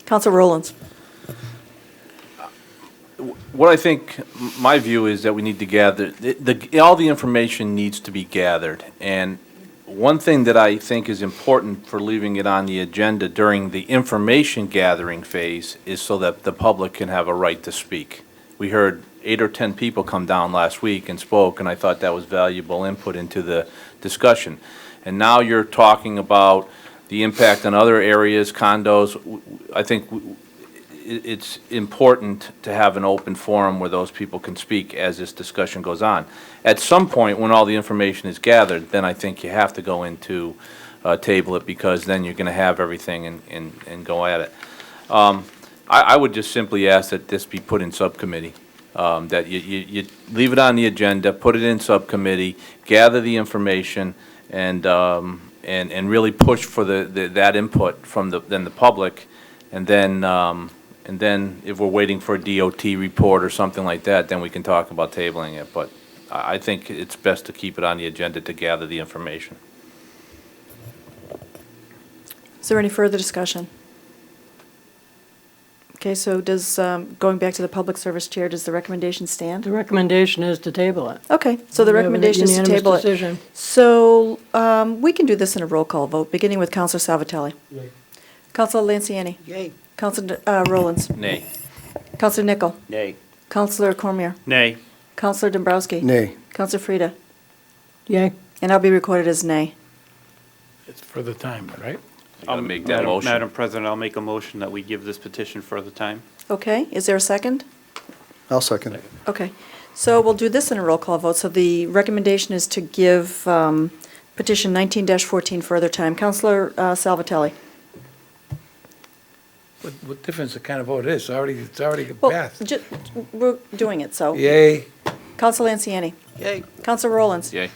Counselor Rowlands. What I think, my view is that we need to gather, all the information needs to be gathered. And one thing that I think is important for leaving it on the agenda during the information gathering phase is so that the public can have a right to speak. We heard 8 or 10 people come down last week and spoke, and I thought that was valuable input into the discussion. And now you're talking about the impact on other areas, condos. I think it's important to have an open forum where those people can speak as this discussion goes on. At some point, when all the information is gathered, then I think you have to go into table it, because then you're going to have everything and go at it. I would just simply ask that this be put in subcommittee, that you leave it on the agenda, put it in subcommittee, gather the information, and really push for that input from the public, and then if we're waiting for a DOT report or something like that, then we can talk about tabling it. But I think it's best to keep it on the agenda to gather the information. Is there any further discussion? Okay, so going back to the Public Service Chair, does the recommendation stand? The recommendation is to table it. Okay, so the We have a recommendation is to unanimous table it. decision. So we can do this in a roll call vote, beginning with Counselor Salvatelli. Yay. Counselor Lanciani. Yay. Counselor Rowlands. Nay. Counselor Nichol. Nay. Counselor Cormier. Nay. Counselor Dombrowski. Nay. Counselor Frida. Yay. And I'll be recorded as nay. It's for the time, right? You gotta make that motion. Madam President, I'll make a motion that we give this petition further time. Okay, is there a second? I'll second it. Okay, so we'll do this in a roll call vote. So the recommendation is to give petition 19-14 further time. Counselor Salvatelli. What difference the kind of vote it is? It's already Well, passed. we're doing it, so. Yay. Counselor Lanciani. Yay. Counselor Rowlands. Yay.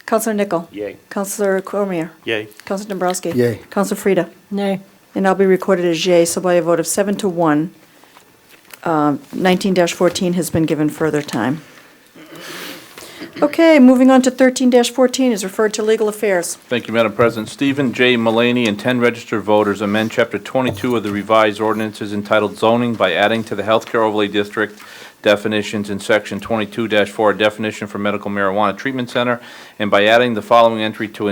Counselor Nichol. Yay. Counselor Cormier. Yay. Counselor Dombrowski. Yay. Counselor Frida. Nay. And I'll be recorded as yay, so by a vote of 7-1, 19-14 has been given further time. Okay, moving on to 13-14 is referred to Legal Affairs. Thank you, Madam President. Stephen J. Mullaney and 10 registered voters amend Chapter 22 of the revised ordinances entitled zoning by adding to the healthcare overlay district definitions in Section 22-4, definition for medical marijuana treatment center, and by adding the following entry to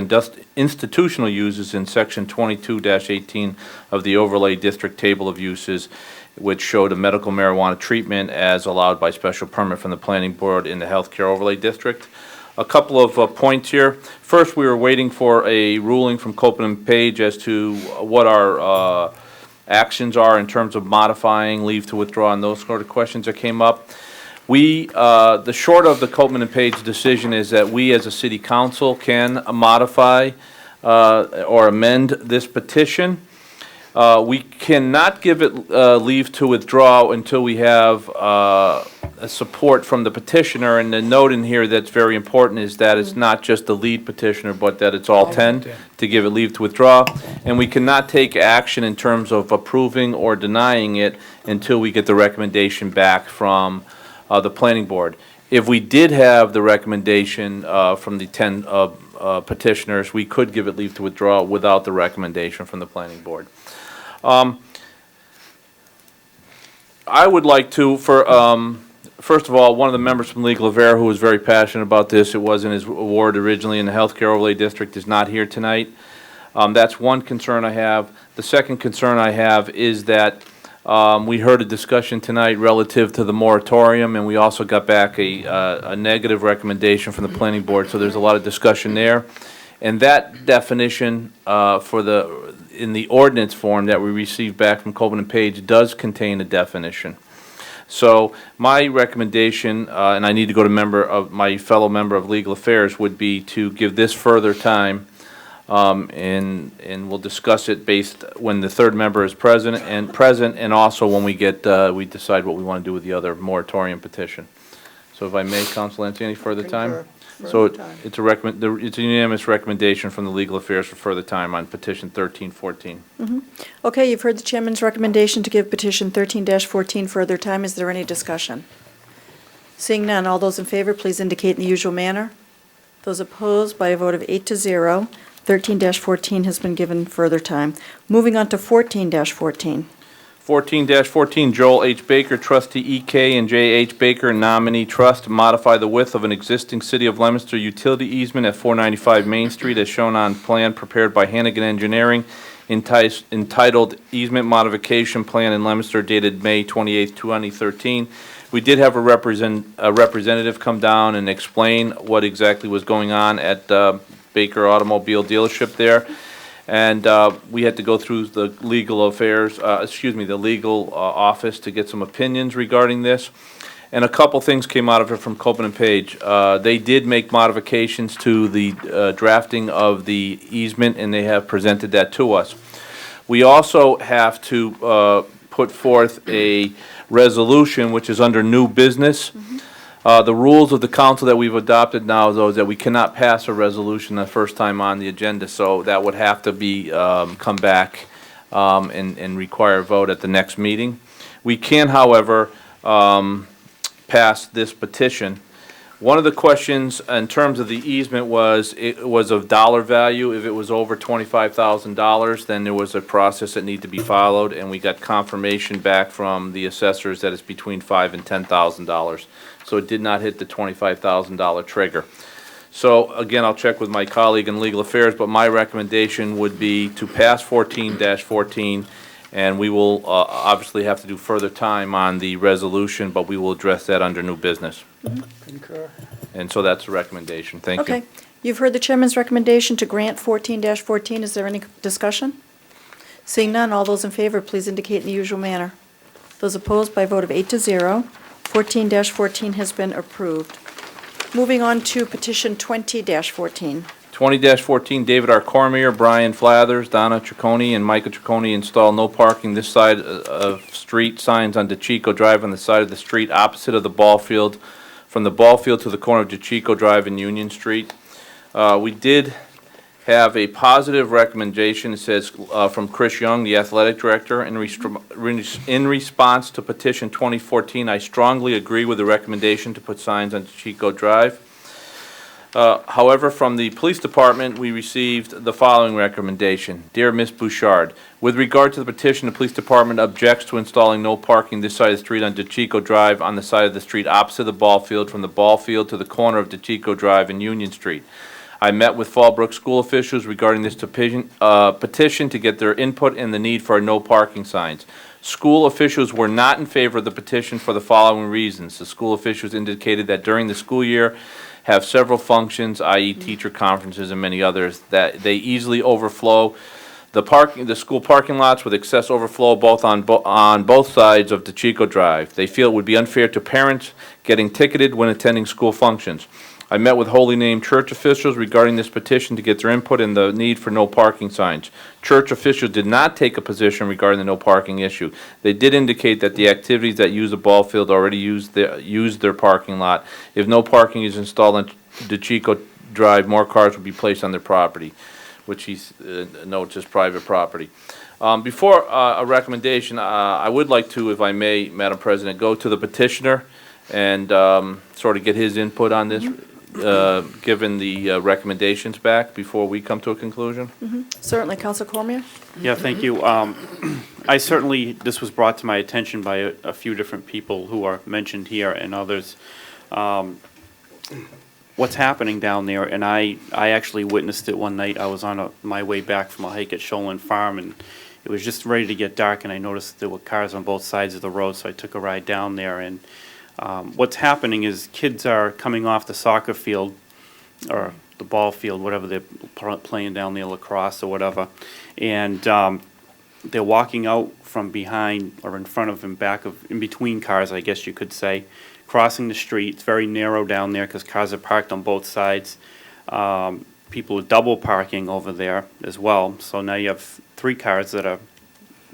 institutional uses in Section 22-18 of the overlay district table of uses, which showed a medical marijuana treatment as allowed by special permit from the planning board in the healthcare overlay district. A couple of points here. First, we were waiting for a ruling from Copeland and Page as to what our actions are in terms of modifying leave to withdraw and those sort of questions that came up. The short of the Copman and Page decision is that we, as a city council, can modify or amend this petition. We cannot give it leave to withdraw until we have a support from the petitioner. And the note in here that's very important is that it's not just the lead petitioner, but that it's all 10 to give it leave to withdraw. And we cannot take action in terms of approving or denying it until we get the recommendation back from the planning board. If we did have the recommendation from the 10 petitioners, we could give it leave to withdraw without the recommendation from the planning board. I would like to, first of all, one of the members from Legal Affairs who was very passionate about this, it wasn't his ward originally in the Healthcare Overlay District, is not here tonight. That's one concern I have. The second concern I have is that we heard a discussion tonight relative to the moratorium, and we also got back a negative recommendation from the planning board, so there's a lot of discussion there. And that definition in the ordinance form that we received back from Copman and Page does contain a definition. So my recommendation, and I need to go to my fellow member of Legal Affairs, would be to give this further time, and we'll discuss it based when the third member is present, and also when we decide what we want to do with the other moratorium petition. So if I may, Council Lancy, any further time? So it's a unanimous recommendation from the Legal Affairs for further time on petition 1314. Okay, you've heard the chairman's recommendation to give petition 13-14 further time. Is there any discussion? Seeing none, all those in favor, please indicate in the usual manner. Those opposed, by a vote of 8-0, 13-14 has been given further time. Moving on to 14-14. 14-14, Joel H. Baker, trustee E.K. and J. H. Baker, nominee trust, to modify the width of an existing City of Leominster utility easement at 495 Main Street as shown on plan prepared by Hannigan Engineering, entitled Easement Modification Plan in Leominster, dated May 28, 2013. We did have a representative come down and explain what exactly was going on at Baker Automobile Dealership there. And we had to go through the legal affairs, the legal office to get some opinions regarding this. And a couple things came out of it from Copman and Page. They did make modifications to the drafting of the easement, and they have presented that to us. We also have to put forth a resolution, which is under new business. The rules of the council that we've adopted now, though, is that we cannot pass a resolution the first time on the agenda, so that would have to be, come back and require a vote at the next meeting. We can, however, pass this petition. One of the questions in terms of the easement was, it was of dollar value. If it was over $25,000, then there was a process that needed to be followed, and we got confirmation back from the assessors that it's between $5,000 and $10,000. So it did not hit the $25,000 trigger. So again, I'll check with my colleague in Legal Affairs, but my recommendation would be to pass 14-14, and we will obviously have to do further time on the resolution, but we will address that under new business. Concur. And so that's the recommendation. Thank you. Okay, you've heard the chairman's recommendation to grant 14-14. Is there any discussion? Seeing none, all those in favor, please indicate in the usual manner. Those opposed, by a vote of 8-0, 14-14 has been approved. Moving on to petition 20-14. 20-14, David R. Cormier, Brian Flathers, Donna Ciccone, and Michael Ciccone install no parking this side of street signs on DeChico Drive on the side of the street opposite of the ball field, from the ball field to the corner of DeChico Drive and Union Street. We did have a positive recommendation, it says, from Chris Young, the athletic director. In response to petition 2014, I strongly agree with the recommendation to put signs on DeChico Drive. However, from the police department, we received the following recommendation. Dear Ms. Bouchard, with regard to the petition, the police department objects to installing no parking this side of the street on DeChico Drive on the side of the street opposite the ball field, from the ball field to the corner of DeChico Drive and Union Street. I met with Fallbrook school officials regarding this petition to get their input and the need for no parking signs. School officials were not in favor of the petition for the following reasons. The school officials indicated that during the school year have several functions, i.e. teacher conferences and many others, that they easily overflow. The school parking lots with excess overflow both on both sides of DeChico Drive. They feel it would be unfair to parents getting ticketed when attending school functions. I met with Holy Name Church officials regarding this petition to get their input and the need for no parking signs. Church officials did not take a position regarding the no parking issue. They did indicate that the activities that use the ball field already use their parking lot. If no parking is installed on DeChico Drive, more cars will be placed on their property, which he notes is private property. Before a recommendation, I would like to, if I may, Madam President, go to the petitioner and sort of get his input on this, given the recommendations back before we come to a conclusion. Certainly, Counsel Cormier? Yeah, thank you. I certainly, this was brought to my attention by a few different people who are mentioned here and others. What's happening down there, and I actually witnessed it one night. I was on my way back from a hike at Shoalin Farm, and it was just ready to get dark, and I noticed there were cars on both sides of the road, so I took a ride down there. And what's happening is kids are coming off the soccer field, or the ball field, whatever they're playing down there, lacrosse or whatever, and they're walking out from behind or in front of and back of, in between cars, I guess you could say, crossing the street. It's very narrow down there because cars are parked on both sides. People are double parking over there as well. So now you have 3 cars that are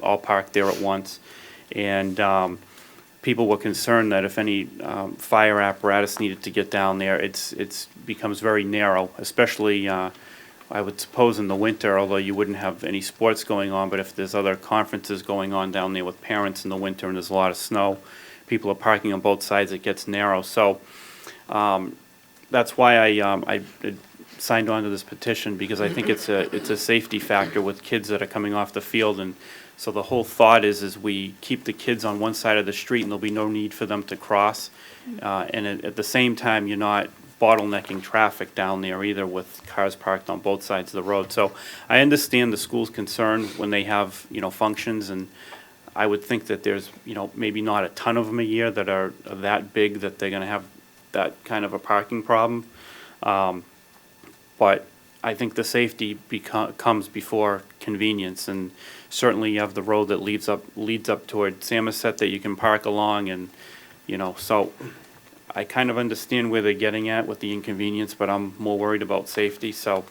all parked there at once. And people were concerned that if any fire apparatus needed to get down there, it's becomes very narrow, especially I would suppose in the winter, although you wouldn't have any sports going on, but if there's other conferences going on down there with parents in the winter and there's a lot of snow, people are parking on both sides, it gets narrow. So that's why I signed on to this petition, because I think it's a safety factor with kids that are coming off the field. And so the whole thought is we keep the kids on one side of the street and there'll be no need for them to cross. And at the same time, you're not bottlenecking traffic down there either with cars parked on both sides of the road. So I understand the school's concern when they have, functions, and I would think that there's, maybe not a ton of them a year that are that big that they're going to have that kind of a parking problem. But I think the safety comes before convenience, and certainly you have the road that leads up toward Samoset that you can park along, and, so I kind of understand where they're getting at with the inconvenience, but I'm more worried about safety. So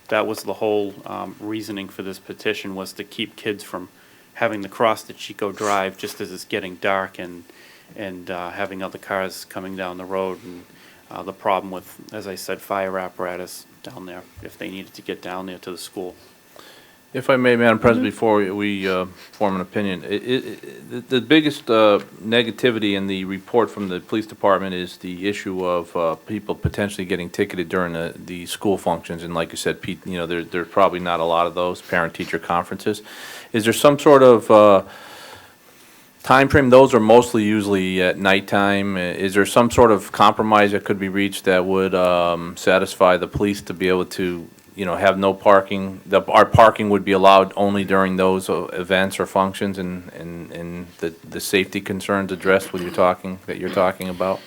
that was the whole reasoning for this petition, was to keep kids from having to cross the Chico Drive just as it's getting dark, and having other cars coming down the road, and the problem with, as I said, fire apparatus down there if they needed to get down there to the school. If I may, Madam President, before we form an opinion, the biggest negativity in the report from the police department is the issue of people potentially getting ticketed during the school functions. And like you said, Pete, there's probably not a lot of those parent-teacher conferences. Is there some sort of time frame? Those are mostly usually at nighttime. Is there some sort of compromise that could be reached that would satisfy the police to be able to have no parking? Our parking would be allowed only during those events or functions, and the safety concerns addressed that you're talking about?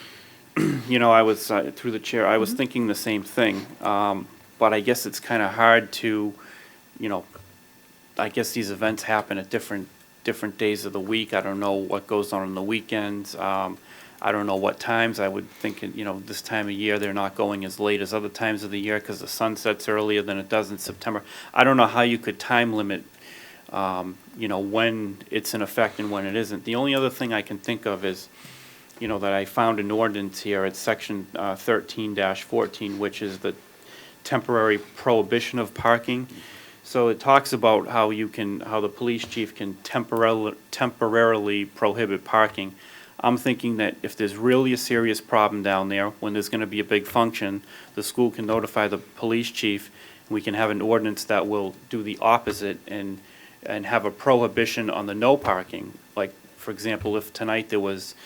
I was, through the chair, I was thinking the same thing. But I guess it's kind of hard to, I guess these events happen at different days of the week. I don't know what goes on the weekends. I don't know what times. I would think, this time of year, they're not going as late as other times of the year because the sun sets earlier than it does in September. I don't know how you could time limit, when it's in effect and when it isn't. The only other thing I can think of is, that I found an ordinance here. It's section 13-14, which is the temporary prohibition of parking. So it talks about how the police chief can temporarily prohibit parking. I'm thinking that if there's really a serious problem down there, when there's going to be a big function, the school can notify the police chief, and we can have an ordinance that will do the opposite and have a prohibition on the no parking. Like, for example, if tonight there was,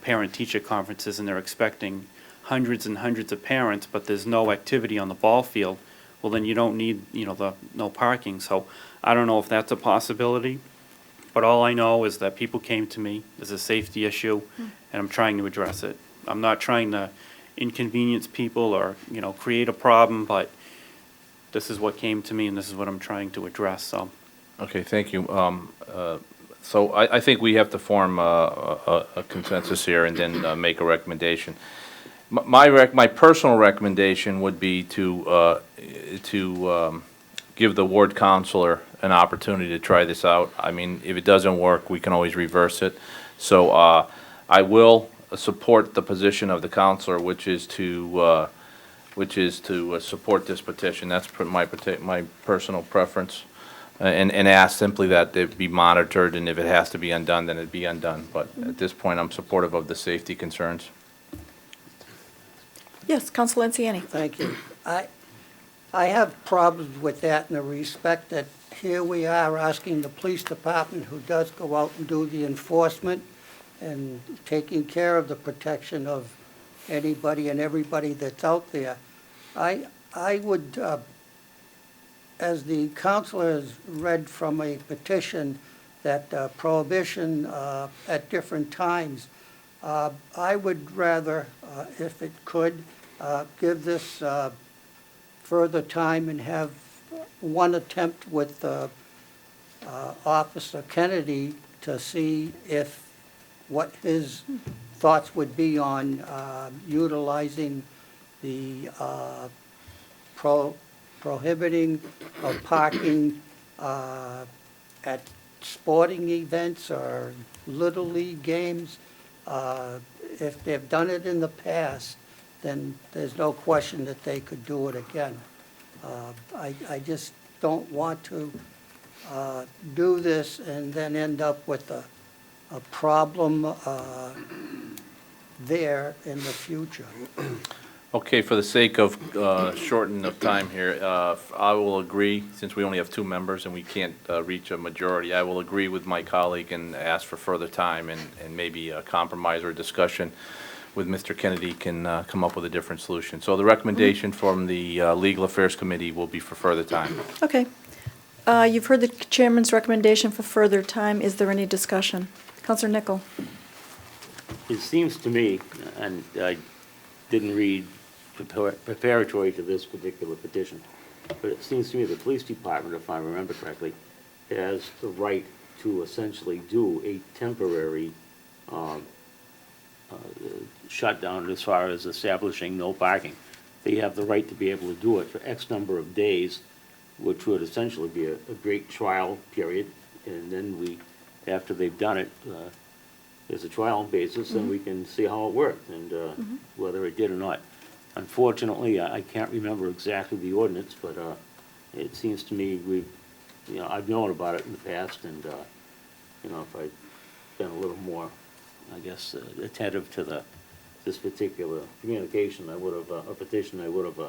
parent-teacher conferences and they're expecting hundreds and hundreds of parents, but there's no activity on the ball field, well, then you don't need, the no parking. So I don't know if that's a possibility. But all I know is that people came to me as a safety issue, and I'm trying to address it. I'm not trying to inconvenience people or, create a problem, but this is what came to me, and this is what I'm trying to address. So Okay, thank you. So I think we have to form a consensus here and then make a recommendation. My personal recommendation would be to give the ward counselor an opportunity to try this out. I mean, if it doesn't work, we can always reverse it. So I will support the position of the counselor, which is to support this petition. That's my personal preference. And ask simply that it be monitored, and if it has to be undone, then it be undone. But at this point, I'm supportive of the safety concerns. Yes, Counsel Lanciani. Thank you. I have problems with that in the respect that here we are asking the police department, who does go out and do the enforcement and taking care of the protection of anybody and everybody that's out there. I would, as the counselor has read from a petition that prohibition at different times, I would rather, if it could, give this further time and have one attempt with Officer Kennedy to see what his thoughts would be on utilizing the prohibiting of parking at sporting events or Little League games. If they've done it in the past, then there's no question that they could do it again. I just don't want to do this and then end up with a problem there in the future. Okay, for the sake of shortening of time here, I will agree, since we only have 2 members and we can't reach a majority, I will agree with my colleague and ask for further time, and maybe a compromise or a discussion with Mr. Kennedy can come up with a different solution. So the recommendation from the Legal Affairs Committee will be for further time. Okay. You've heard the chairman's recommendation for further time. Is there any discussion? Counselor Nichol. It seems to me, and I didn't read preparatory to this particular petition, but it seems to me the police department, if I remember correctly, has the right to essentially do a temporary shutdown as far as establishing no parking. They have the right to be able to do it for X number of days, which would essentially be a great trial period, and then after they've done it, as a trial basis, then we can see how it worked and whether it did or not. Unfortunately, I can't remember exactly the ordinance, but it seems to me I've known about it in the past, and if I'd been a little more, I guess, attentive to this particular communication, I would have a petition. I would have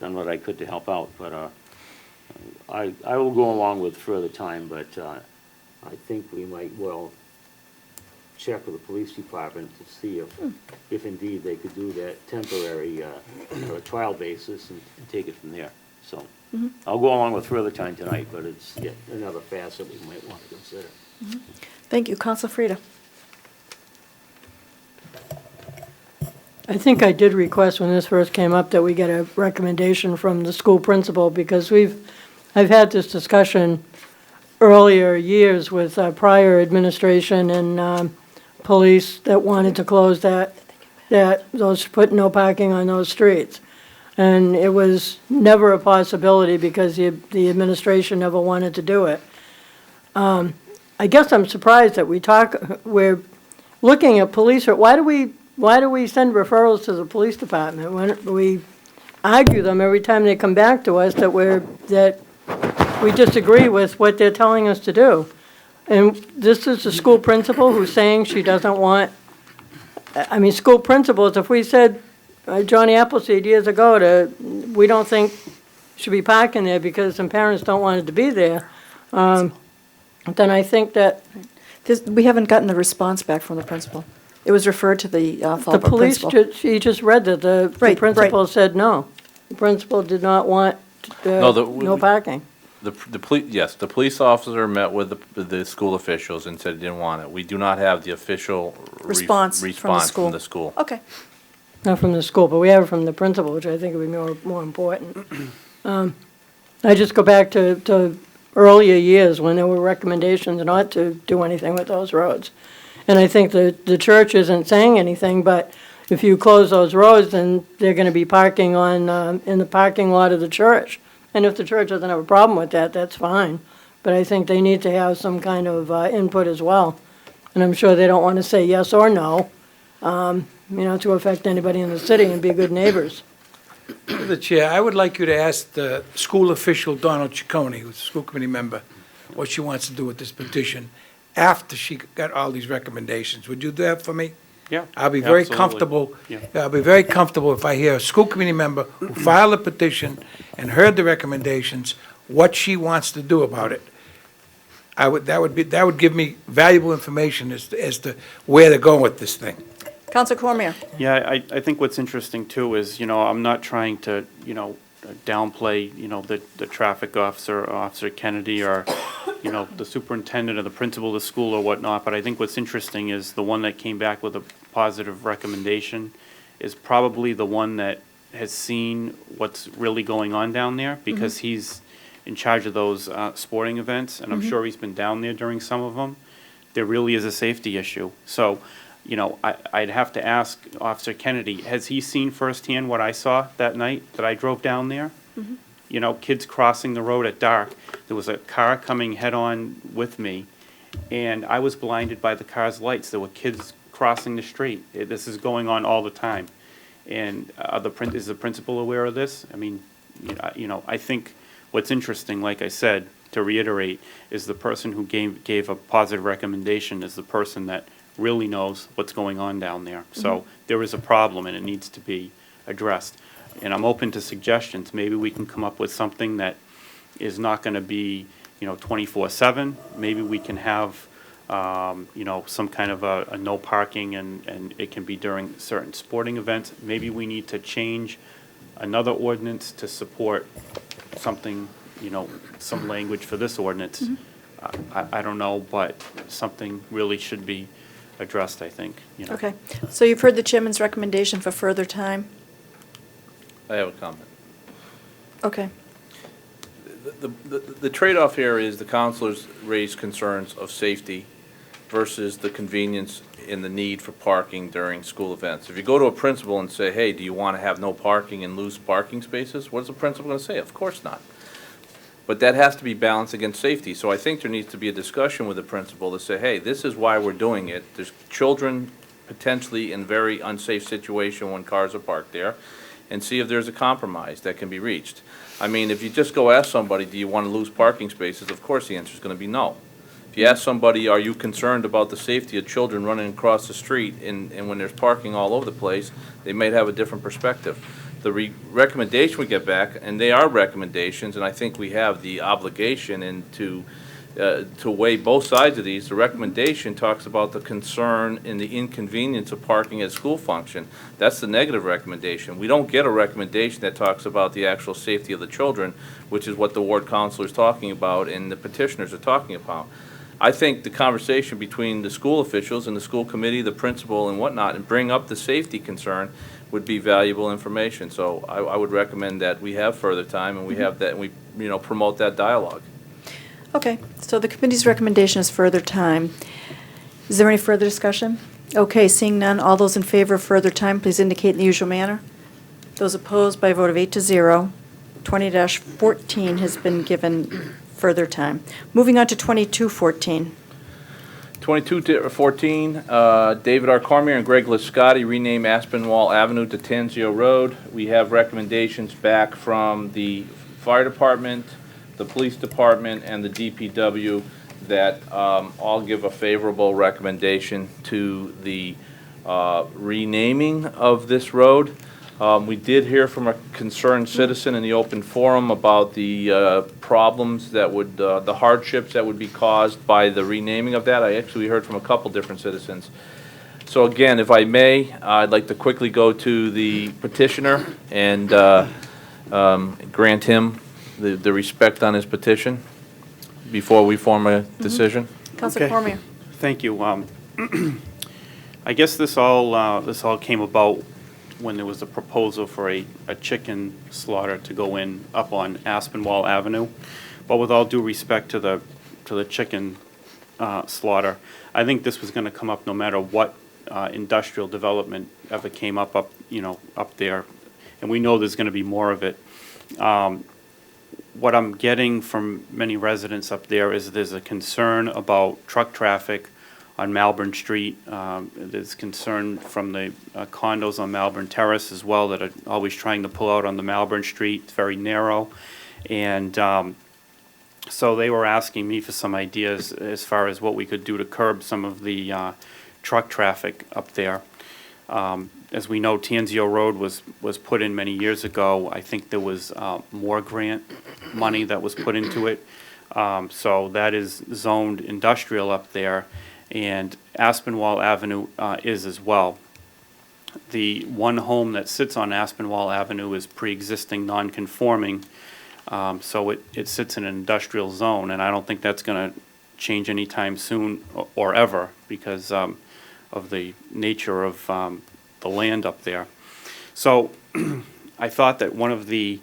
done what I could to help out. But I will go along with further time. But I think we might well check with the police department to see if indeed they could do that temporary on a trial basis and take it from there. So I'll go along with further time tonight, but it's yet another facet we might want to consider. Thank you. Counsel Frida. I think I did request when this first came up that we get a recommendation from the school principal, because I've had this discussion earlier years with prior administration and police that wanted to close put no parking on those streets. And it was never a possibility because the administration never wanted to do it. I guess I'm surprised that we're looking at police, why do we send referrals to the police department when we argue them every time they come back to us that we disagree with what they're telling us to do? And this is the school principal who's saying she doesn't want, school principals, if we said, Johnny Appleseed years ago, we don't think should be parking there because some parents don't want it to be there, then I think that we haven't gotten the response back from the principal. It was referred to the Fallbrook principal. The police, she just read that the principal said no. The principal did not want no parking. Yes, the police officer met with the school officials and said he didn't want it. We do not have the official response from the school. Okay. Not from the school, but we have it from the principal, which I think would be more important. I just go back to earlier years when there were recommendations not to do anything with those roads. And I think the church isn't saying anything, but if you close those roads, then they're gonna be parking on, in the parking lot of the church. And if the church doesn't have a problem with that, that's fine. But I think they need to have some kind of input as well. And I'm sure they don't want to say yes or no, to affect anybody in the city and be good neighbors. Through the chair, I would like you to ask the school official, Donald Ciccone, who's a school committee member, what she wants to do with this petition after she got all these recommendations. Would you do that for me? Yeah. I'll be very absolutely. comfortable. Yeah. I'll be very comfortable if I hear a school committee member who filed a petition and heard the recommendations, what she wants to do about it. That would give me valuable information as to where they're going with this thing. Council Cormier. Yeah, I think what's interesting too is, I'm not trying to, downplay, the traffic officer, Officer Kennedy, or, the superintendent or the principal of the school or whatnot, but I think what's interesting is the one that came back with a positive recommendation is probably the one that has seen what's really going on down there, because he's in charge of those sporting events, and I'm sure he's been down there during some of them. There really is a safety issue. So, I'd have to ask Officer Kennedy, has he seen firsthand what I saw that night that I drove down there? Kids crossing the road at dark. There was a car coming head-on with me, and I was blinded by the car's lights. There were kids crossing the street. This is going on all the time. And is the principal aware of this? I mean, I think what's interesting, like I said, to reiterate, is the person who gave a positive recommendation is the person that really knows what's going on down there. So there is a problem and it needs to be addressed. And I'm open to suggestions. Maybe we can come up with something that is not going to be, 24/7. Maybe we can have, some kind of a no parking and it can be during certain sporting events. Maybe we need to change another ordinance to support something, some language for this ordinance. I don't know, but something really should be addressed, I think. Okay, so you've heard the chairman's recommendation for further time? I have a comment. Okay. The trade-off here is the counselors raise concerns of safety versus the convenience and the need for parking during school events. If you go to a principal and say, hey, do you want to have no parking and lose parking spaces, what is the principal going to say? Of course not. But that has to be balanced against safety. So I think there needs to be a discussion with the principal to say, hey, this is why we're doing it. There's children potentially in very unsafe situation when cars are parked there, and see if there's a compromise that can be reached. I mean, if you just go ask somebody, do you want to lose parking spaces, of course the answer is going to be no. If you ask somebody, are you concerned about the safety of children running across the street and when there's parking all over the place, they might have a different perspective. The recommendation we get back, and they are recommendations, and I think we have the obligation to weigh both sides of these. The recommendation talks about the concern and the inconvenience of parking at school function. That's the negative recommendation. We don't get a recommendation that talks about the actual safety of the children, which is what the ward counselor is talking about and the petitioners are talking about. I think the conversation between the school officials and the school committee, the principal and whatnot, and bring up the safety concern would be valuable information. So I would recommend that we have further time and we have that, and we promote that dialogue. Okay, so the committee's recommendation is further time. Is there any further discussion? Okay, seeing none, all those in favor of further time, please indicate in the usual manner. Those opposed by a vote of 8-0. 20-14 has been given further time. Moving on to 22-14. 22-14, David R. Cormier and Greg Liscotti rename Aspinwall Avenue to Tanzio Road. We have recommendations back from the fire department, the police department, and the DPW that all give a favorable recommendation to the renaming of this road. We did hear from a concerned citizen in the open forum about the problems that would, the hardships that would be caused by the renaming of that. I actually heard from a couple different citizens. So again, if I may, I'd like to quickly go to the petitioner and grant him the respect on his petition before we form a decision. Councilor Cormier. Thank you. I guess this all came about when there was a proposal for a chicken slaughter to go in up on Aspinwall Avenue. But with all due respect to the chicken slaughter, I think this was gonna come up no matter what industrial development ever came up, up there. And we know there's gonna be more of it. What I'm getting from many residents up there is there's a concern about truck traffic on Malvern Street. There's concern from the condos on Malvern Terrace as well that are always trying to pull out on the Malvern Street. It's very narrow. And so they were asking me for some ideas as far as what we could do to curb some of the truck traffic up there. As we know, Tanzio Road was put in many years ago. I think there was more grant money that was put into it. So that is zoned industrial up there, and Aspinwall Avenue is as well. The one home that sits on Aspinwall Avenue is pre-existing non-conforming, so it sits in an industrial zone, and I don't think that's going to change anytime soon or ever because of the nature of the land up there. So I thought that one of the,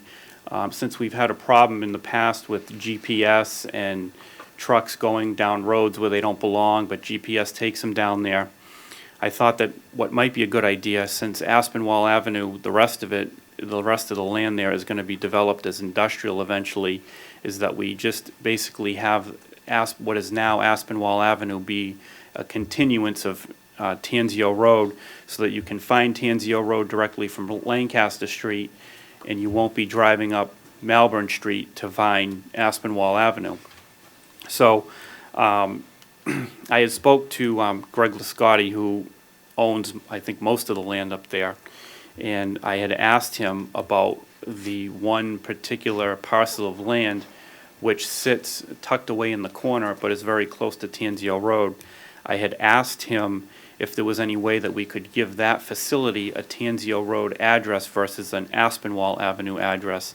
since we've had a problem in the past with GPS and trucks going down roads where they don't belong, but GPS takes them down there, I thought that what might be a good idea, since Aspinwall Avenue, the rest of the land there is going to be developed as industrial eventually, is that we just basically have what is now Aspinwall Avenue be a continuance of Tanzio Road, so that you can find Tanzio Road directly from Lancaster Street, and you won't be driving up Malvern Street to find Aspinwall Avenue. So I had spoke to Greg Lascotti, who owns, I think, most of the land up there, and I had asked him about the one particular parcel of land which sits tucked away in the corner but is very close to Tanzio Road. I had asked him if there was any way that we could give that facility a Tanzio Road address versus an Aspinwall Avenue address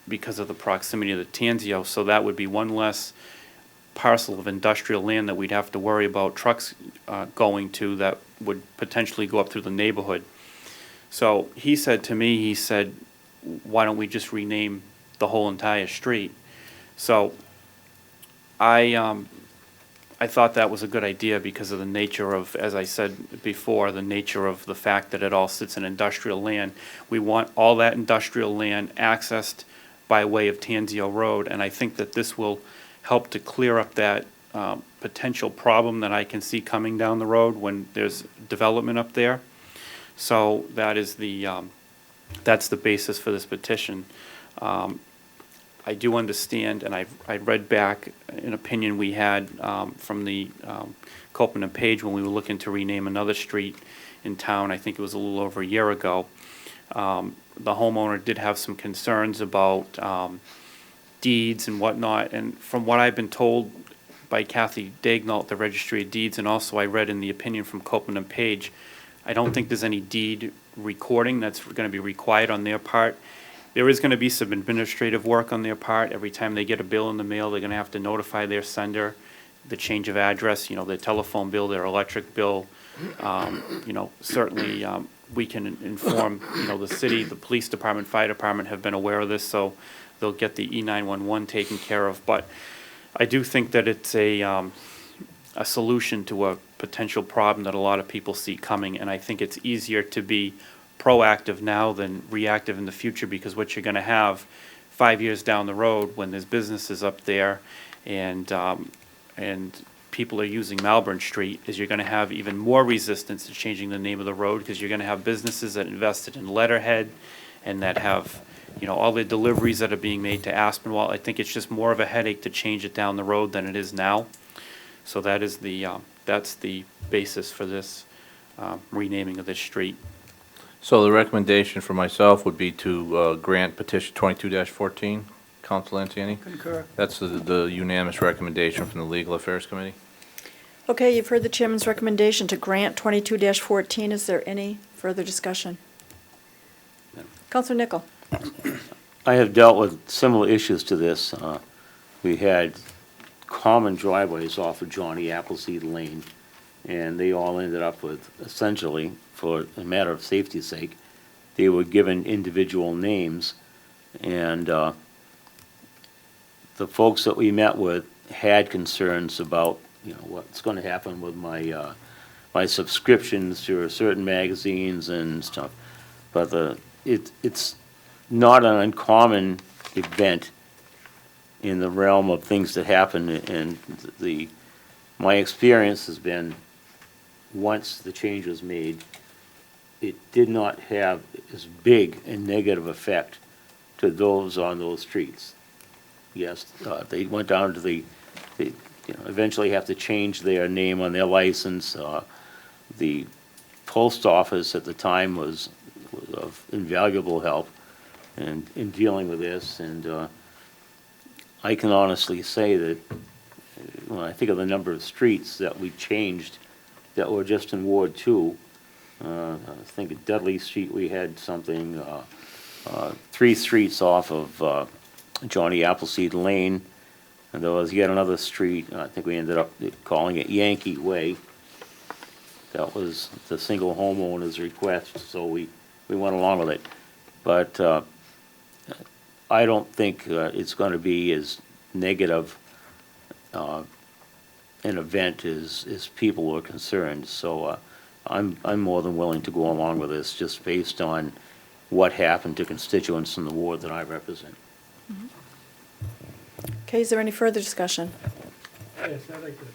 because of the proximity of the Tanzio. So that would be one less parcel of industrial land that we'd have to worry about trucks going to that would potentially go up through the neighborhood. So he said to me, he said, why don't we just rename the whole entire street? So I thought that was a good idea because of the nature of, as I said before, the nature of the fact that it all sits in industrial land. We want all that industrial land accessed by way of Tanzio Road, and I think that this will help to clear up that potential problem that I can see coming down the road when there's development up there. So that is that's the basis for this petition. I do understand, and I read back an opinion we had from the Copeland and Page when we were looking to rename another street in town. I think it was a little over a year ago. The homeowner did have some concerns about deeds and whatnot, and from what I've been told by Kathy Dagnall at the Registry of Deeds, and also I read in the opinion from Copeland and Page, I don't think there's any deed recording that's going to be required on their part. There is going to be some administrative work on their part. Every time they get a bill in the mail, they're going to have to notify their sender the change of address, their telephone bill, their electric bill. Certainly we can inform, the city, the police department, fire department have been aware of this, so they'll get the E911 taken care of. But I do think that it's a solution to a potential problem that a lot of people see coming, and I think it's easier to be proactive now than reactive in the future, because what you're going to have 5 years down the road when there's businesses up there and people are using Malvern Street is you're going to have even more resistance to changing the name of the road, because you're going to have businesses that invested in letterhead and that have all the deliveries that are being made to Aspinwall. I think it's just more of a headache to change it down the road than it is now. So that is that's the basis for this renaming of this street. So the recommendation for myself would be to grant petition 22-14. Council Lanciani? Concur. That's the unanimous recommendation from the Legal Affairs Committee. Okay, you've heard the chairman's recommendation to grant 22-14. Is there any further discussion? Councilor Nichol. I have dealt with similar issues to this. We had common driveways off of Johnny Appleseed Lane, and they all ended up with, essentially, for a matter of safety's sake, they were given individual names, and the folks that we met with had concerns about, what's gonna happen with my, my subscriptions to certain magazines and stuff. But it's not an uncommon event in the realm of things that happen, and my experience has been, once the change was made, it did not have as big a negative effect to those on those streets. Yes, they went down to they eventually have to change their name on their license. The post office at the time was of invaluable help in dealing with this, and I can honestly say that when I think of the number of streets that we changed that were just in Ward 2, I think at Dudley Street we had something, 3 streets off of Johnny Appleseed Lane, and there was yet another street, I think we ended up calling it Yankee Way. That was the single homeowner's request, so we went along with it. But I don't think it's going to be as negative an event as people are concerned. So I'm more than willing to go along with this, just based on what happened to constituents in the ward that I represent. Okay, is there any further discussion? Yes, I'd like to.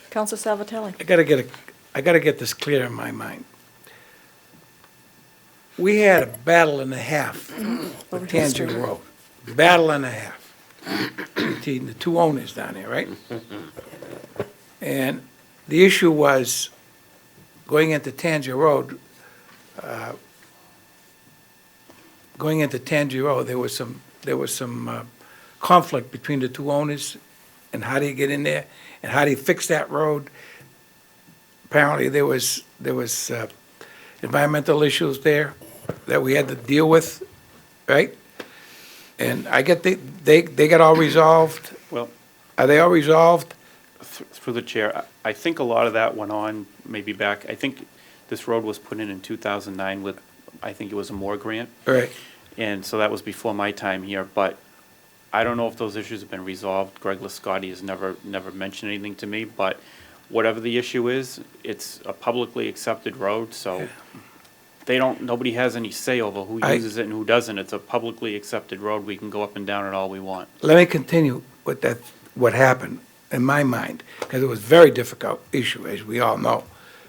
Councilor Salvatelli? I gotta get this clear in my mind. We had a battle and a half with Tangier Road. Battle and a half. Between the two owners down there, right? And the issue was, going into Tangier Road, there was some conflict between the two owners, and how do you get in there, and how do you fix that road? Apparently, there was environmental issues there that we had to deal with, right? And I get they got all resolved. Well, Are they all resolved? through the chair, I think a lot of that went on maybe back, I think this road was put in 2009 with, I think it was a Moore grant. Right. And so that was before my time here, but I don't know if those issues have been resolved. Greg Lascotti has never mentioned anything to me, but whatever the issue is, it's a publicly accepted road, so nobody has any say over who uses it and who doesn't. It's a publicly accepted road. We can go up and down it all we want. Let me continue with what happened in my mind, because it was a very difficult issue, as we all know.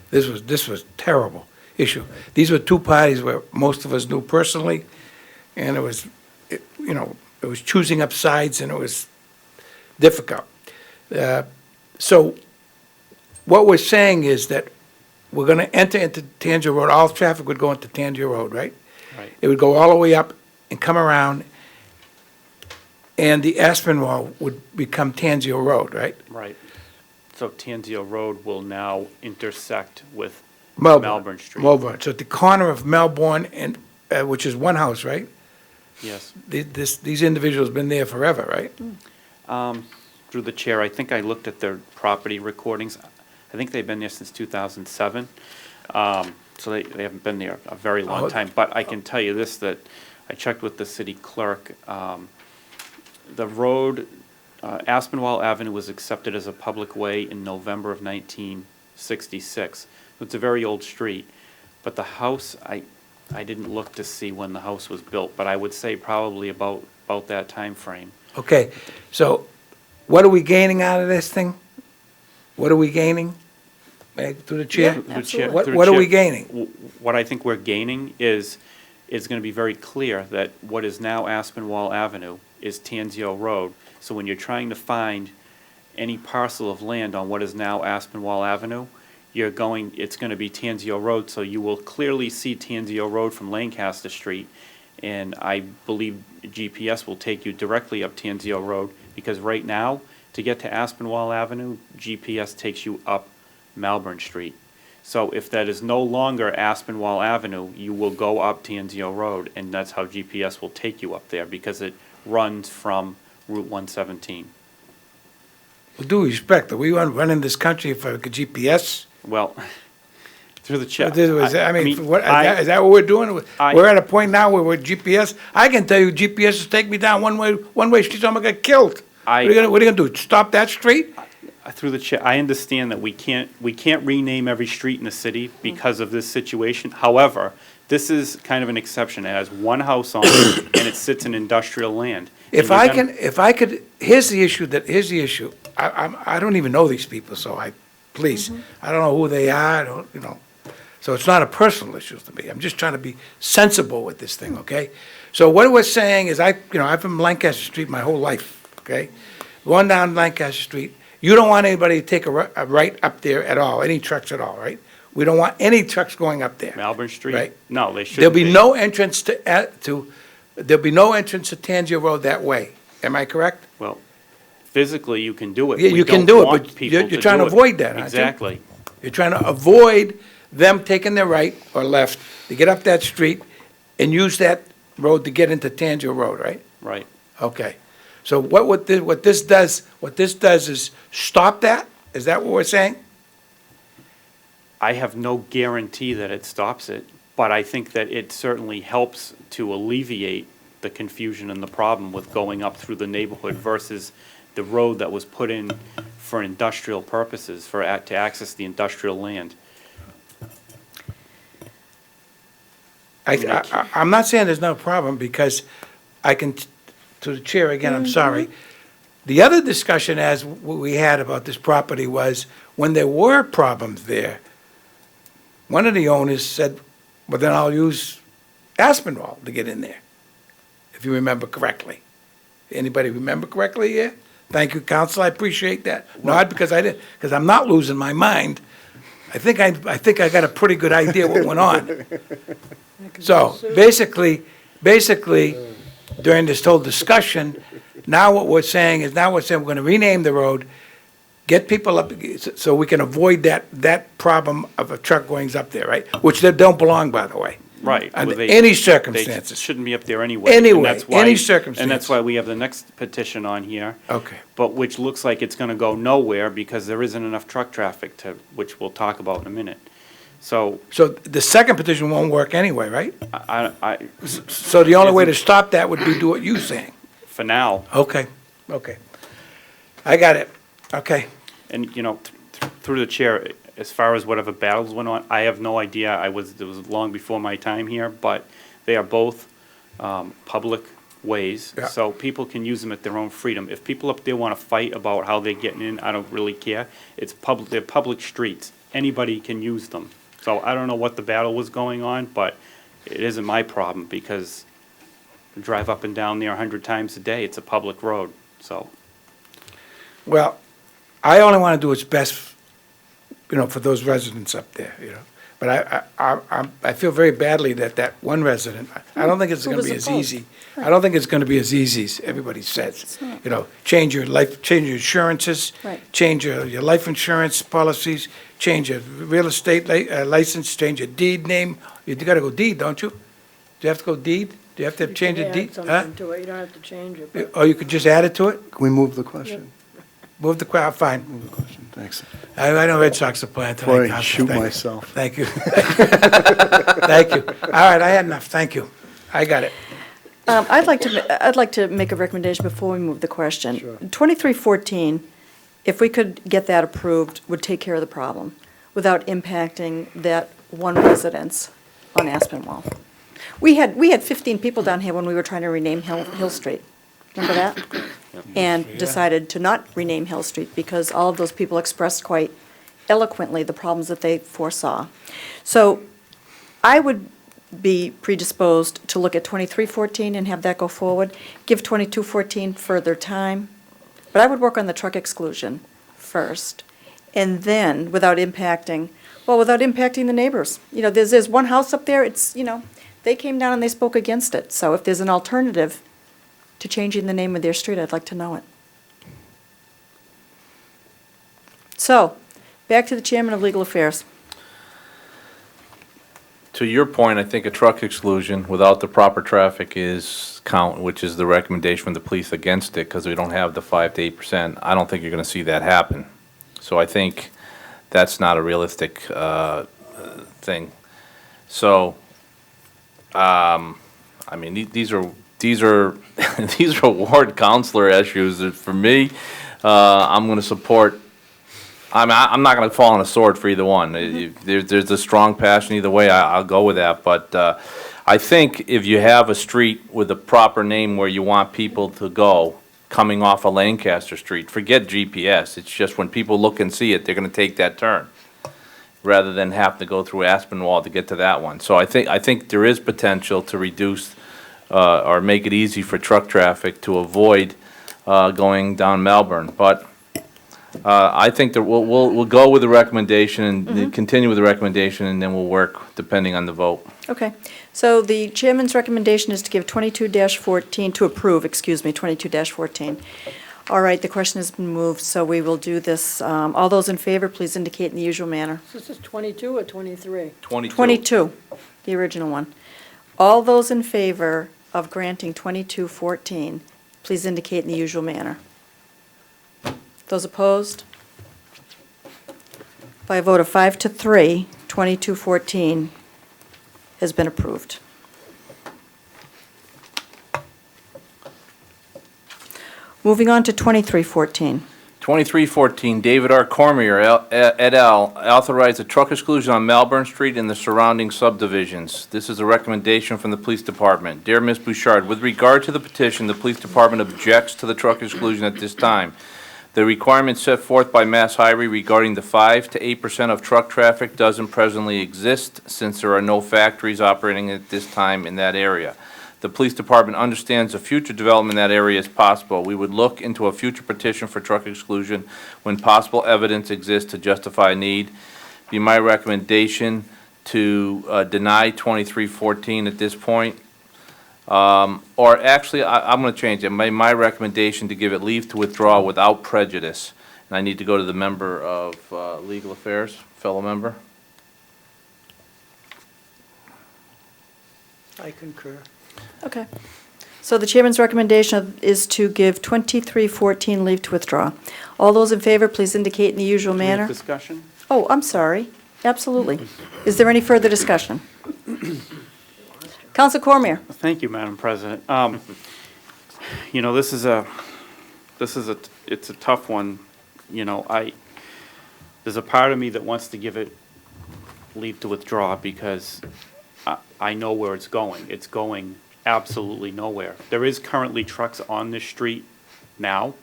This was terrible issue. These were two parties where most of us knew personally, and it was choosing up sides, and it was difficult. So what we're saying is that we're going to enter into Tangier Road. All traffic would go into Tangier Road, right? Right. It would go all the way up and come around, and the Aspinwall would become Tangier Road, right? Right. So Tanzio Road will now intersect with Melbourne. Melbourne Street. Melbourne. So at the corner of Melbourne and, which is one house, right? Yes. These individuals have been there forever, right? Through the chair, I think I looked at their property recordings. I think they've been there since 2007. So they haven't been there a very long time. But I can tell you this, that I checked with the city clerk. The road, Aspinwall Avenue was accepted as a public way in November of 1966. It's a very old street. But the house, I didn't look to see when the house was built, but I would say probably about that time frame. Okay, so what are we gaining out of this thing? What are we gaining? Through the chair? Through the chair- What through the what are chair, we gaining? What I think we're gaining is it's going to be very clear that what is now Aspinwall Avenue is Tanzio Road. So when you're trying to find any parcel of land on what is now Aspinwall Avenue, it's going to be Tanzio Road, so you will clearly see Tanzio Road from Lancaster Street, and I believe GPS will take you directly up Tanzio Road, because right now, to get to Aspinwall Avenue, GPS takes you up Melbourne Street. So if that is no longer Aspinwall Avenue, you will go up Tanzio Road, and that's how GPS will take you up there, because it runs from Route 117. With due respect, are we running this country for a GPS? Well, through the chair. Is that what we're doing? We're at a point now where we're GPS. I can tell you GPS is taking me down one way street, I'm gonna get killed What are you gonna do, stop that street? Through the chair, I understand that we can't rename every street in the city because of this situation. However, this is kind of an exception. It has one house on it, and it sits in industrial land. If And I you're can, gonna- if I could, here's the issue. I don't even know these people, so please, I don't know who they are, I don't, so it's not a personal issue to me. I'm just trying to be sensible with this thing, okay? So what we're saying is, I'm from Lancaster Street my whole life, okay? Going down Lancaster Street, you don't want anybody to take a right up there at all, any trucks at all, right? We don't want any trucks going up there. Malvern Street? Right. No, they shouldn't There'll be no entrance there'll be no entrance to Tangier Road that way. Am I correct? Well, physically, you can do it. Yeah, We you can don't do it, want but people you're trying to do it. avoid that, aren't you? Exactly. You're trying to avoid them taking their right or left to get up that street and use that road to get into Tangier Road, right? Right. Okay. So what this does is stop that? Is that what we're saying? I have no guarantee that it stops it, but I think that it certainly helps to alleviate the confusion and the problem with going up through the neighborhood versus the road that was put in for industrial purposes, to access the industrial land. I'm not saying there's no problem, because I can, to the chair again, I'm sorry. The other discussion as we had about this property was, when there were problems there, one of the owners said, well, then I'll use Aspinwall to get in there, if you remember correctly. Anybody remember correctly here? Thank you, counsel, I appreciate that. Not because I did, because I'm not losing my mind. I think I got a pretty good idea what went on. So, basically, during this whole discussion, now what we're saying is, we're gonna rename the road, get people up, so we can avoid that problem of a truck going up there, right? Which they don't belong, by the way. Right. Under Well, any They circumstances. shouldn't be up there anyway. Anyway, and that's why- any And circumstance. that's why we have the next petition on here. Okay. But which looks like it's gonna go nowhere because there isn't enough truck traffic which we'll talk about in a minute. So, So the second petition won't work anyway, right? I, So the only way to stop that would be do what you're saying. for now, Okay. I got it. Okay. and, through the chair, as far as whatever battles went on, I have no idea. It was long before my time here, but they are both public ways, Yeah. so people can use them at their own freedom. If people up there want to fight about how they're getting in, I don't really care. They're public streets. Anybody can use them. So I don't know what the battle was going on, but it isn't my problem because I drive up and down there 100 times a day. It's a public road, so. Well, I only want to do what's best, for those residents up there, But I feel very badly that one resident, I don't think it's Who going to was be as opposed? easy. I don't think it's going to be as easy as everybody says. Change your insurances. Right. Change your life insurance policies, change your real estate license, change your deed name. You got to go deed, don't you? Do you have to go deed? Do you have to change your deed? Add Huh? something to it, you don't have to change it. but- Or you could just add it to it? Can we move the question? Move the crowd, fine. Move the question, thanks. I know Red Sox are playing tonight. Before I Counselor. shoot Thank you. myself. Thank you. Thank you. All right, I had enough, thank you. I got it. I'd like to make a recommendation before we move the question. Sure. 2314, if we could get that approved, would take care of the problem without impacting that one residence on Aspinwall. We had 15 people down here when we were trying to rename Hill Street. Remember that? And decided to not rename Hill Street because all of those people expressed quite eloquently the problems that they foresaw. So I would be predisposed to look at 2314 and have that go forward, give 2214 further time, but I would work on the truck exclusion first, and then, without impacting the neighbors. There's one house up there, they came down and they spoke against it, so if there's an alternative to changing the name of their street, I'd like to know it. So, back to the Chairman of Legal Affairs. To your point, I think a truck exclusion without the proper traffic is count, which is the recommendation from the police against it, because we don't have the 5 to 8%. I don't think you're going to see that happen. So I think that's not a realistic thing. So, these are these are, these are ward counselor issues. For me, I'm gonna support, I'm not gonna fall on a sword for either one. If there's a strong passion either way, I'll go with that. But I think if you have a street with a proper name where you want people to go, coming off of Lancaster Street, forget GPS. It's just when people look and see it, they're gonna take that turn, rather than have to go through Aspinwall to get to that one. So I think there is potential to reduce or make it easy for truck traffic to avoid going down Melbourne. But I think that we'll go with the recommendation and continue with the recommendation, and then we'll work depending on the vote. Okay, so the chairman's recommendation is to give 22-14, to approve, 22-14. All right, the question has been moved, so we will do this. All those in favor, please indicate in the usual manner. This is 22 or 23? 22, the original one. All those in favor of granting 22-14, please indicate in the usual manner. Those opposed? By a vote of 5 to 3, 22-14 has been approved. Moving on to 23-14. 2314, David R. Cormier et al. Authorize a truck exclusion on Melbourne Street and the surrounding subdivisions. This is a recommendation from the Police Department. Dear Ms. Bouchard, with regard to the petition, the Police Department objects to the truck exclusion at this time. The requirement set forth by Mass Highway regarding the 5 to 8% of truck traffic doesn't presently exist, since there are no factories operating at this time in that area. The Police Department understands a future development in that area is possible. We would look into a future petition for truck exclusion when possible evidence exists to justify a need. Be my recommendation to deny 2314 at this point. Or actually, I'm going to change it. My recommendation to give it leave to withdraw without prejudice. And I need to go to the member of Legal Affairs, fellow member. I concur. Okay. So the chairman's recommendation is to give 23-14 leave to withdraw. All those in favor, please indicate in the usual Do we have manner. discussion? Oh, I'm sorry. Absolutely. Is there any further discussion? Counsel Cormier. Thank you, Madam President. You know, it's a tough one. You know, there's a part of me that wants to give it leave to withdraw because I know where it's going. It's going absolutely nowhere. There is currently trucks on this street now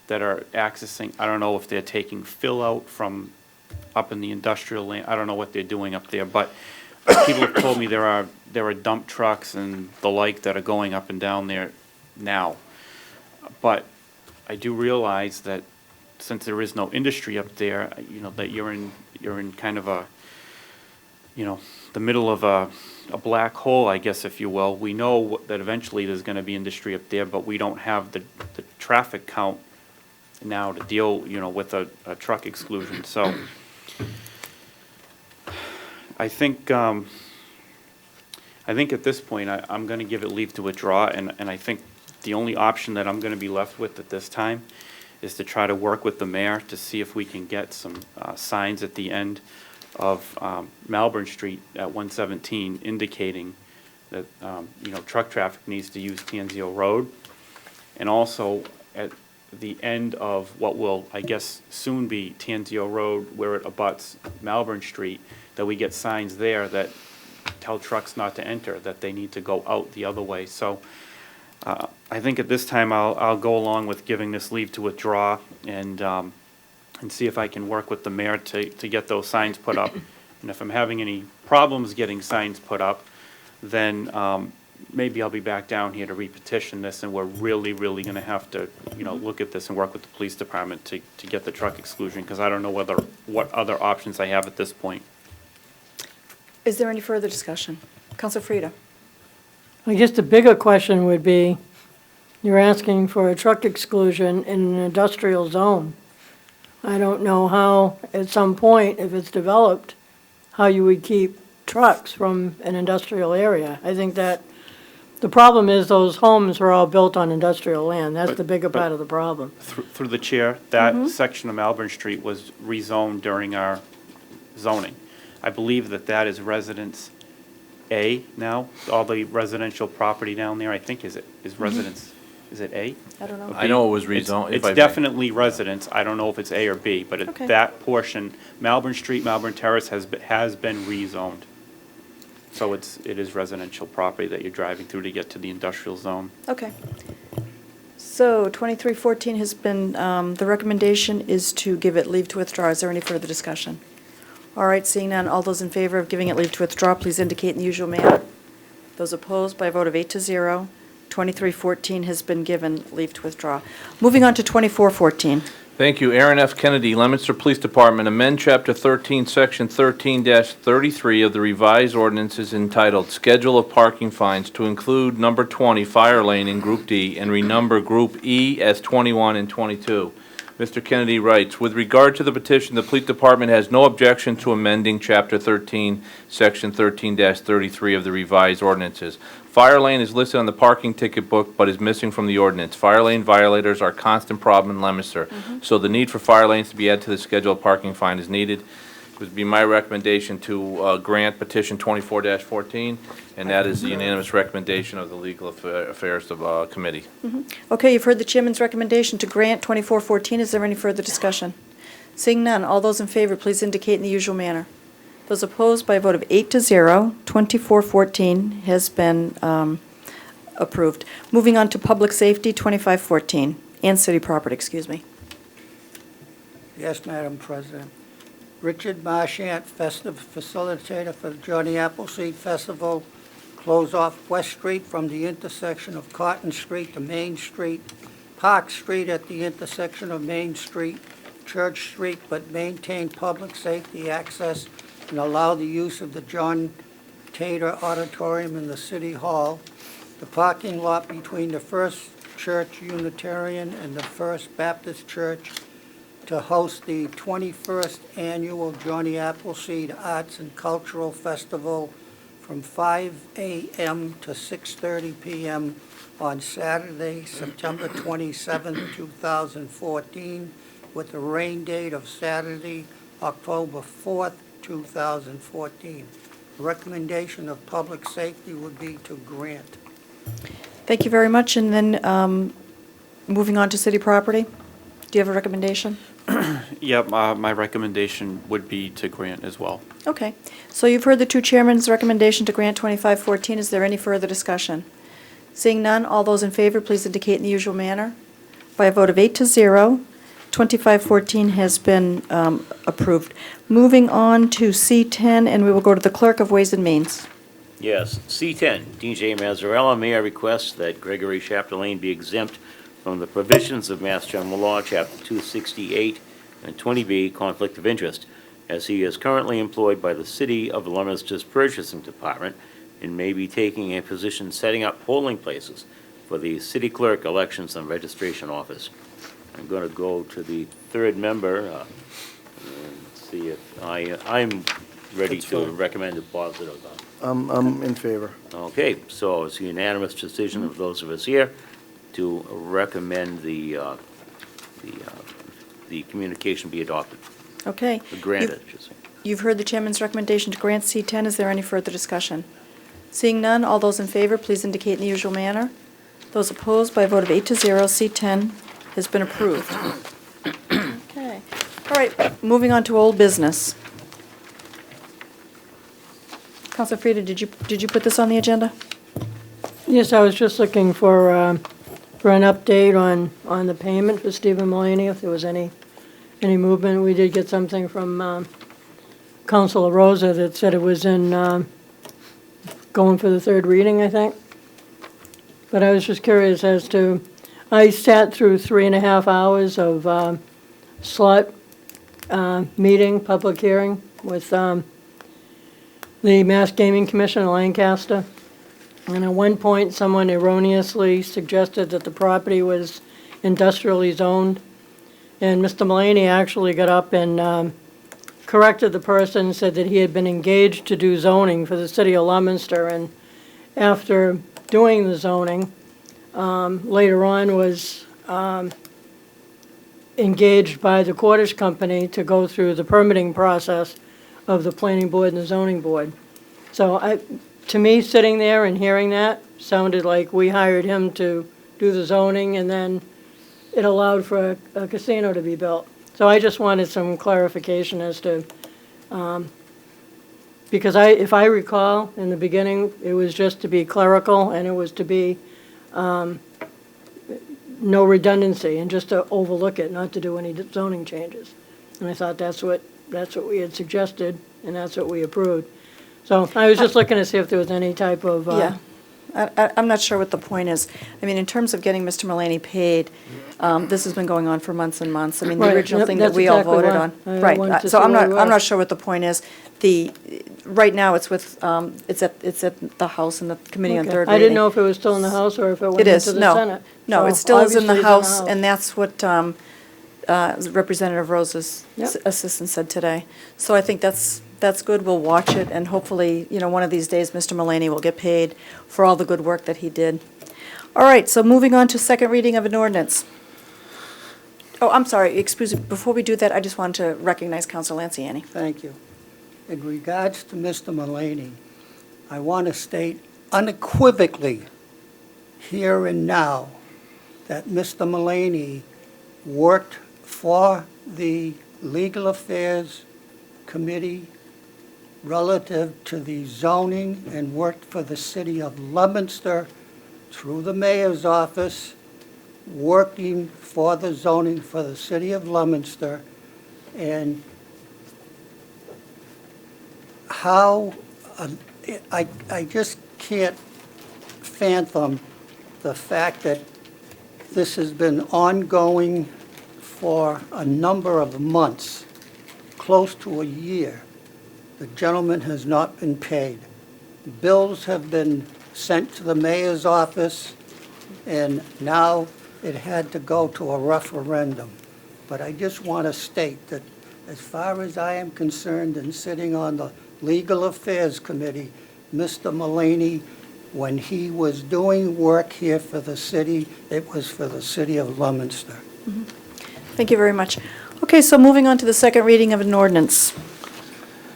that are accessing, I don't know if they're taking fill out from up in the industrial land. I don't know what they're doing up there, but people have told me there are dump trucks and the like that are going up and down there now. But I do realize that since there is no industry up there, you know, that you're in kind of a, you know, the middle of a black hole, I guess, if you will. We know that eventually there's going to be industry up there, but we don't have the traffic count now to deal, you know, with a truck exclusion. So I think at this point, I'm going to give it leave to withdraw, and I think the only option that I'm going to be left with at this time is to try to work with the mayor to see if we can get some signs at the end of Melbourne Street at 117 indicating that, you know, truck traffic needs to use Tanzio Road. And also at the end of what will, I guess, soon be Tanzio Road where it abuts Melbourne Street, that we get signs there that tell trucks not to enter, that they need to go out the other way. So I think at this time I'll go along with giving this leave to withdraw and see if I can work with the mayor to get those signs put up. And if I'm having any problems getting signs put up, then maybe I'll be back down here to repetition this, and we're really, really going to have to, you know, look at this and work with the police department to get the truck exclusion, because I don't know what other options I have at this point. Is there any further discussion? Counsel Frida. I guess the bigger question would be, you're asking for a truck exclusion in an industrial zone. I don't know how, at some point, if it's developed, how you would keep trucks from an industrial area. I think that the problem is those homes are all built on industrial land. That's the bigger part of the problem. Through the chair, that section of Melbourne Street was rezoned during our zoning. I believe that is residents A now? All the residential property down there, I think, is residence, is it A? I don't know. I know it was It's- rezoned, if I may. It's definitely residence. I don't know if it's A or B, but Okay. that portion, Malvern Street, Malvern Terrace has been rezoned. So it is residential property that you're driving through to get to the industrial zone. Okay. So 2314 has been, the recommendation is to give it leave to withdraw. Is there any further discussion? All right, seeing none, all those in favor of giving it leave to withdraw, please indicate in the usual manner. Those opposed, by a vote of 8-0, 2314 has been given leave to withdraw. Moving on to 2414. Thank you. Aaron F. Kennedy, Leominster Police Department, amend Chapter 13, Section 13-33 of the revised ordinances entitled Schedule of Parking Fines to include number 20 Fire Lane in Group D and renumber Group E as 21 and 22. Mr. Kennedy writes, with regard to the petition, the Police Department has no objection to amending Chapter 13, Section 13-33 of the revised ordinances. Fire lane is listed on the parking ticket book but is missing from the ordinance. Fire lane violators are a constant problem in Leominster, so the need for fire lanes to be added to the schedule of parking fine is needed. It would be my recommendation to grant petition 24-14, and that is the unanimous recommendation of the Legal Affairs Committee. Okay, you've heard the chairman's recommendation to grant 2414. Is there any further discussion? Seeing none, all those in favor, please indicate in the usual manner. Those opposed, by a vote of 8-0, 2414 has been approved. Moving on to public safety, 2514, and city property, excuse me. Yes, Madam President. Richard Marchant, festive facilitator for the Johnny Appleseed Festival, close off West Street from the intersection of Cotton Street to Main Street, Park Street at the intersection of Main Street, Church Street, but maintain public safety access and allow the use of the John Tater Auditorium in the City Hall, the parking lot between the First Church Unitarian and the First Baptist Church to host the 21st Annual Johnny Appleseed Arts and Cultural Festival from 5 a.m. to 6:30 p.m. on Saturday, September 27, 2014, with the rain date of Saturday, October 4th, 2014. Recommendation of public safety would be to grant. Thank you very much, and then moving on to city property. Do you have a recommendation? Yep, my recommendation would be to grant as well. Okay, so you've heard the two chairmen's recommendation to grant 2514. Is there any further discussion? Seeing none, all those in favor, please indicate in the usual manner. By a vote of 8-0, 2514 has been approved. Moving on to C10, and we will go to the Clerk of Ways and Means. Yes, C10, DJ Mazzarella, may I request that Gregory Chapdelaine be exempt from the provisions of Mass General Law, Chapter 268 and 20B, Conflict of Interest, as he is currently employed by the City of Leominster's Purchasing Department and may be taking a position setting up polling places for the city clerk elections and registration office. I'm going to go to the third member and see if I'm ready to recommend a positive. I'm in favor. Okay, so it's a unanimous decision of those of us here to recommend the communication be adopted, Okay. granted, I should say. You've heard the chairman's recommendation to grant C10. Is there any further discussion? Seeing none, all those in favor, please indicate in the usual manner. Those opposed, by a vote of 8-0, C10 has been approved. Okay. All right, moving on to old business. Counselor Frida, did you put this on the agenda? Yes, I was just looking for an update on the payment for Stephen Mulaney, if there was any movement. We did get something from Councilor Rosa that said it was in, going for the third reading, I think. But I was just curious as to, I sat through 3.5 hours of slot meeting, public hearing with the Mass Gaming Commission in Lancaster. And at one point, someone erroneously suggested that the property was industrially zoned. And Mr. Mulaney actually got up and corrected the person, said that he had been engaged to do zoning for the city of Leominster. And after doing the zoning, later on was engaged by the Cordish Company to go through the permitting process of the planning board and the zoning board. So to me, sitting there and hearing that, sounded like we hired him to do the zoning, and then it allowed for a casino to be built. So I just wanted some clarification as to, because if I recall, in the beginning, it was just to be clerical, and it was to be no redundancy, and just to overlook it, not to do any zoning changes. And I thought that's what we had suggested, and that's what we approved. So I was just looking to see if there was any type of, Yeah. I'm not sure what the point is. I mean, in terms of getting Mr. Mulaney paid, this has been going on for months and months. I mean, the Right, original yep, thing that that's we all exactly voted why. on. I Right, wanted to so see I'm where we not were. sure what the point is. Right now, it's with, it's at the House and the committee on Okay. third I reading. didn't know if it was still in the House or if it went It is, into the no. Senate. No, So it still is in the obviously House, and that's what Representative Rose's Yep. assistant said today. So I think that's good. We'll watch it, and hopefully, one of these days, Mr. Mulaney will get paid for all the good work that he did. All right, so moving on to second reading of an ordinance. Oh, I'm sorry, excuse me, before we do that, I just wanted to recognize Council Lanciani. Thank you. In regards to Mr. Mulaney, I want to state unequivocally, here and now, that Mr. Mulaney worked for the Legal Affairs Committee relative to the zoning and worked for the city of Leominster through the mayor's office, working for the zoning for the city of Leominster, and how, I just can't fathom the fact that this has been ongoing for a number of months, close to a year. The gentleman has not been paid. Bills have been sent to the mayor's office, and now it had to go to a referendum. But I just want to state that as far as I am concerned and sitting on the Legal Affairs Committee, Mr. Mulaney, when he was doing work here for the city, it was for the city of Leominster. Thank you very much. Okay, so moving on to the second reading of an ordinance.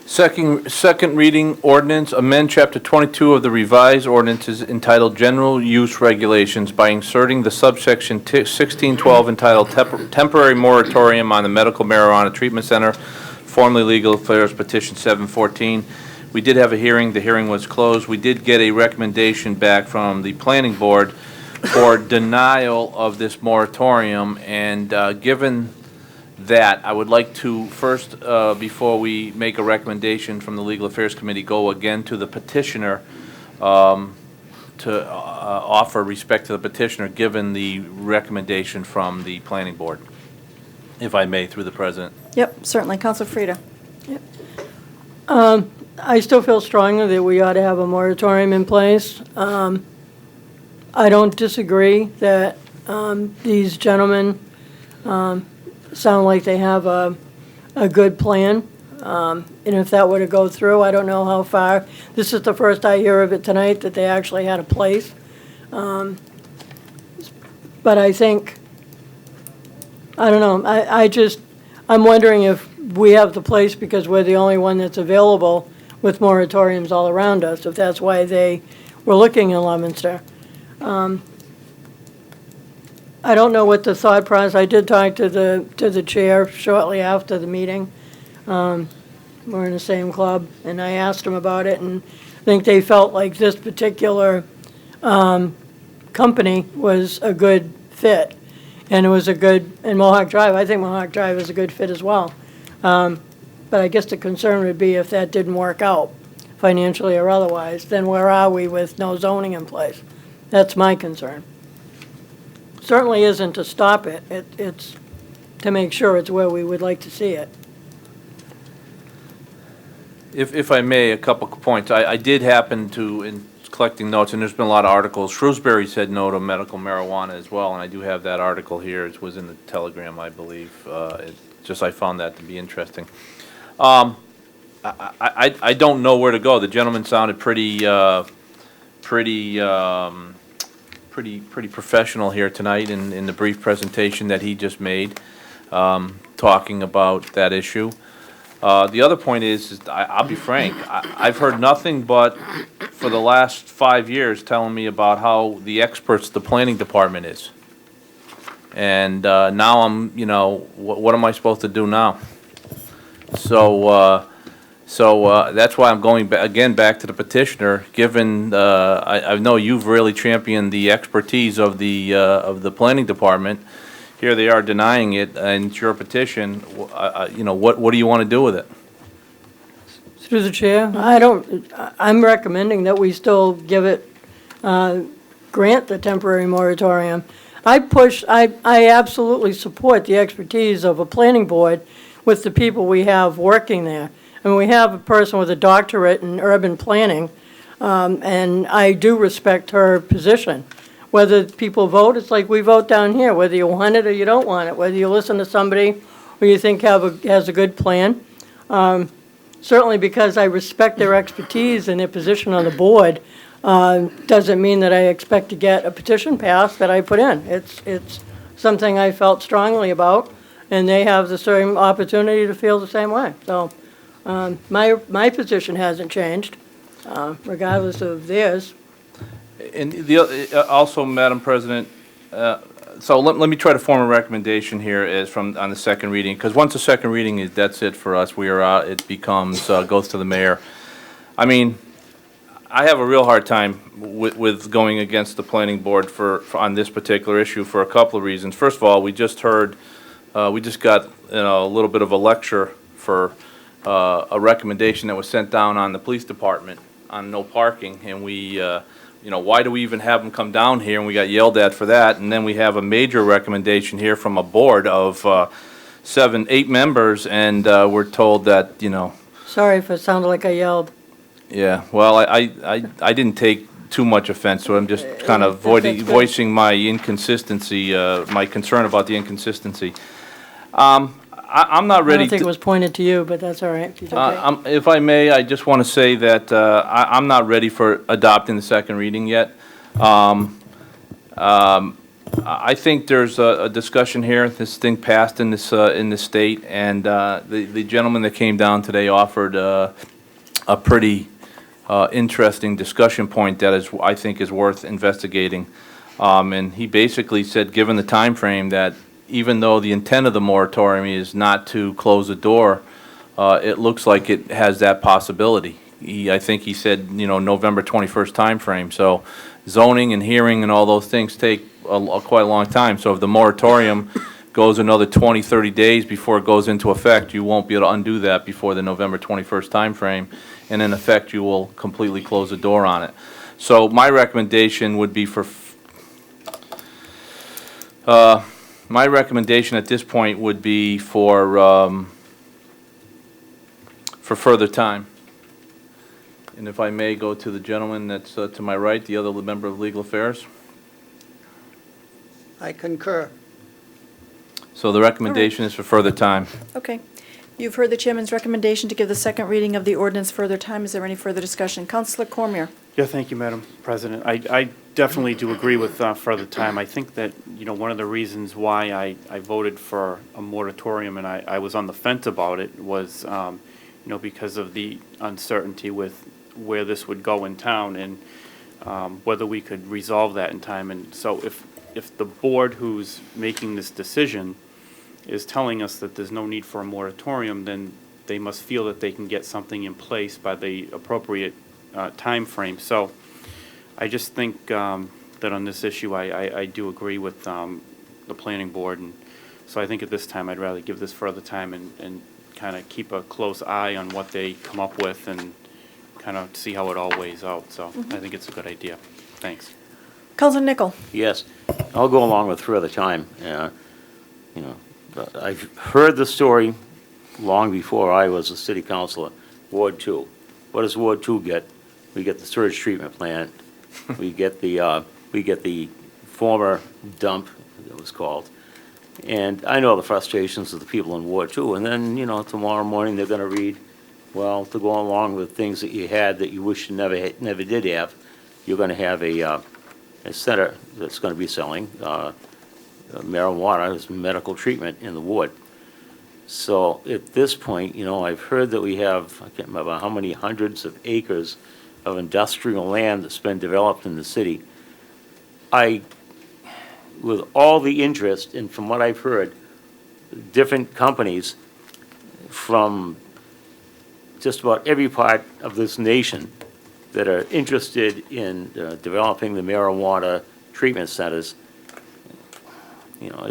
Second reading ordinance, amend Chapter 22 of the revised ordinances entitled General Use Regulations by inserting the subsection 1612 entitled Temporary Moratorium on the Medical Marijuana Treatment Center, formerly Legal Affairs Petition 714. We did have a hearing. The hearing was closed. We did get a recommendation back from the Planning Board for denial of this moratorium, and given that, I would like to first, before we make a recommendation from the Legal Affairs Committee, go again to the petitioner to offer respect to the petitioner, given the recommendation from the Planning Board, if I may, through the President. Yep, certainly. Council Frida. I still feel strongly that we ought to have a moratorium in place. I don't disagree that these gentlemen sound like they have a good plan. And if that were to go through, I don't know how far. This is the first I hear of it tonight, that they actually had a place. But I think, I don't know, I'm wondering if we have the place because we're the only one that's available with moratoriums all around us, if that's why they were looking in Leominster. I don't know what the thought process, I did talk to the chair shortly after the meeting. We're in the same club, and I asked him about it, and I think they felt like this particular company was a good fit. And it was and Mohawk Drive, I think Mohawk Drive is a good fit as well. But I guess the concern would be if that didn't work out, financially or otherwise, then where are we with no zoning in place? That's my concern. Certainly isn't to stop it, it's to make sure it's where we would like to see it. If I may, a couple of points. I did happen to, in collecting notes, and there's been a lot of articles, Shrewsbury said no to medical marijuana as well, and I do have that article here. It was in the Telegram, I believe. I found that to be interesting. I don't know where to go. The gentleman sounded pretty professional here tonight in the brief presentation that he just made, talking about that issue. The other point is I'll be frank, I've heard nothing but for the last 5 years telling me about how the experts the planning department is. And now I'm, what am I supposed to do now? So that's why I'm going again back to the petitioner, given, I know you've really championed the expertise of the planning department. Here they are denying it, and it's your petition. What do you want to do with it? Through the chair, I'm recommending that we still give it, grant the temporary moratorium. I absolutely support the expertise of a planning board with the people we have working there. And we have a person with a doctorate in urban planning, and I do respect her position. Whether people vote, it's like we vote down here, whether you want it or you don't want it, whether you listen to somebody who you think has a good plan. Certainly because I respect their expertise and their position on the board, doesn't mean that I expect to get a petition passed that I put in. It's something I felt strongly about, and they have the same opportunity to feel the same way. So my position hasn't changed, regardless of theirs. And also, Madam President, so let me try to form a recommendation here on the second reading, because once the second reading that's it for us. We are out. It becomes goes to the mayor. I mean, I have a real hard time with going against the planning board on this particular issue for a couple of reasons. First of all, we just got a little bit of a lecture for a recommendation that was sent down on the police department on no parking, and why do we even have them come down here? And we got yelled at for that. And then we have a major recommendation here from a board of 8 members, and we're told that, Sorry if it sounded like I yelled. yeah, well, I didn't take too much offense, so I'm just kind of voicing my inconsistency, my concern about the inconsistency. I'm not I ready don't think to. it was pointed to you, but that's all right. It's okay. If I may, I just want to say that I'm not ready for adopting the second reading yet. I think there's a discussion here. This thing passed in this state, and the gentleman that came down today offered a pretty interesting discussion point that I think is worth investigating. And he basically said, given the time frame, that even though the intent of the moratorium is not to close the door, it looks like it has that possibility. I think he said, November 21st timeframe. So zoning and hearing and all those things take quite a long time. So if the moratorium goes another 20, 30 days before it goes into effect, you won't be able to undo that before the November 21st timeframe. And in effect, you will completely close the door on it. So my recommendation would be my recommendation at this point would be for further time. And if I may go to the gentleman that's to my right, the other member of Legal Affairs. I concur. So the recommendation is for further time. Okay. You've heard the chairman's recommendation to give the second reading of the ordinance further time. Is there any further discussion? Councillor Cormier. Yeah, thank you, Madam President. I definitely do agree with further time. I think that, one of the reasons why I voted for a moratorium and I was on the fence about it was, because of the uncertainty with where this would go in town and whether we could resolve that in time. And so if the board who's making this decision is telling us that there's no need for a moratorium, then they must feel that they can get something in place by the appropriate time frame. So I just think that on this issue, I do agree with the planning board. And so I think at this time, I'd rather give this further time and kind of keep a close eye on what they come up with and kind of see how it all weighs out. So I think it's a good idea. Thanks. Councillor Nichol. Yes, I'll go along with further time. I've heard the story long before I was a city councilor. Ward 2. What does Ward 2 get? We get the sewage treatment plant. we get the former dump, it was called. And I know the frustrations of the people in Ward 2. And then, tomorrow morning they're going to read, well, to go along with things that you had that you wish you never did have, you're going to have a center that's going to be selling marijuana as medical treatment in the ward. So at this point, I've heard that we have, I can't remember how many hundreds of acres of industrial land that's been developed in the city. With all the interest, and from what I've heard, different companies from just about every part of this nation that are interested in developing the marijuana treatment centers. You know,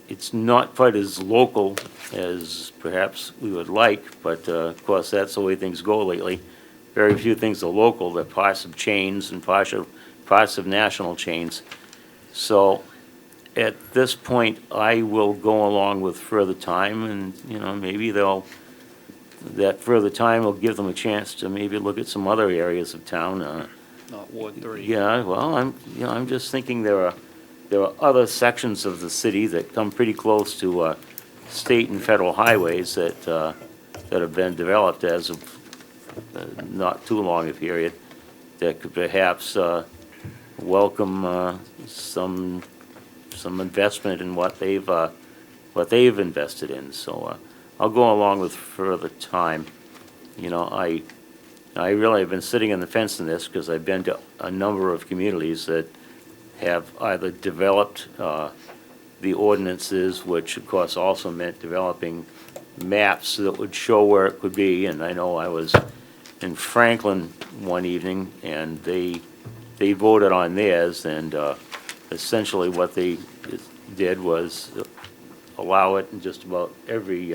it's not quite as local as perhaps we would like, but of course, that's the way things go lately. Very few things are local. They're parts of chains and parts of national chains. So at this point, I will go along with further time, and, you know, maybe that further time will give them a chance to maybe look at some other areas of town. Not Ward 3. Yeah, well, I'm just thinking there are other sections of the city that come pretty close to state and federal highways that have been developed as of not too long a period, that could perhaps welcome some investment in what they've invested in. So I'll go along with further time. You know, I really have been sitting on the fence in this because I've been to a number of communities that have either developed the ordinances, which of course also meant developing maps that would show where it could be. And I know I was in Franklin one evening, and they voted on theirs, and essentially what they did was allow it in just about every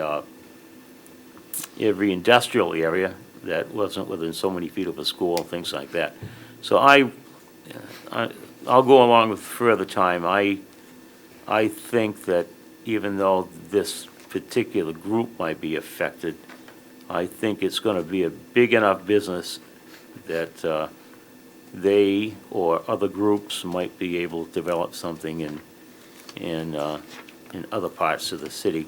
industrial area that wasn't within so many feet of a school, things like that. So I'll go along with further time. I think that even though this particular group might be affected, I think it's going to be a big enough business that they or other groups might be able to develop something in other parts of the city,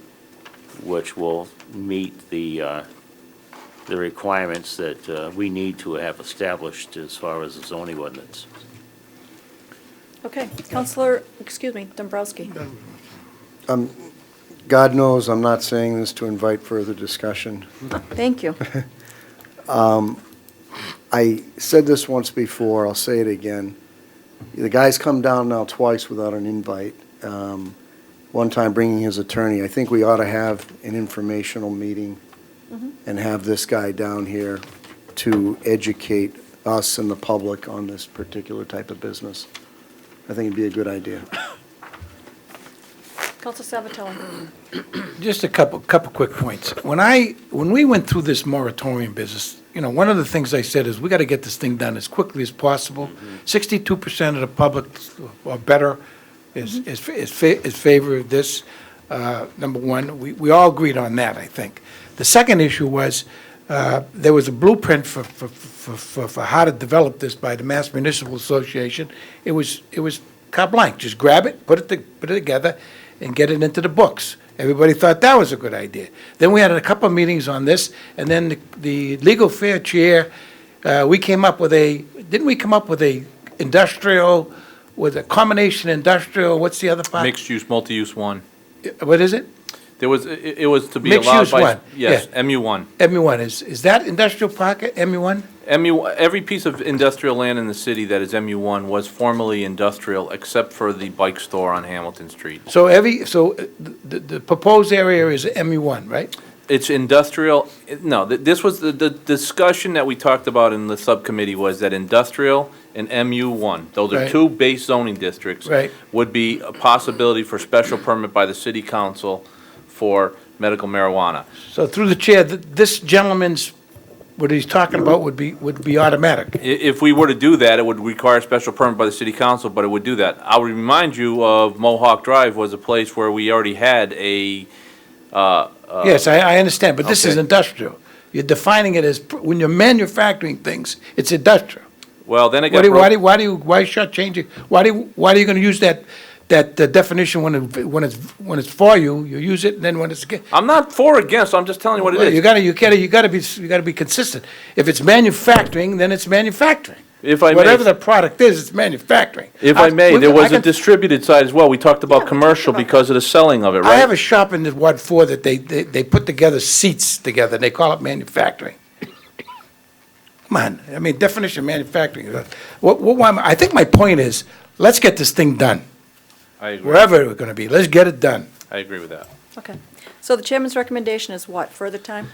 which will meet the requirements that we need to have established as far as the zoning ordinance. Okay, Counselor, Dombrowski. God knows I'm not saying this to invite further discussion. Thank you. I said this once before, I'll say it again. The guy's come down now twice without an invite. One time bringing his attorney. I think we ought to have an informational meeting and have this guy down here to educate us and the public on this particular type of business. I think it'd be a good idea. Counselor Savatelli. Just a couple quick points. When we went through this moratorium business, you know, one of the things I said is we got to get this thing done as quickly as possible. 62% of the public or better is favor of this. Number one, we all agreed on that, I think. The second issue was there was a blueprint for how to develop this by the Mass Municipal Association. It was carte blanche. Just grab it, put it together, and get it into the books. Everybody thought that was a good idea. Then we had a couple of meetings on this, and then the legal fair chair, we came up with didn't we come up with a industrial, with a combination industrial, what's the other part? Mixed use, multi-use one. What is it? It was to be Mixed allowed use by. one, Yes, yeah. MU1. MU1, is that industrial park at MU1? Every piece of industrial land in the city that is MU1 was formerly industrial, except for the bike store on Hamilton Street. So the proposed area is MU1, right? It's industrial, no, this was, the discussion that we talked about in the subcommittee was that industrial and MU1, those are Right. two base zoning districts. Right. Would be a possibility for special permit by the city council for medical marijuana. So through the chair, this gentleman's, what he's talking about would be automatic. If we were to do that, it would require a special permit by the city council, but it would do that. I would remind you of Mohawk Drive was a place where we already had a, Yes, I understand, but this is Okay. industrial. You're defining it as, when you're manufacturing things, it's industrial. well, then it Why got. why shortchange it? Why are you gonna use that definition when it's for you, you use it, and then when it's against? I'm not for or against, I'm just telling you what it is. You gotta be consistent. If it's manufacturing, then it's manufacturing. If I may. Whatever the product is, it's manufacturing. If I may, there was I a distributed side as well. We talked about commercial because of the selling of it, I have right? a shop in Ward 4 that they put together seats together, and they call it manufacturing. Come on, I mean, definition of manufacturing. I think my point is, let's get this thing done, I agree. wherever it's gonna be, let's get it done. I agree with that. Okay. So the chairman's recommendation is what, further time?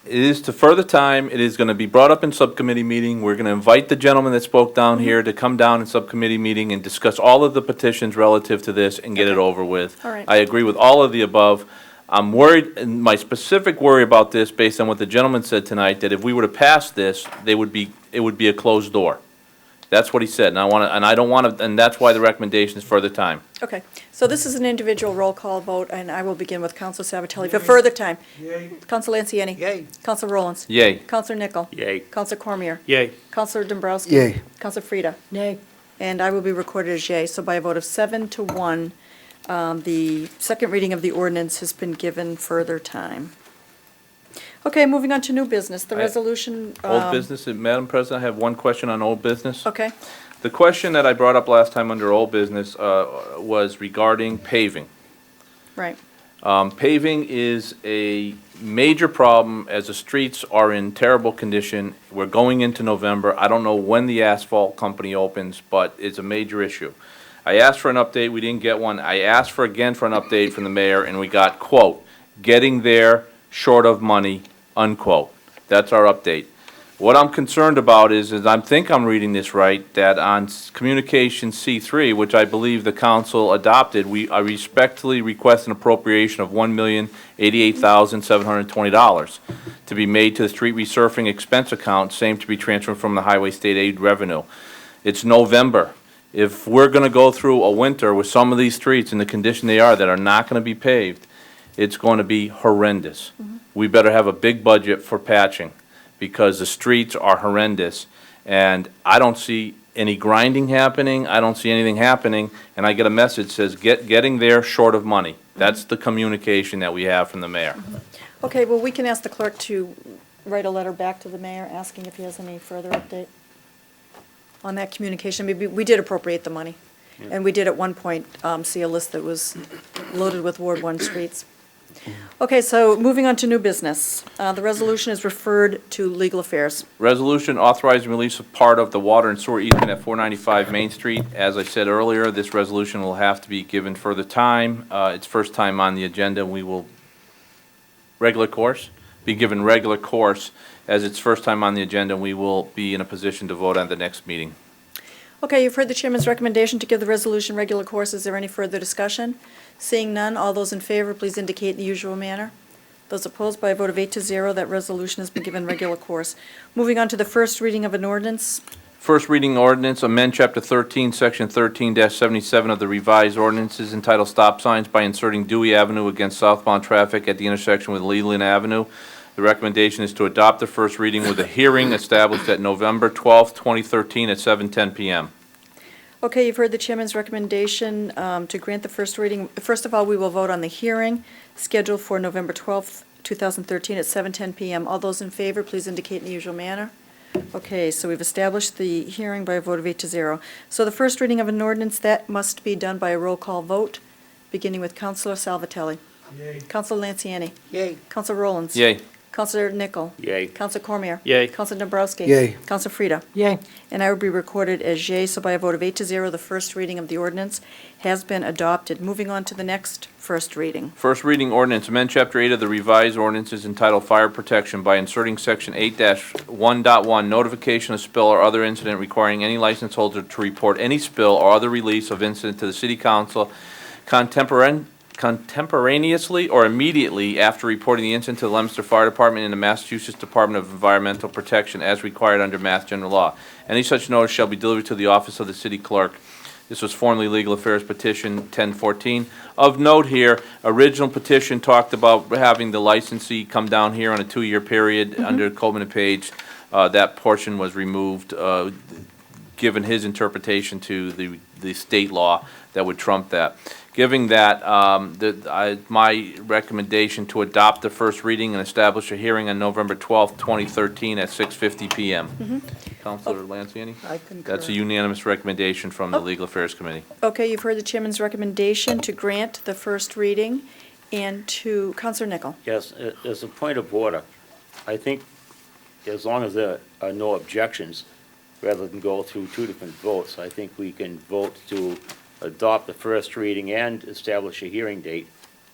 It is to further time, it is gonna be brought up in subcommittee meeting. We're gonna invite the gentleman that spoke down here to come down in subcommittee meeting and discuss all of the petitions relative to this and get it over with. All right. I agree with all of the above. I'm worried, and my specific worry about this, based on what the gentleman said tonight, that if we were to pass this, it would be a closed door. That's what he said, and I don't wanna, and that's why the recommendation is further time. Okay, so this is an individual roll call vote, and I will begin with Counsel Savatelli for further time. Counsel Lanciani. Yay. Counsel Rowlands. Yay. Counsel Nichol. Yay. Counsel Cormier. Yay. Counsel Dombrowski. Yay. Counsel Frida. Nay. And I will be recorded as yay. So by a vote of 7-1, the second reading of the ordinance has been given further time. Okay, moving on to new business, the resolution. Old business, Madam President, I have one question on old business. Okay, The question that I brought up last time under old business was regarding paving. right. Paving is a major problem as the streets are in terrible condition. We're going into November. I don't know when the asphalt company opens, but it's a major issue. I asked for an update, we didn't get one. I asked for an update from the mayor, and we got, quote, "getting there short of money," unquote. That's our update. What I'm concerned about is I think I'm reading this right, that on Communication C3, which I believe the council adopted, I respectfully request an appropriation of $1,088,720 to be made to the street resurfacing expense account, same to be transferred from the highway state aid revenue. It's November. If we're gonna go through a winter with some of these streets in the condition they are that are not gonna be paved, it's going to be horrendous. We better have a big budget for patching, because the streets are horrendous, and I don't see any grinding happening, I don't see anything happening, and I get a message says, getting there short of money. That's the communication that we have from the mayor. Okay, well, we can ask the clerk to write a letter back to the mayor asking if he has any further update on that communication. Maybe, we did appropriate the money, and we did at one point see a list that was loaded with Ward 1 streets. Okay, so moving on to new business. The resolution is referred to legal affairs. Resolution authorizing release of part of the water and sewer easement at 495 Main Street. As I said earlier, this resolution will have to be given further time. It's first time on the agenda. We will be given regular course as it's first time on the agenda. We will be in a position to vote on the next meeting. Okay, you've heard the chairman's recommendation to give the resolution regular course. Is there any further discussion? Seeing none, all those in favor, please indicate in the usual manner. Those opposed, by a vote of 8-0, that resolution has been given regular course. Moving on to the first reading of an ordinance. First reading ordinance, amend Chapter 13, Section 13-77 of the revised ordinances entitled Stop Signs by inserting Dewey Avenue against southbound traffic at the intersection with Leland Avenue. The recommendation is to adopt the first reading with a hearing established at November 12th, 2013 at 7:10 p.m. Okay, you've heard the chairman's recommendation to grant the first reading. First of all, we will vote on the hearing scheduled for November 12th, 2013 at 7:10 p.m. All those in favor, please indicate in the usual manner. Okay, so we've established the hearing by a vote of 8-0. So the first reading of an ordinance, that must be done by a roll call vote, beginning with Councilor Salvatelli. Yay. Councilor Lanciani. Yay. Councilor Rowlands. Yay. Councilor Nichol. Yay. Councilor Cormier. Yay. Councilor Dombrowski. Yay. Councilor Frida. Yay. And I will be recorded as yea, so by a vote of 8-0, the first reading of the ordinance has been adopted. Moving on to the next first reading. First reading ordinance, amend Chapter 8 of the revised ordinances entitled Fire Protection by inserting Section 8-1.1, notification of spill or other incident requiring any license holder to report any spill or other release of incident to the City Council contemporaneously or immediately after reporting the incident to the Leominster Fire Department and the Massachusetts Department of Environmental Protection as required under Mass General Law. Any such notice shall be delivered to the office of the city clerk. This was formerly Legal Affairs Petition 1014. Of note here, original petition talked about having the licensee come down here on a 2-year period under Coleman and Page. That portion was removed, given his interpretation to the state law that would trump that. Giving that, my recommendation to adopt the first reading and establish a hearing on November 12th, 2013 at 6:50 p.m. Councilor Lanciani? I concur. That's a unanimous recommendation from the Legal Affairs Committee. Okay, you've heard the chairman's recommendation to grant the first reading and to, Councilor Nichol. Yes, as a point of order, I think as long as there are no objections, rather than go through two different votes, I think we can vote to adopt the first reading and establish a hearing date,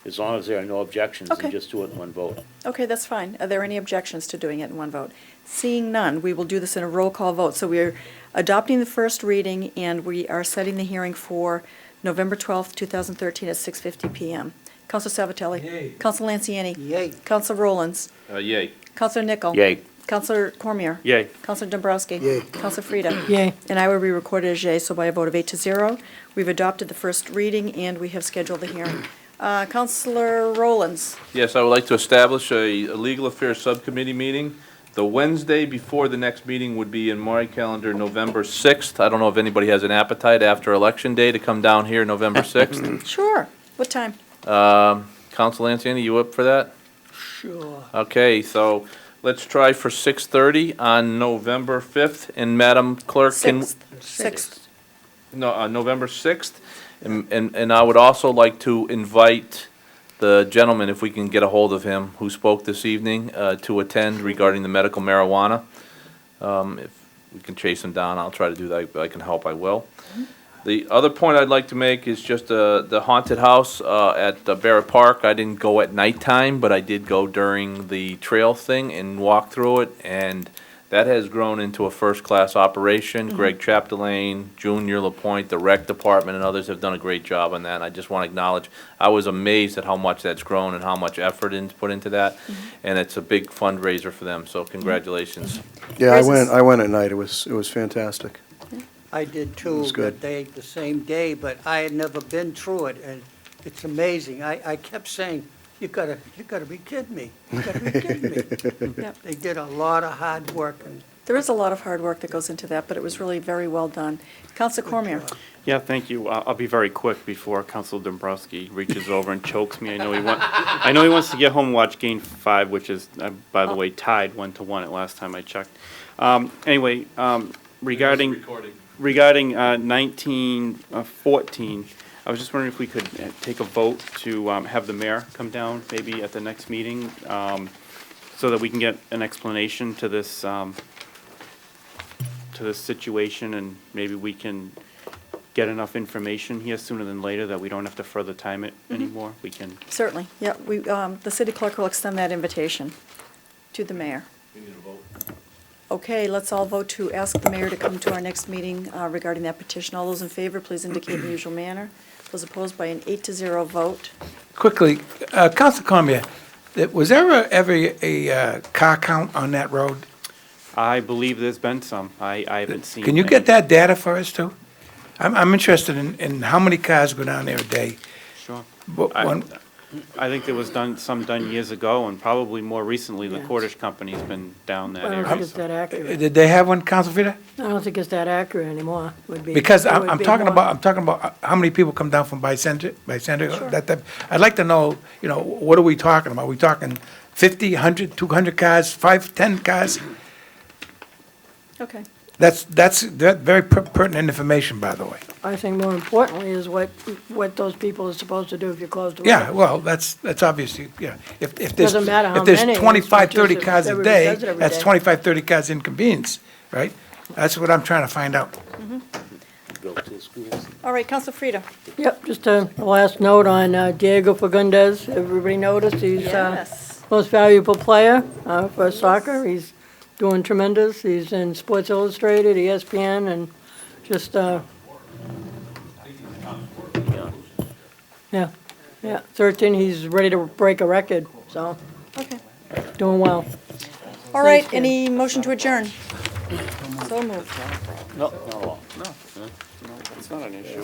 as long as there are no objections, Okay. and just do it in one vote. Okay, that's fine. Are there any objections to doing it in one vote? Seeing none, we will do this in a roll call vote. So we're adopting the first reading, and we are setting the hearing for November 12th, 2013 at 6:50 PM. Counselor Salvatelli? Yay. Counselor Lanciani? Yay. Counselor Rowlands? Yay. Counselor Nichol? Yay. Counselor Cormier? Yay. Counselor Dombrowski? Yay. Counselor Frida? Yay. And I will be recorded as yay, so by a vote of 8-0, we've adopted the first reading, and we have scheduled the hearing. Counselor Rowlands? Yes, I would like to establish a legal affairs subcommittee meeting. The Wednesday before the next meeting would be in my calendar, November 6th. I don't know if anybody has an appetite after Election Day to come down here November 6th. Sure. What time? Council Lanciani, you up for that? Sure. Okay, so let's try for 6:30 on November 5th. And Madam Clerk, can... Sixth. No, November 6th. And I would also like to invite the gentleman, if we can get a hold of him, who spoke this evening, to attend regarding the medical marijuana. If we can chase him down, I'll try to do that. If I can help, I will. The other point I'd like to make is just the haunted house at Barrett Park. I didn't go at nighttime, but I did go during the trail thing and walk through it, and that has grown into a first-class operation. Greg Chapdelaine, Junior LaPointe, the rec department, and others have done a great job on that. And I just want to acknowledge, I was amazed at how much that's grown and how much effort is put into that. And it's a big fundraiser for them, so congratulations. Yeah, Praises. I went at night. It was fantastic. I did too, That's good. the same day, but I had never been through it, and it's amazing. I kept saying, you gotta be kidding me. You gotta be kidding me. Yep. They did a lot of hard work, and There is a lot of hard work that goes into that, but it was really very well done. Counselor Cormier? Yeah, thank you. I'll be very quick before Council Dombrowski reaches over and chokes me. I know he wants to get home and watch Game 5, which is, by the way, tied 1-1 at last time I checked. Anyway, regarding 1914, I was just wondering if we could take a vote to have the mayor come down maybe at the next meeting, so that we can get an explanation to this situation, and maybe we can get enough information here sooner than later that we don't have to further time it anymore. We can. Certainly, yeah. The city clerk will extend that invitation to the mayor. We need a vote. Okay, let's all vote to ask the mayor to come to our next meeting regarding that petition. All those in favor, please indicate in the usual manner. Those opposed by an 8-0 vote. Quickly, Counselor Cormier, was there ever a car count on that road? I believe there's been some. I haven't seen. Can you any. get that data for us, too? I'm interested in how many cars go down there a day. Sure. But one- I think there was some done years ago, and probably more recently, the Cordish Company's been down that I don't area. think it's so- that accurate. Did they have one, Counsel Frida? I don't think it's that accurate anymore, would be. Because it I'm would be talking more- about how many people come down from Bicentennial, Sure. that type. I'd like to know, what are we talking about? Are we talking 50, 100, 200 cars, 5, 10 cars? Okay. That's very pertinent information, by the way. I think more importantly is what those people are supposed to do if you close the road. Yeah, well, that's obviously, yeah. If there's, Doesn't matter how if there's many, as 25, much as 30 if cars a everybody day, does it every that's day. 25, 30 cars inconvenience, right? That's what I'm trying to find out. Go to the schools. All right, Counselor Frida? Yep, just a last note on Diego Fagundes. Everybody noticed he's Yes. most valuable player for soccer. He's doing tremendous. He's in Sports Illustrated, ESPN, and just, yeah, 13, he's ready to break a record, so Okay. doing well. All right, Thanks, Ken. any motion to adjourn? So moved. No, it's not an issue.